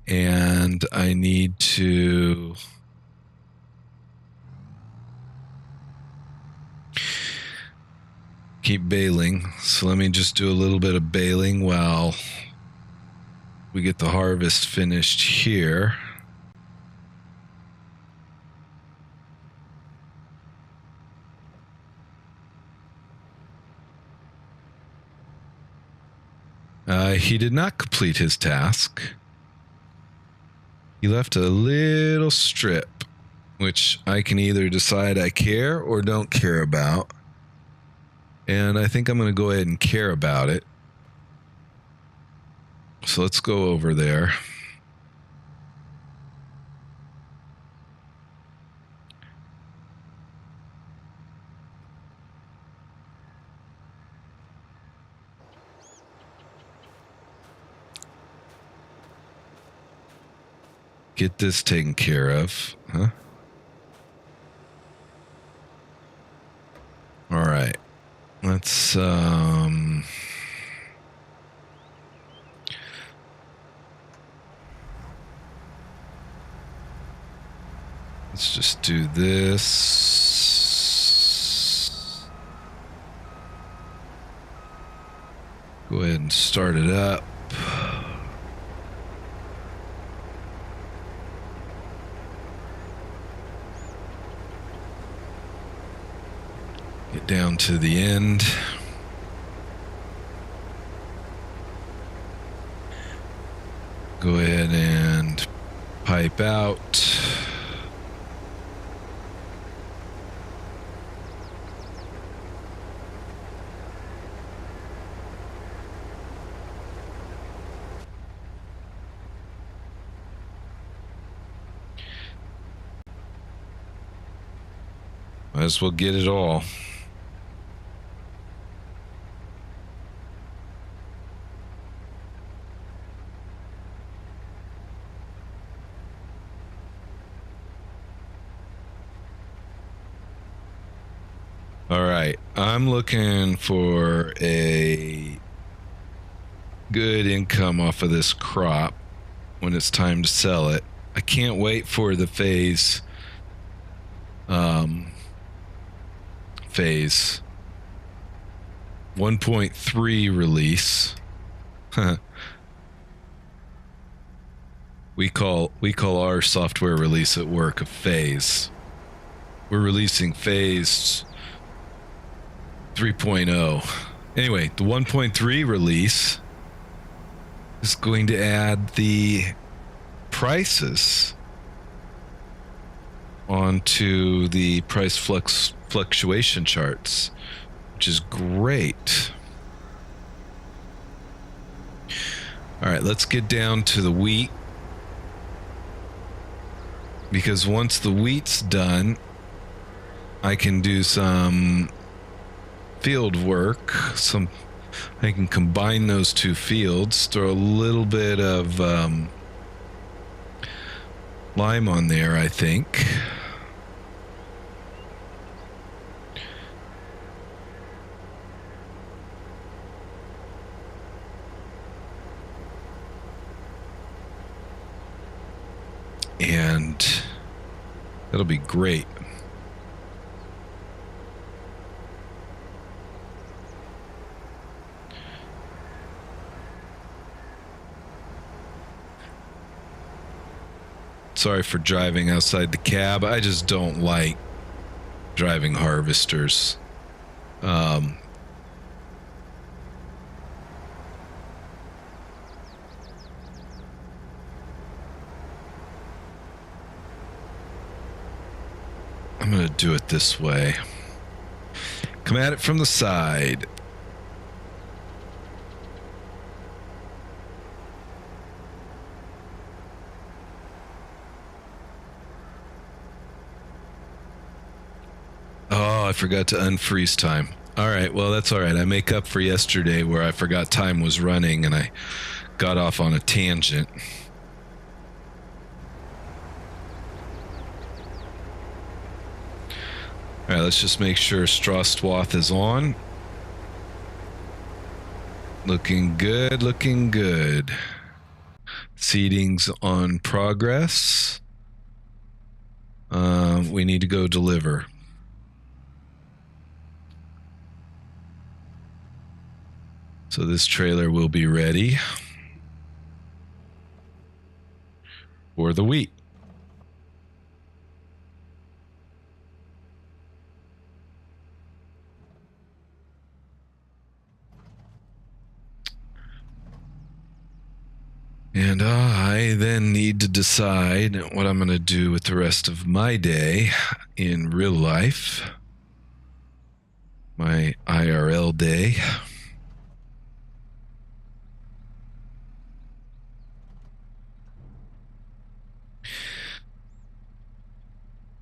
And I need to keep baling. So let me just do a little bit of baling while we get the harvest finished here. He did not complete his task. He left a little strip, which I can either decide I care or don't care about. And I think I'm going to go ahead and care about it. So let's go over there. Get this taken care of, huh? All right. Let's just do this. Go ahead and start it up. Get down to the end. Go ahead and pipe out. Might as well get it all. All right, I'm looking for a good income off of this crop when it's time to sell it. I can't wait for the phase 1.3 release. we call our software release at work a phase. We're releasing phase 3.0. Anyway, the 1.3 release is going to add the prices onto the price fluctuation charts, which is great. All right, let's get down to the wheat, because once the wheat's done, I can do some field work. I can combine those two fields, throw a little bit of lime on there, I think. And that'll be great. Sorry for driving outside the cab. I just don't like driving harvesters. I'm going to do it this way. Come at it from the side. Oh, I forgot to unfreeze time. All right, well, that's all right. I make up for yesterday where I forgot time was running and I got off on a tangent. All right, let's just make sure straw swath is on. Looking good, looking good. Seeding's on progress. We need to go deliver. So this trailer will be ready for the wheat. And I then need to decide what I'm going to do with the rest of my day in real life. My IRL day.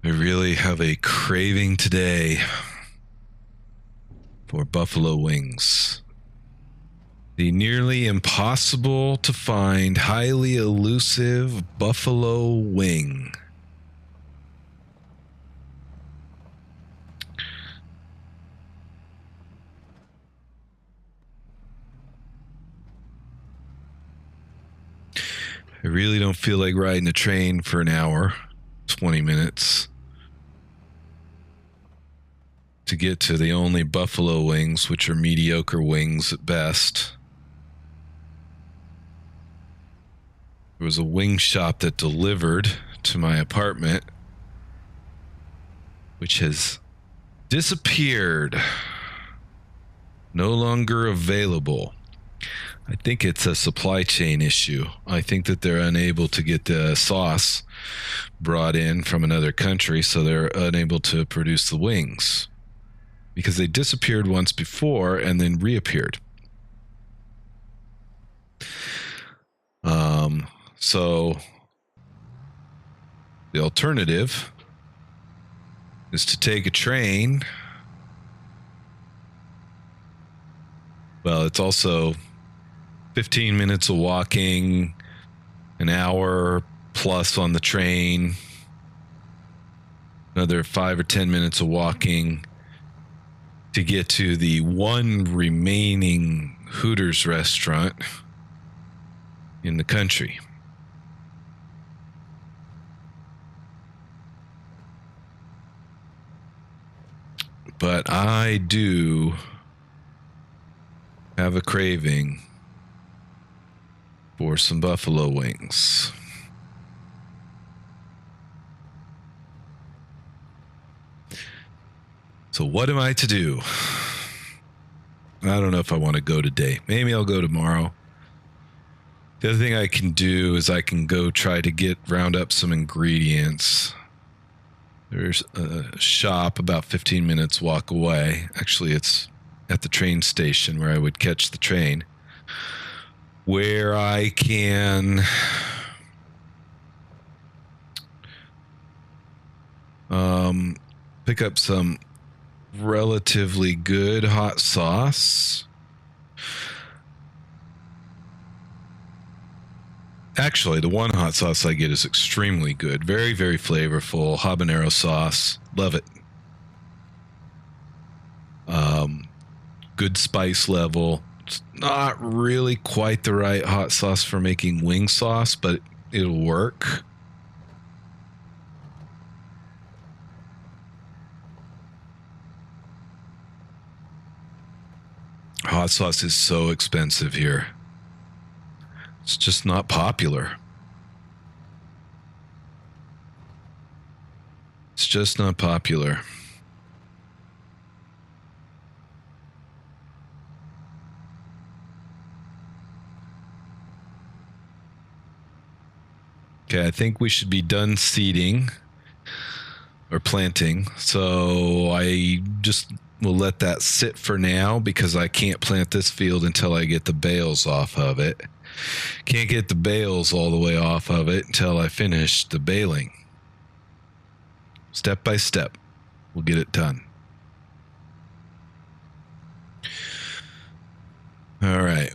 I really have a craving today for buffalo wings. The nearly impossible to find, highly elusive buffalo wing. I really don't feel like riding a train for an hour, 20 minutes, to get to the only buffalo wings, which are mediocre wings at best. There was a wing shop that delivered to my apartment, which has disappeared. No longer available. I think it's a supply chain issue. I think that they're unable to get the sauce brought in from another country, so they're unable to produce the wings. Because they disappeared once before and then reappeared. So the alternative is to take a train. Well, it's also 15 minutes of walking, an hour plus on the train, another 5 or 10 minutes of walking to get to the one remaining Hooters restaurant in the country. But I do have a craving for some buffalo wings. So what am I to do? I don't know if I want to go today. Maybe I'll go tomorrow. The other thing I can do is I can go try to round up some ingredients. There's a shop about 15 minutes walk away. Actually, it's at the train station where I would catch the train, where I can pick up some relatively good hot sauce. Actually, the one hot sauce I get is extremely good. Very, very flavorful. Habanero sauce. Love it. Good spice level. It's not really quite the right hot sauce for making wing sauce, but it'll work. Hot sauce is so expensive here. It's just not popular. It's just not popular. Okay, I think we should be done seeding or planting. So I just will let that sit for now because I can't plant this field until I get the bales off of it. Can't get the bales all the way off of it until I finish the baling. Step by step, we'll get it done. All right.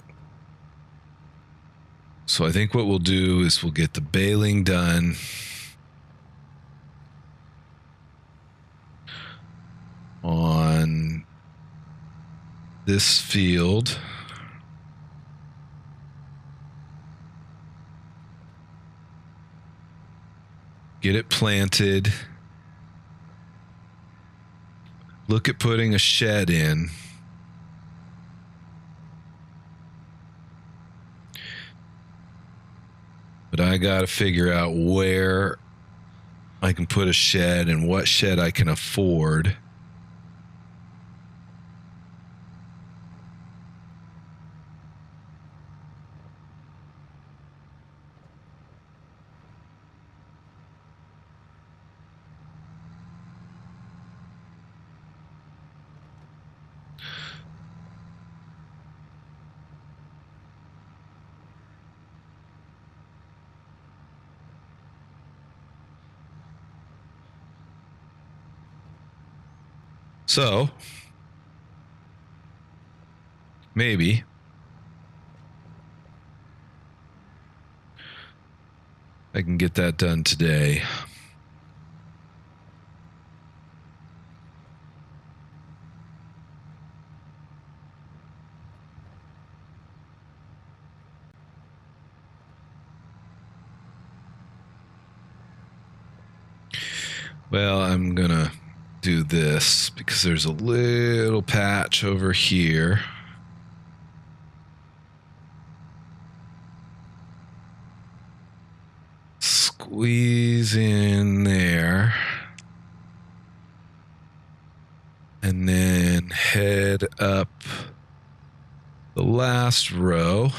So I think what we'll do is we'll get the baling done. On this field. Get it planted. Look at putting a shed in. But I got to figure out where I can put a shed and what shed I can afford. So, maybe I can get that done today. Well, I'm gonna do this because there's a little patch over here. Squeeze in there. And then head up the last row.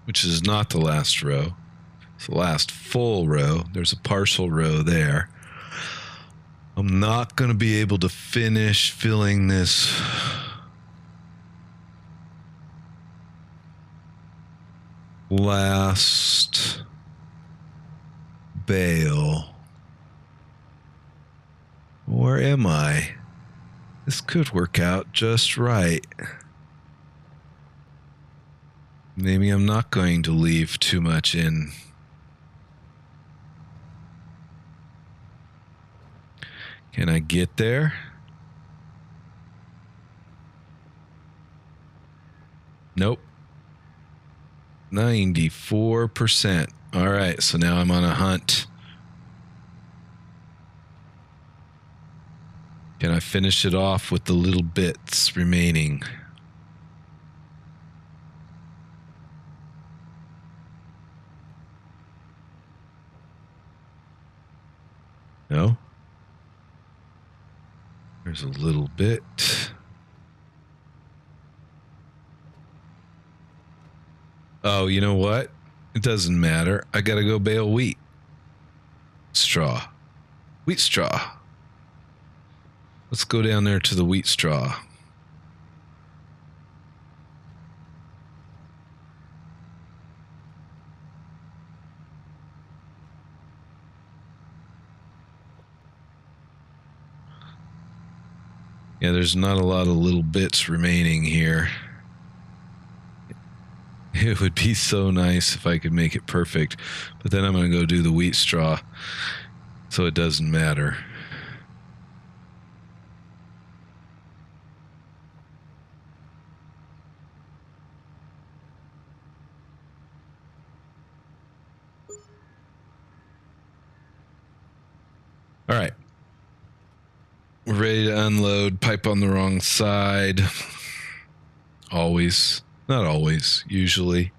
Which is not the last row. It's the last full row. There's a partial row there. I'm not going to be able to finish filling this last bale. Where am I? This could work out just right. Maybe I'm not going to leave too much in. Can I get there? Nope. 94%. All right, so now I'm on a hunt. Can I finish it off with the little bits remaining? No? There's a little bit. Oh, you know what? It doesn't matter. I gotta go bale wheat. Straw. Wheat straw. Let's go down there to the wheat straw. Yeah, there's not a lot of little bits remaining here. It would be so nice if I could make it perfect, but then I'm going to go do the wheat straw, so it doesn't matter. All right. We're ready to unload. Pipe on the wrong side. Always. Not always. Usually.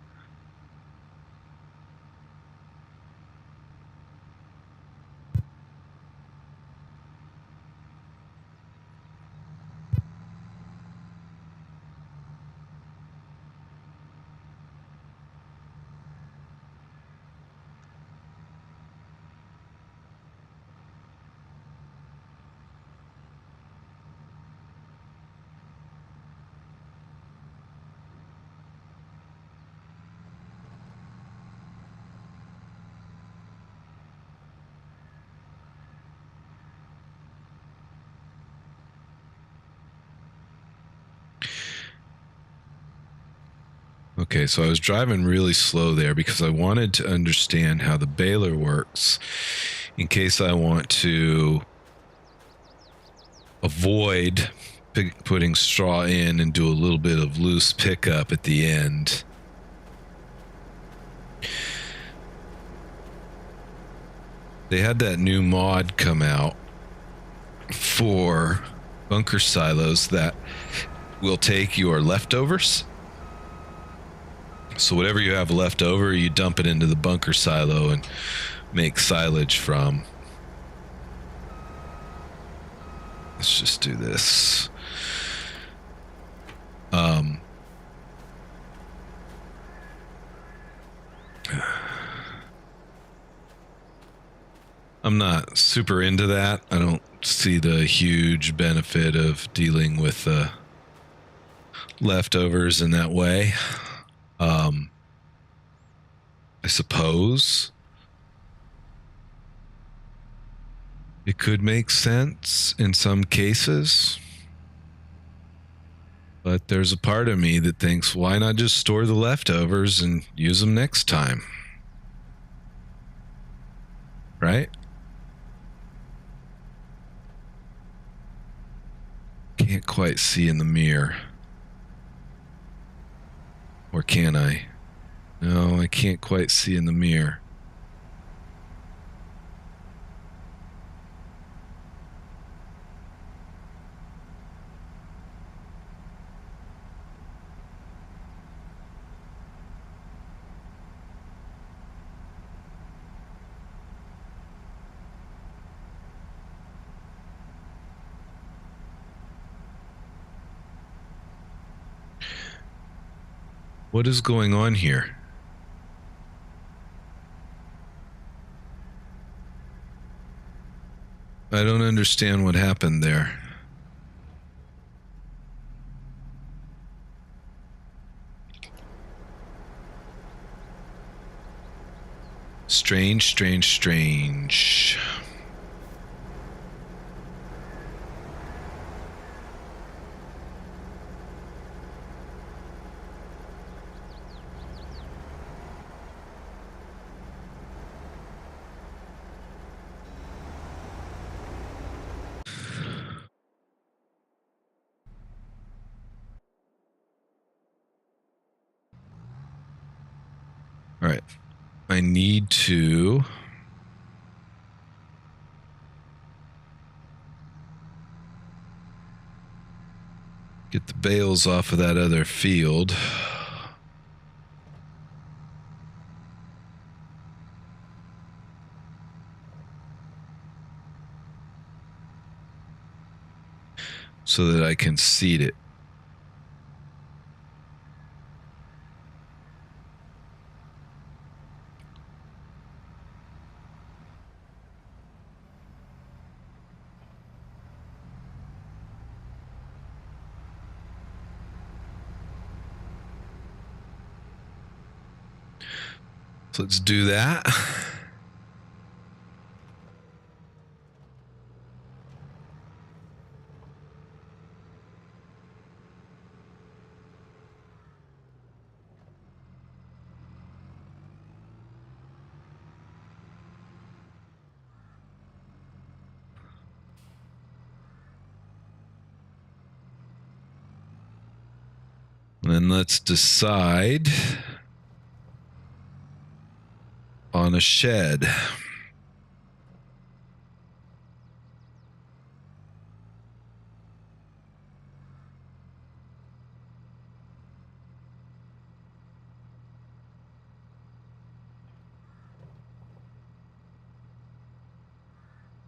Okay, so I was driving really slow there because I wanted to understand how the baler works in case I want to avoid putting straw in and do a little bit of loose pickup at the end. They had that new mod come out for bunker silos that will take your leftovers. So whatever you have left over, you dump it into the bunker silo and make silage from. Let's just do this. I'm not super into that. I don't see the huge benefit of dealing with leftovers in that way. I suppose it could make sense in some cases, but there's a part of me that thinks, why not just store the leftovers and use them next time? Right? Can't quite see in the mirror. Or can I? No, I can't quite see in the mirror. What is going on here? I don't understand what happened there. Strange, strange, strange. All right. I need to get the bales off of that other field. So that I can seed it. So let's do that. And then let's decide on a shed.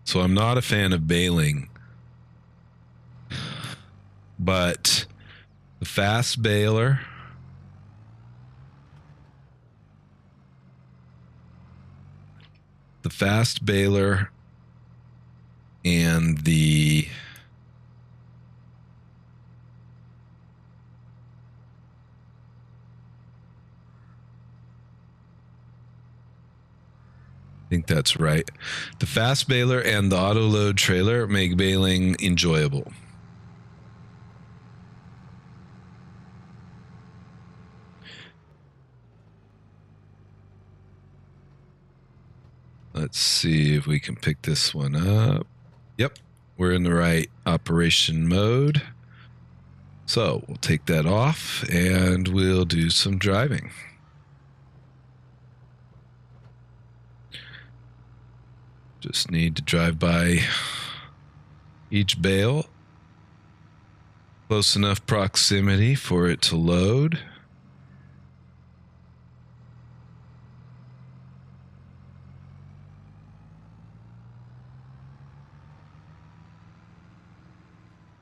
So I'm not a fan of baling, but the fast baler and the I think that's right. The fast baler and the auto load trailer make baling enjoyable. Let's see if we can pick this one up. Yep, we're in the right operation mode. So we'll take that off and we'll do some driving. Just need to drive by each bale. Close enough proximity for it to load.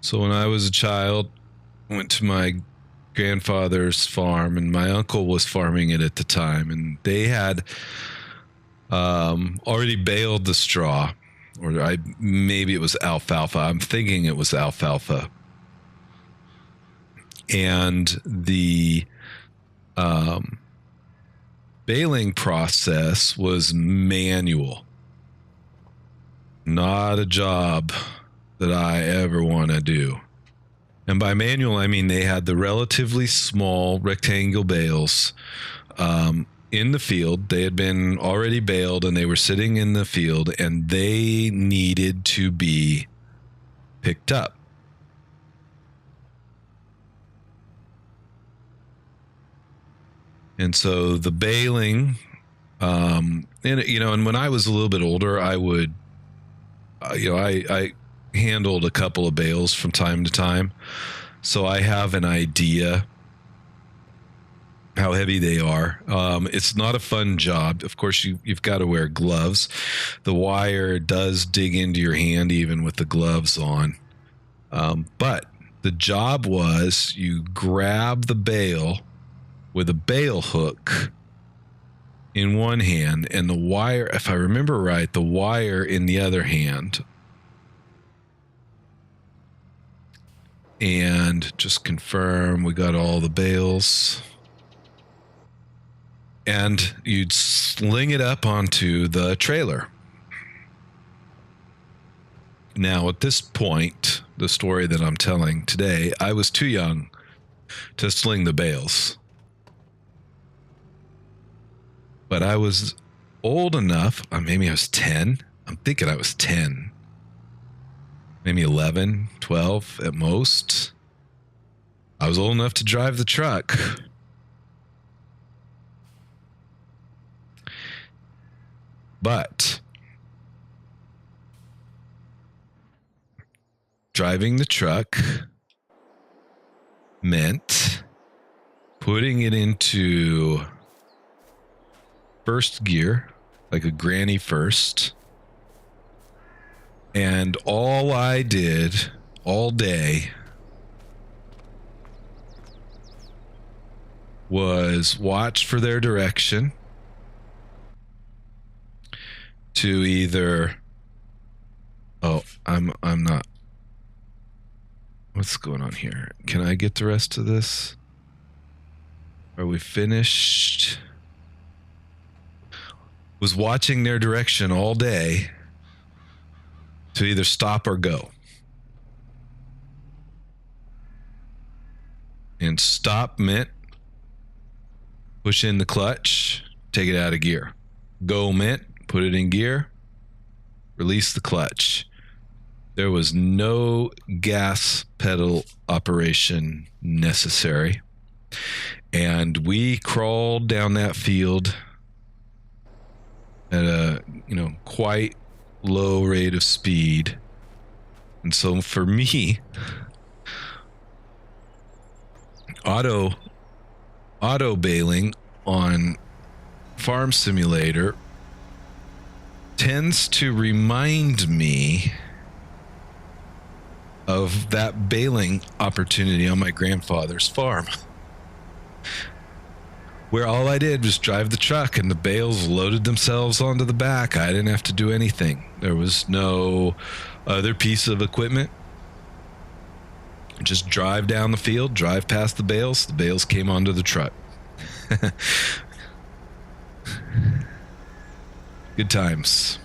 So when I was a child, I went to my grandfather's farm, and my uncle was farming it at the time, and they had already baled the straw, or maybe it was alfalfa. I'm thinking it was alfalfa, and the baling process was manual. Not a job that I ever want to do. And by manual, I mean they had the relatively small rectangle bales in the field. They had been already baled and they were sitting in the field and they needed to be picked up. And so the baling, and when I was a little bit older, I would, I handled a couple of bales from time to time, so I have an idea how heavy they are. It's not a fun job. Of course, you've got to wear gloves. The wire does dig into your hand even with the gloves on. But the job was you grab the bale with a bale hook in one hand and the wire, if I remember right, the wire in the other hand. And just confirm we got all the bales. and you'd sling it up onto the trailer. Now, at this point, the story that I'm telling today, I was too young to sling the bales. But I was old enough, maybe I was 10. I'm thinking I was 10. Maybe 11, 12 at most. I was old enough to drive the truck. But driving the truck meant putting it into first gear, like a granny first. And all I did all day was watch for their direction to either, I'm not, what's going on here? Can I get the rest of this? Are we finished? Was watching their direction all day to either stop or go. And stop meant push in the clutch, take it out of gear. Go meant put it in gear, release the clutch. There was no gas pedal operation necessary. And we crawled down that field at a, quite low rate of speed. And so for me, auto baling on Farm Simulator tends to remind me of that baling opportunity on my grandfather's farm, where all I did was drive the truck and the bales loaded themselves onto the back. I didn't have to do anything. There was no other piece of equipment. Just drive down the field, drive past the bales came onto the truck. Good times.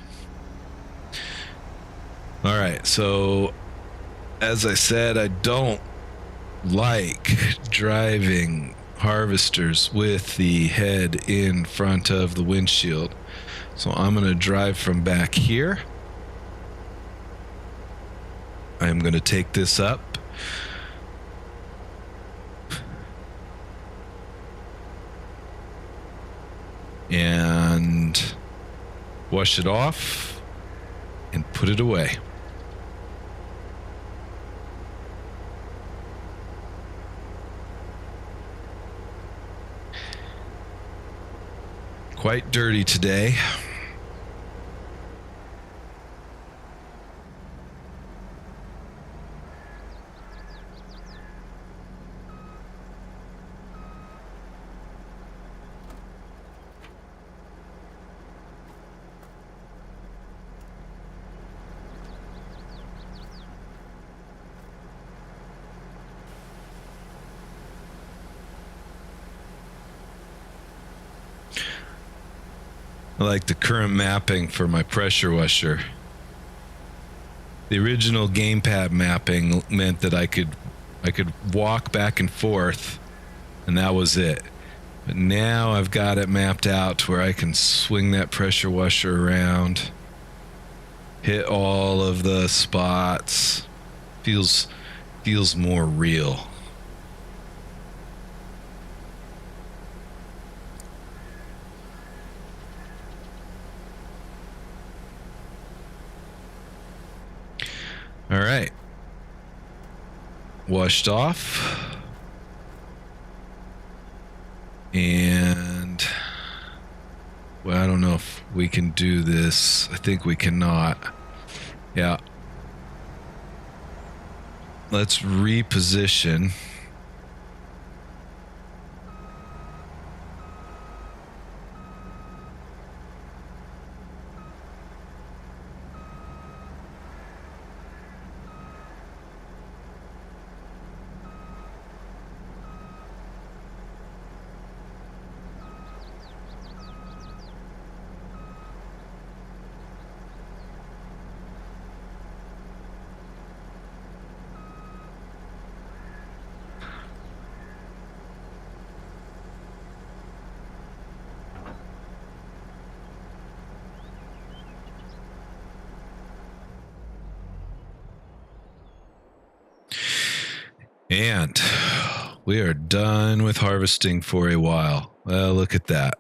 All right, so as I said, I don't like driving harvesters with the head in front of the windshield. So I'm going to drive from back here. I'm going to take this up. And wash it off and put it away. Quite dirty today. I like the current mapping for my pressure washer. The original gamepad mapping meant that I could walk back and forth, and that was it. But now I've got it mapped out to where I can swing that pressure washer around, hit all of the spots. Feels more real. All right. Washed off. And well, I don't know if we can do this. I think we cannot. Yeah. Let's reposition. And we are done with harvesting for a while. Well, look at that.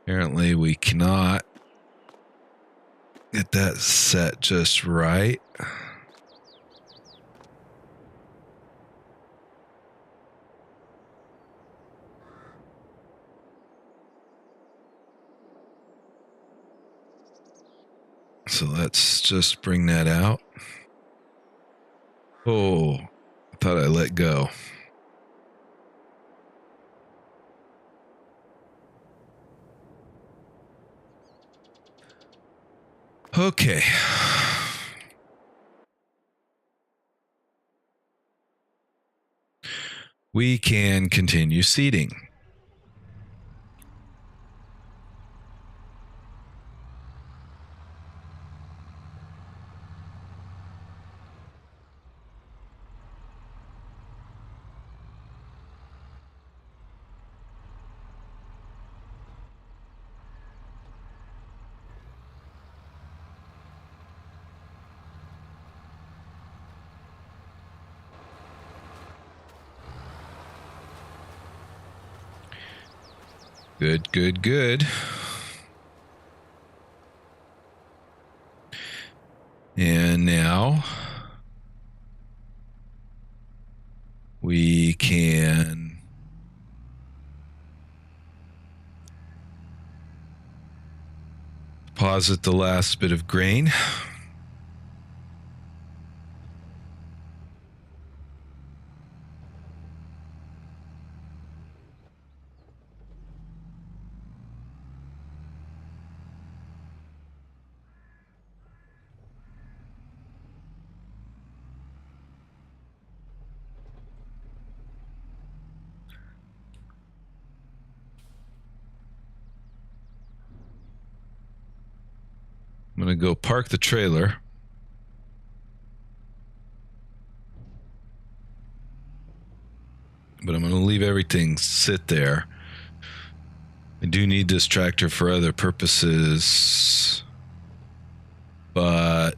Apparently we cannot get that set just right. So let's just bring that out. Oh, I thought I let go. Okay. We can continue seeding. Good, good, good. And now we can deposit the last bit of grain. I'm going to go park the trailer. But I'm going to leave everything sit there. I do need this tractor for other purposes, but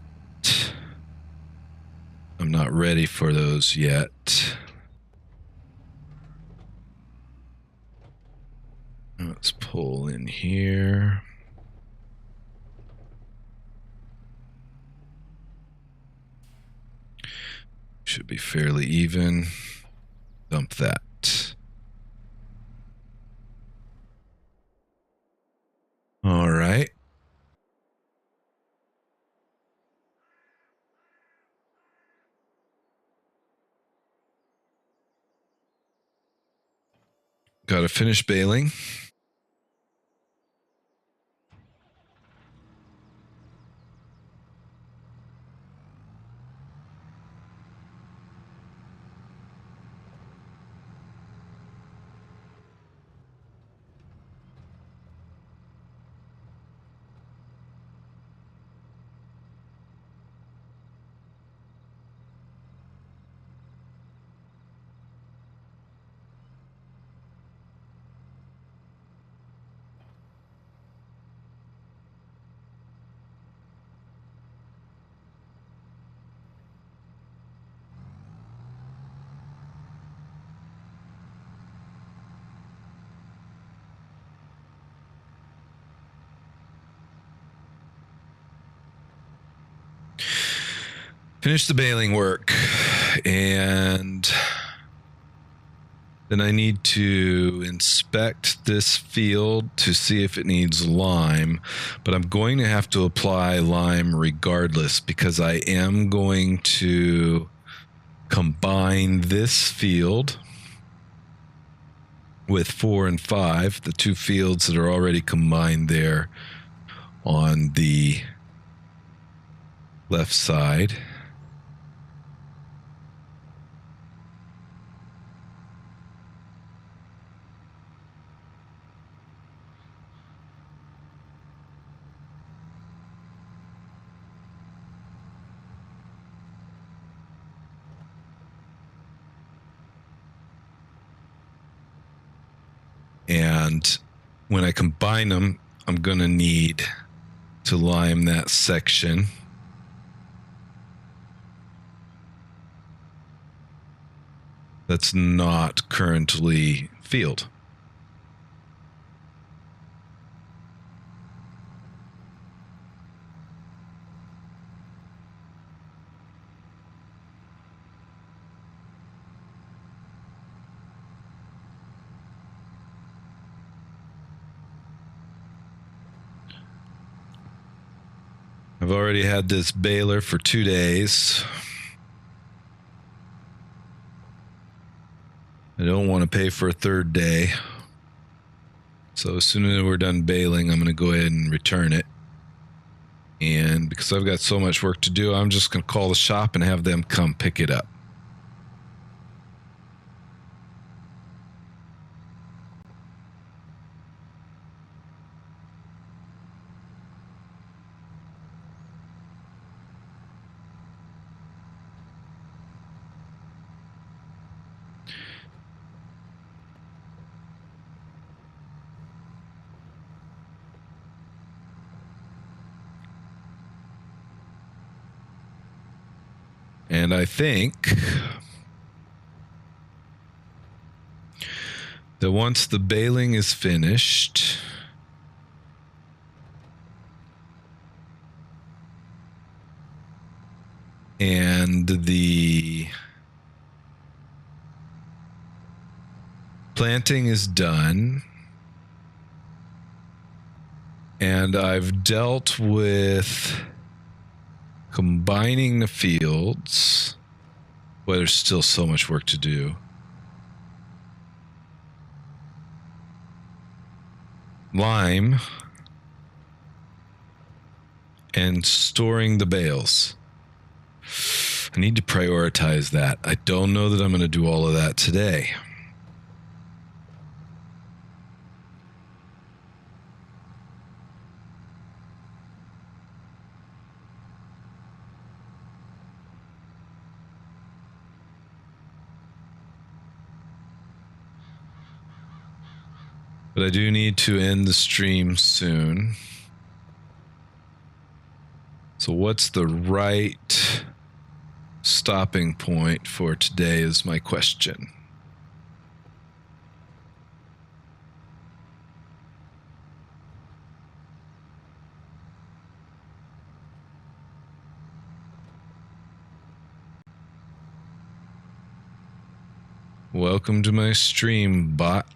I'm not ready for those yet. Let's pull in here. Should be fairly even. Dump that. All right. Got to finish baling. Finish the baling work, and then I need to inspect this field to see if it needs lime, but I'm going to have to apply lime regardless because I am going to combine this field with 4 and 5, the two fields that are already combined there on the left side. And when I combine them, I'm going to need to lime that section. that's not currently field. I've already had this baler for 2 days. I don't want to pay for a third day. So as soon as we're done baling, I'm going to go ahead and return it. And because I've got so much work to do, I'm just going to call the shop and have them come pick it up. And I think that once the baling is finished, and the planting is done, and I've dealt with combining the fields, but there's still so much work to do. Lime and storing the bales. I need to prioritize that. I don't know that I'm going to do all of that today. But I do need to end the stream soon. So what's the right stopping point for today is my question. Welcome to my stream, bot.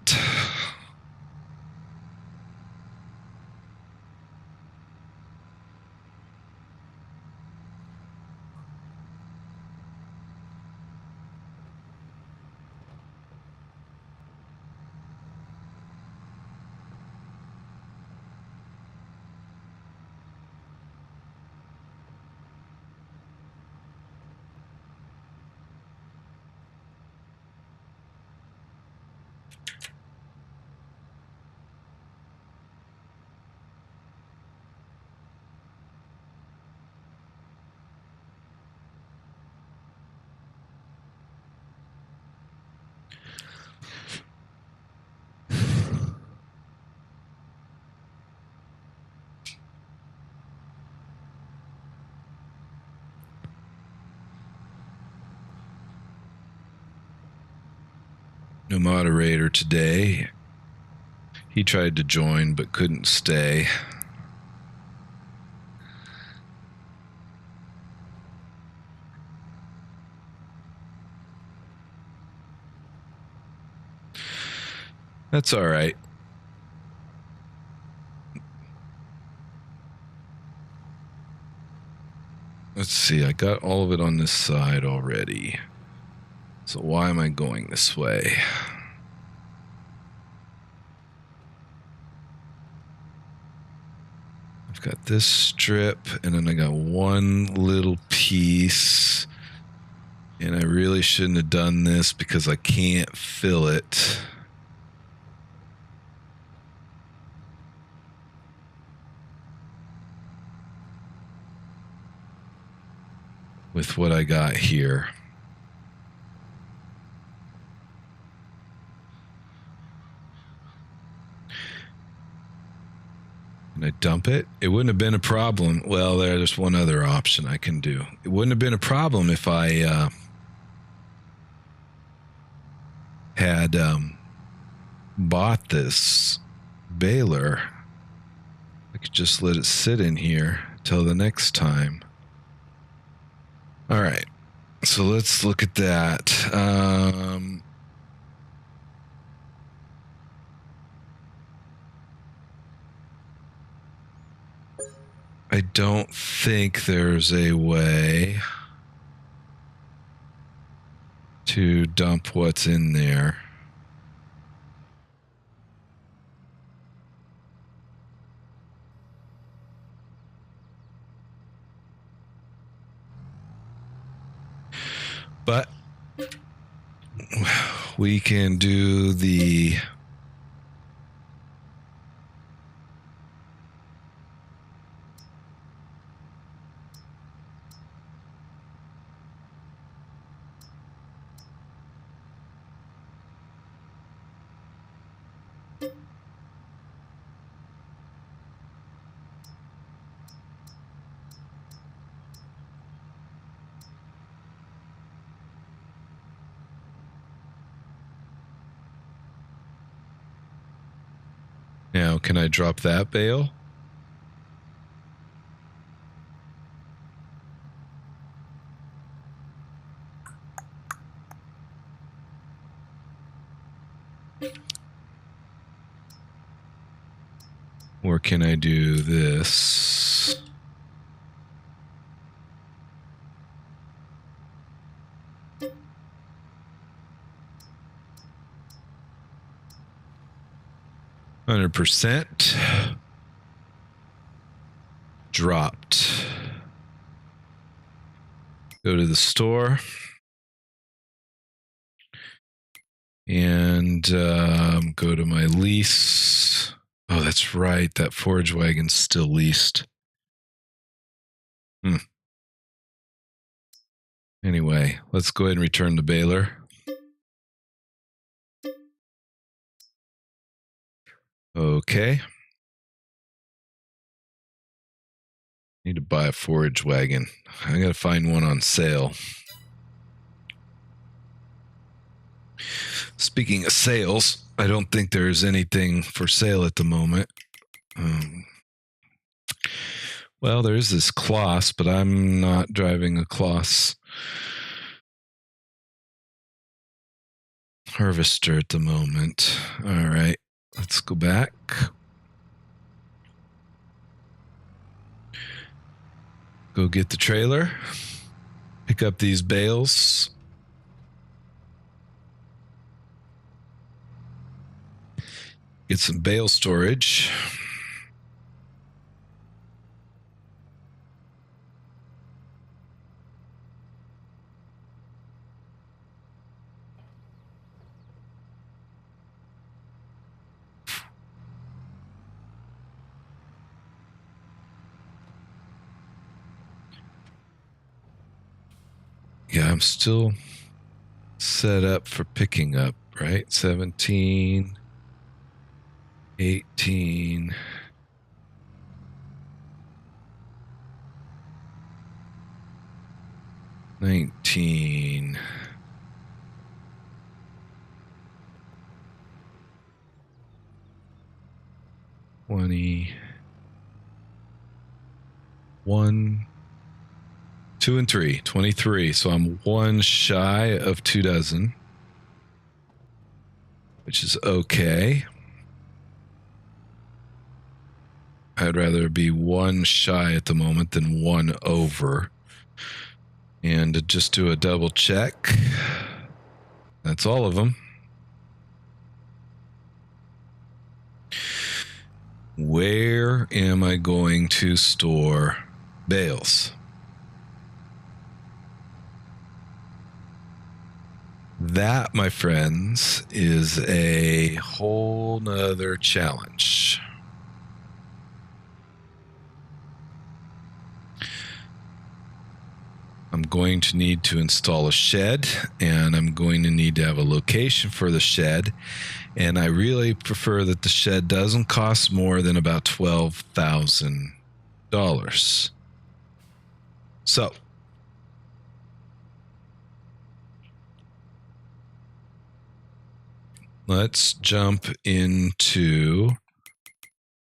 No moderator today. He tried to join but couldn't stay. That's all right. Let's see, I got all of it on this side already. So why am I going this way? I've got this strip, and then I got one little piece. And I really shouldn't have done this because I can't fill it. With what I got here. And I dump it. It wouldn't have been a problem. Well, there's one other option I can do. It wouldn't have been a problem if I had bought this baler, I could just let it sit in here till the next time. All right, so let's look at that. I don't think there's a way to dump what's in there. But we can do the now, can I drop that bale? Or can I do this? %. Dropped. Go to the store. And go to my lease. Oh, that's right. That forage wagon's still leased. Anyway, let's go ahead and return the baler. Okay. Need to buy a forage wagon. I gotta find one on sale. Speaking of sales, I don't think there's anything for sale at the moment. Well, there is this Kloss, but I'm not driving a Kloss harvester at the moment. All right, let's go back. Go get the trailer. Pick up these bales. Get some bale storage. Yeah, I'm still set up for picking up, right? 17, 18. 19. 20. 1, 2, and 3. 23. So I'm one shy of 2 dozen, which is okay. I'd rather be one shy at the moment than one over. And to just do a double check, that's all of them. Where am I going to store bales? That, my friends, is a whole nother challenge. I'm going to need to install a shed, and I'm going to need to have a location for the shed. And I really prefer that the shed doesn't cost more than about $12,000. So, Let's jump into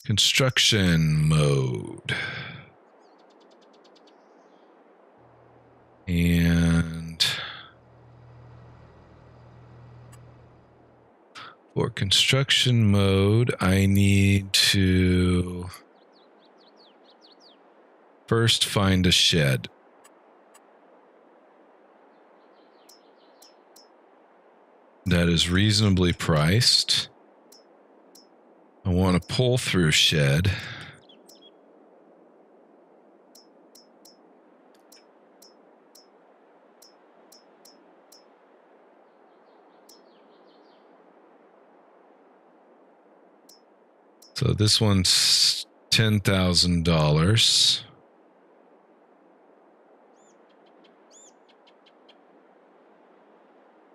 construction mode. And for construction mode, I need to first find a shed. That is reasonably priced. I want a pull-through shed. So this one's $10,000.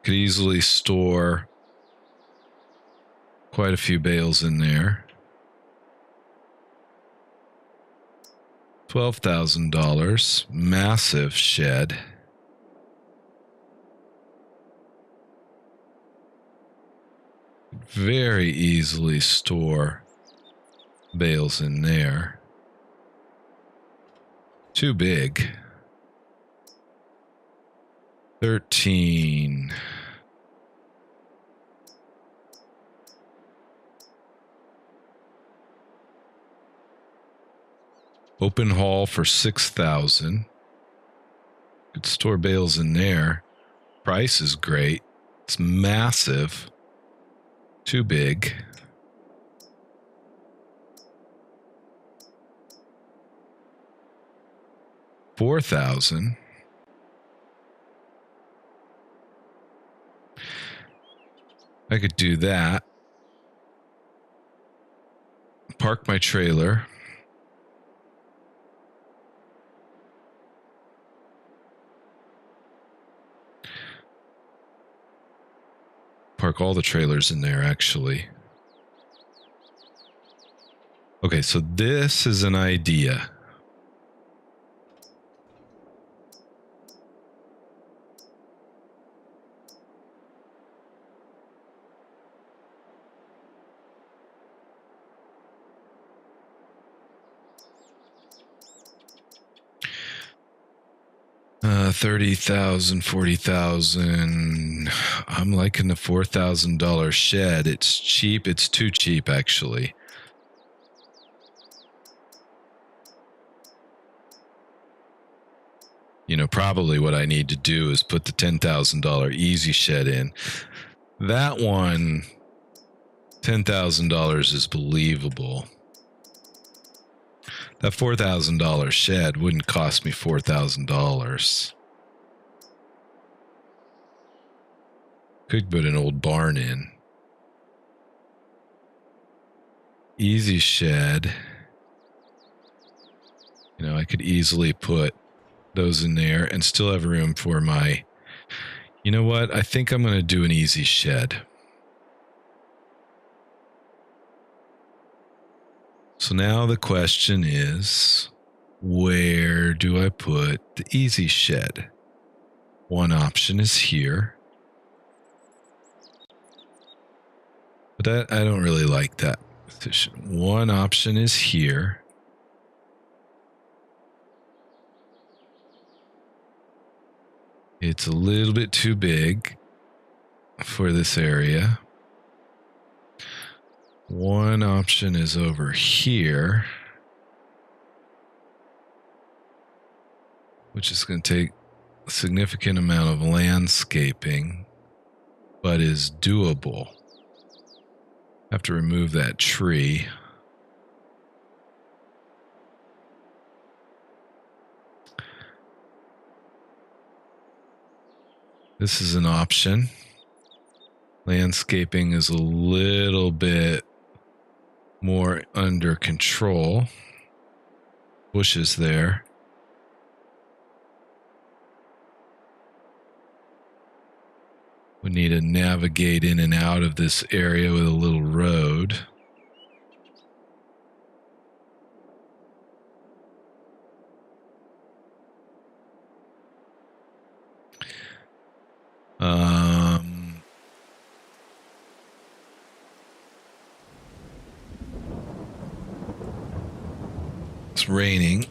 Could easily store quite a few bales in there. $12,000, massive shed. Very easily store bales in there. Too big. 13. Open hall for 6,000. Could store bales in there. Price is great. It's massive. Too big. $4,000. I could do that. Park my trailer. Park all the trailers in there, actually. Okay, so this is an idea. $30,000, $40,000. I'm liking the $4,000 shed. It's cheap. It's too cheap, actually. You know, probably what I need to do is put the $10,000 easy shed in. That one, $10,000 is believable. That $4,000 shed wouldn't cost me $4,000. Could put an old barn in. Easy shed. You know, I could easily put those in there and still have room for my... You know what? I think I'm going to do an easy shed. So now the question is, where do I put the easy shed? One option is here. But I don't really like that position. One option is here. It's a little bit too big for this area. One option is over here, which is going to take a significant amount of landscaping, but is doable. Have to remove that tree. This is an option. Landscaping is a little bit more under control. Bushes there. We need to navigate in and out of this area with a little road. It's raining.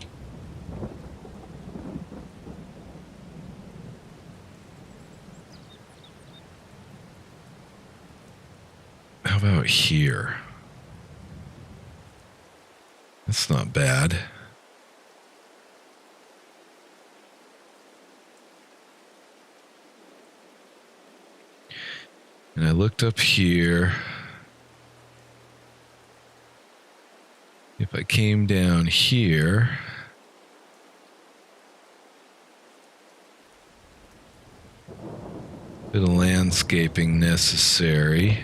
How about here? That's not bad. And I looked up here. If I came down here, bit of landscaping necessary.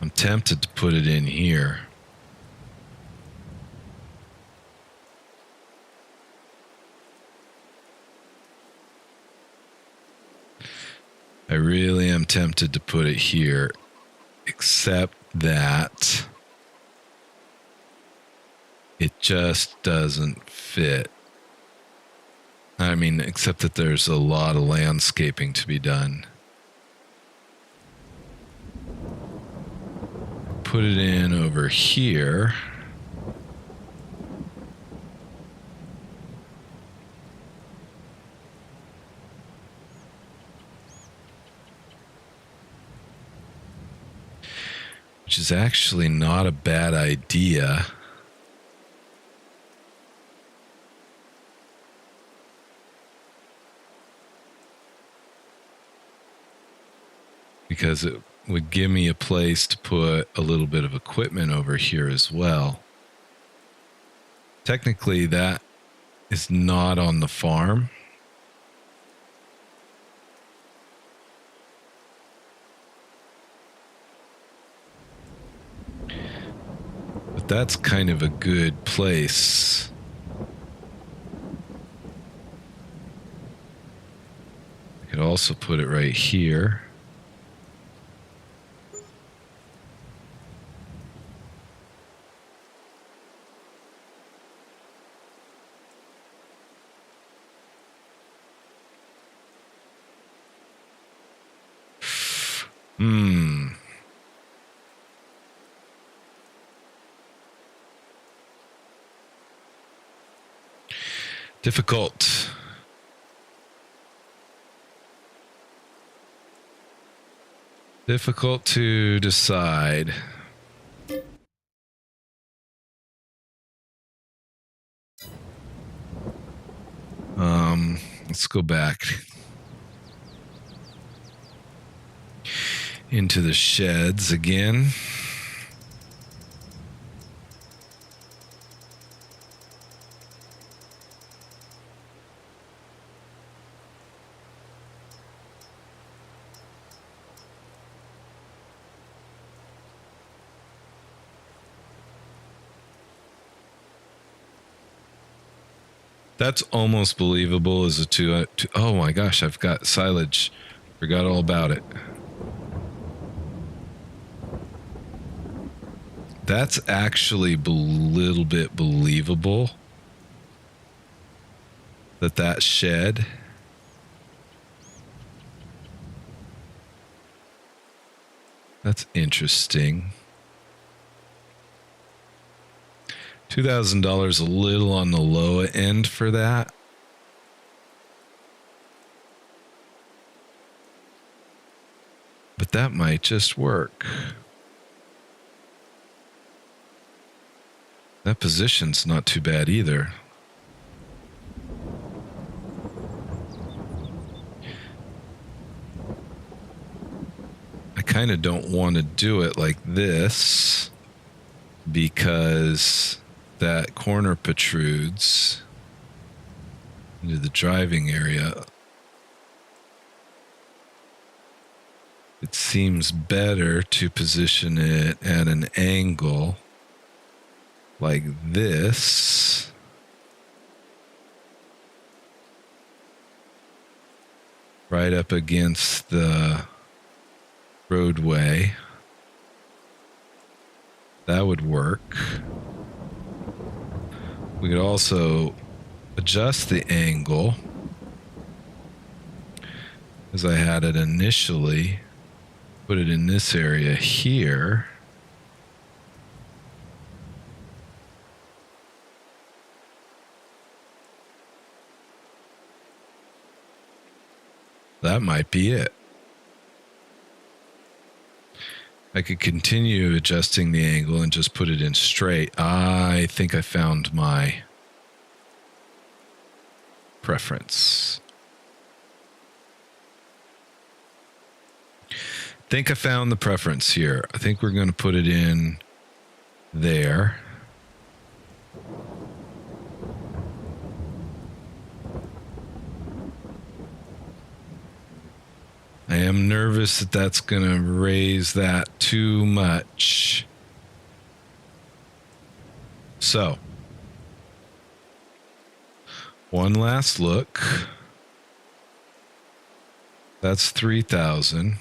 I'm tempted to put it in here. I really am tempted to put it here, except that it just doesn't fit. I mean, except that there's a lot of landscaping to be done. Put it in over here. Which is actually not a bad idea. Because it would give me a place to put a little bit of equipment over here as well. Technically, that is not on the farm. But that's kind of a good place. I could also put it right here. Difficult. Difficult to decide. Let's go back into the sheds again. That's almost believable as a two. Oh my gosh, I've got silage. Forgot all about it. That's actually a little bit believable. That shed. That's interesting. $2,000 a little on the low end for that. But that might just work. That position's not too bad either. I kind of don't want to do it like this because that corner protrudes into the driving area. It seems better to position it at an angle like this. Right up against the roadway. That would work. We could also adjust the angle as I had it initially. Put it in this area here. That might be it. I could continue adjusting the angle and just put it in straight. I think I found my preference. I think I found the preference here. I think we're going to put it in there. I am nervous that that's going to raise that too much. So, one last look. That's 3,000.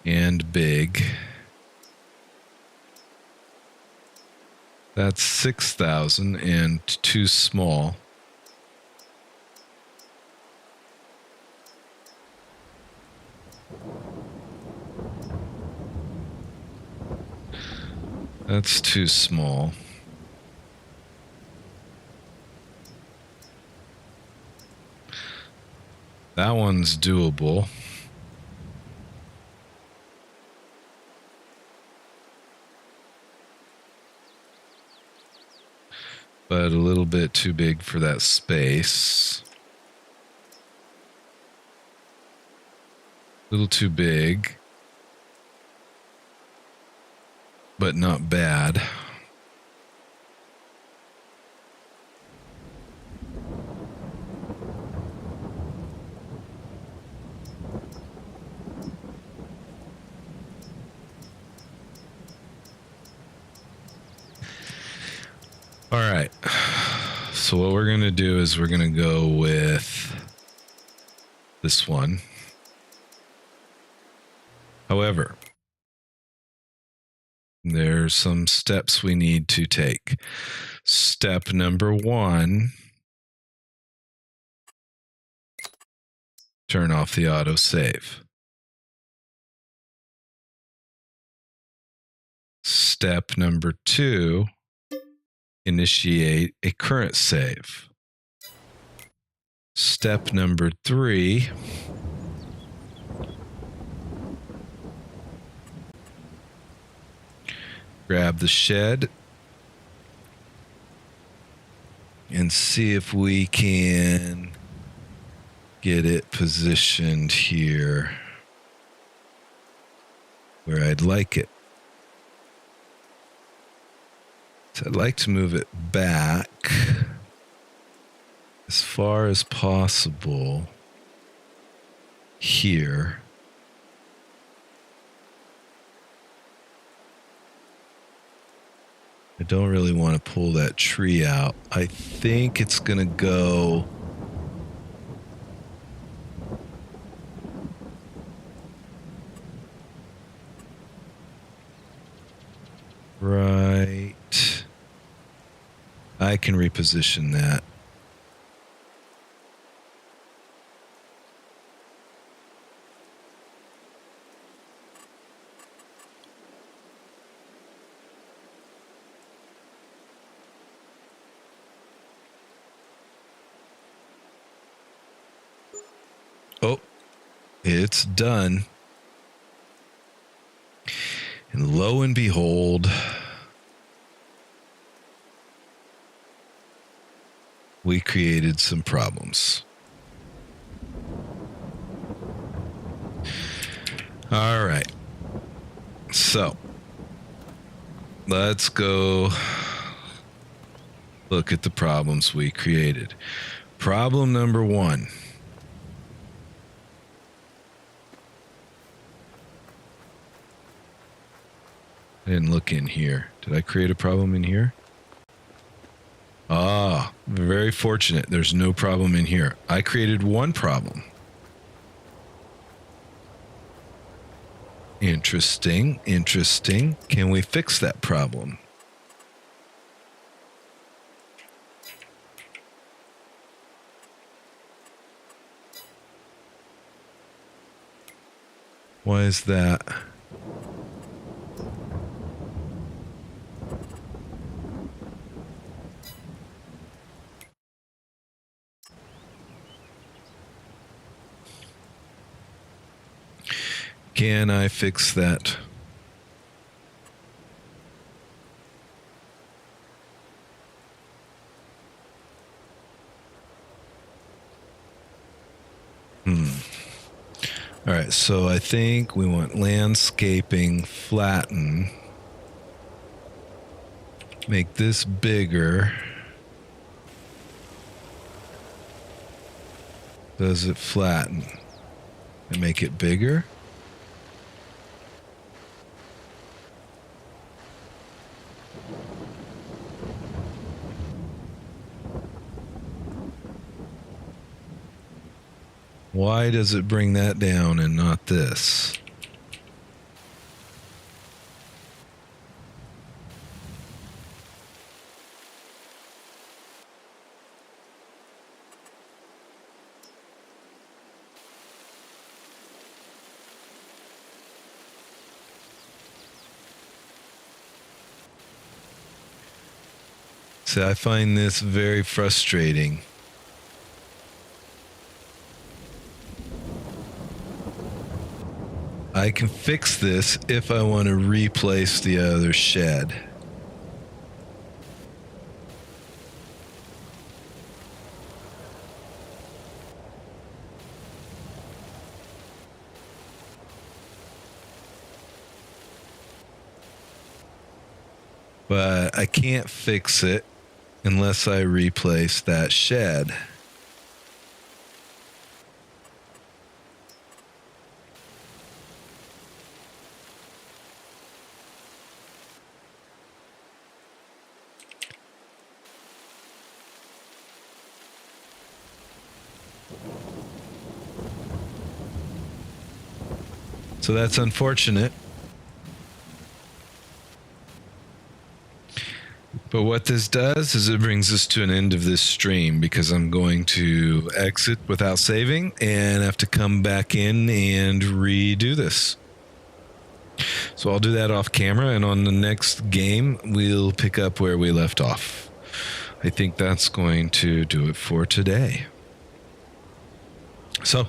And big. That's 6,000 and too small. That's too small. That one's doable. But a little bit too big for that space. A little too big. But not bad. All right. So what we're going to do is we're going to go with this one. However, there's some steps we need to take. Step number 1, turn off the autosave. Step number 2, initiate a current save. Step number 3, grab the shed and see if we can get it positioned here where I'd like it. So I'd like to move it back as far as possible here. I don't really want to pull that tree out. I think it's going to go right. I can reposition that. Oh, it's done. And lo and behold, we created some problems. All right. So, let's go look at the problems we created. Problem number 1. I didn't look in here. Did I create a problem in here? Ah, very fortunate. There's no problem in here. I created one problem. Interesting, interesting. Can we fix that problem? Why is that? Can I fix that? All right, so I think we want landscaping, flatten. Make this bigger. Does it flatten? And make it bigger? Why does it bring that down and not this? See, I find this very frustrating. I can fix this if I want to replace the other shed. But I can't fix it unless I replace that shed. So that's unfortunate. But what this does is it brings us to an end of this stream because I'm going to exit without saving and have to come back in and redo this. So I'll do that off camera, and on the next game, we'll pick up where we left off. I think that's going to do it for today. So,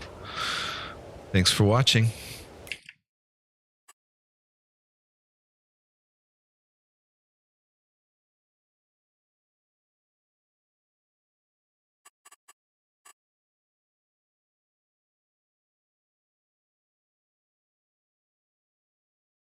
thanks for watching.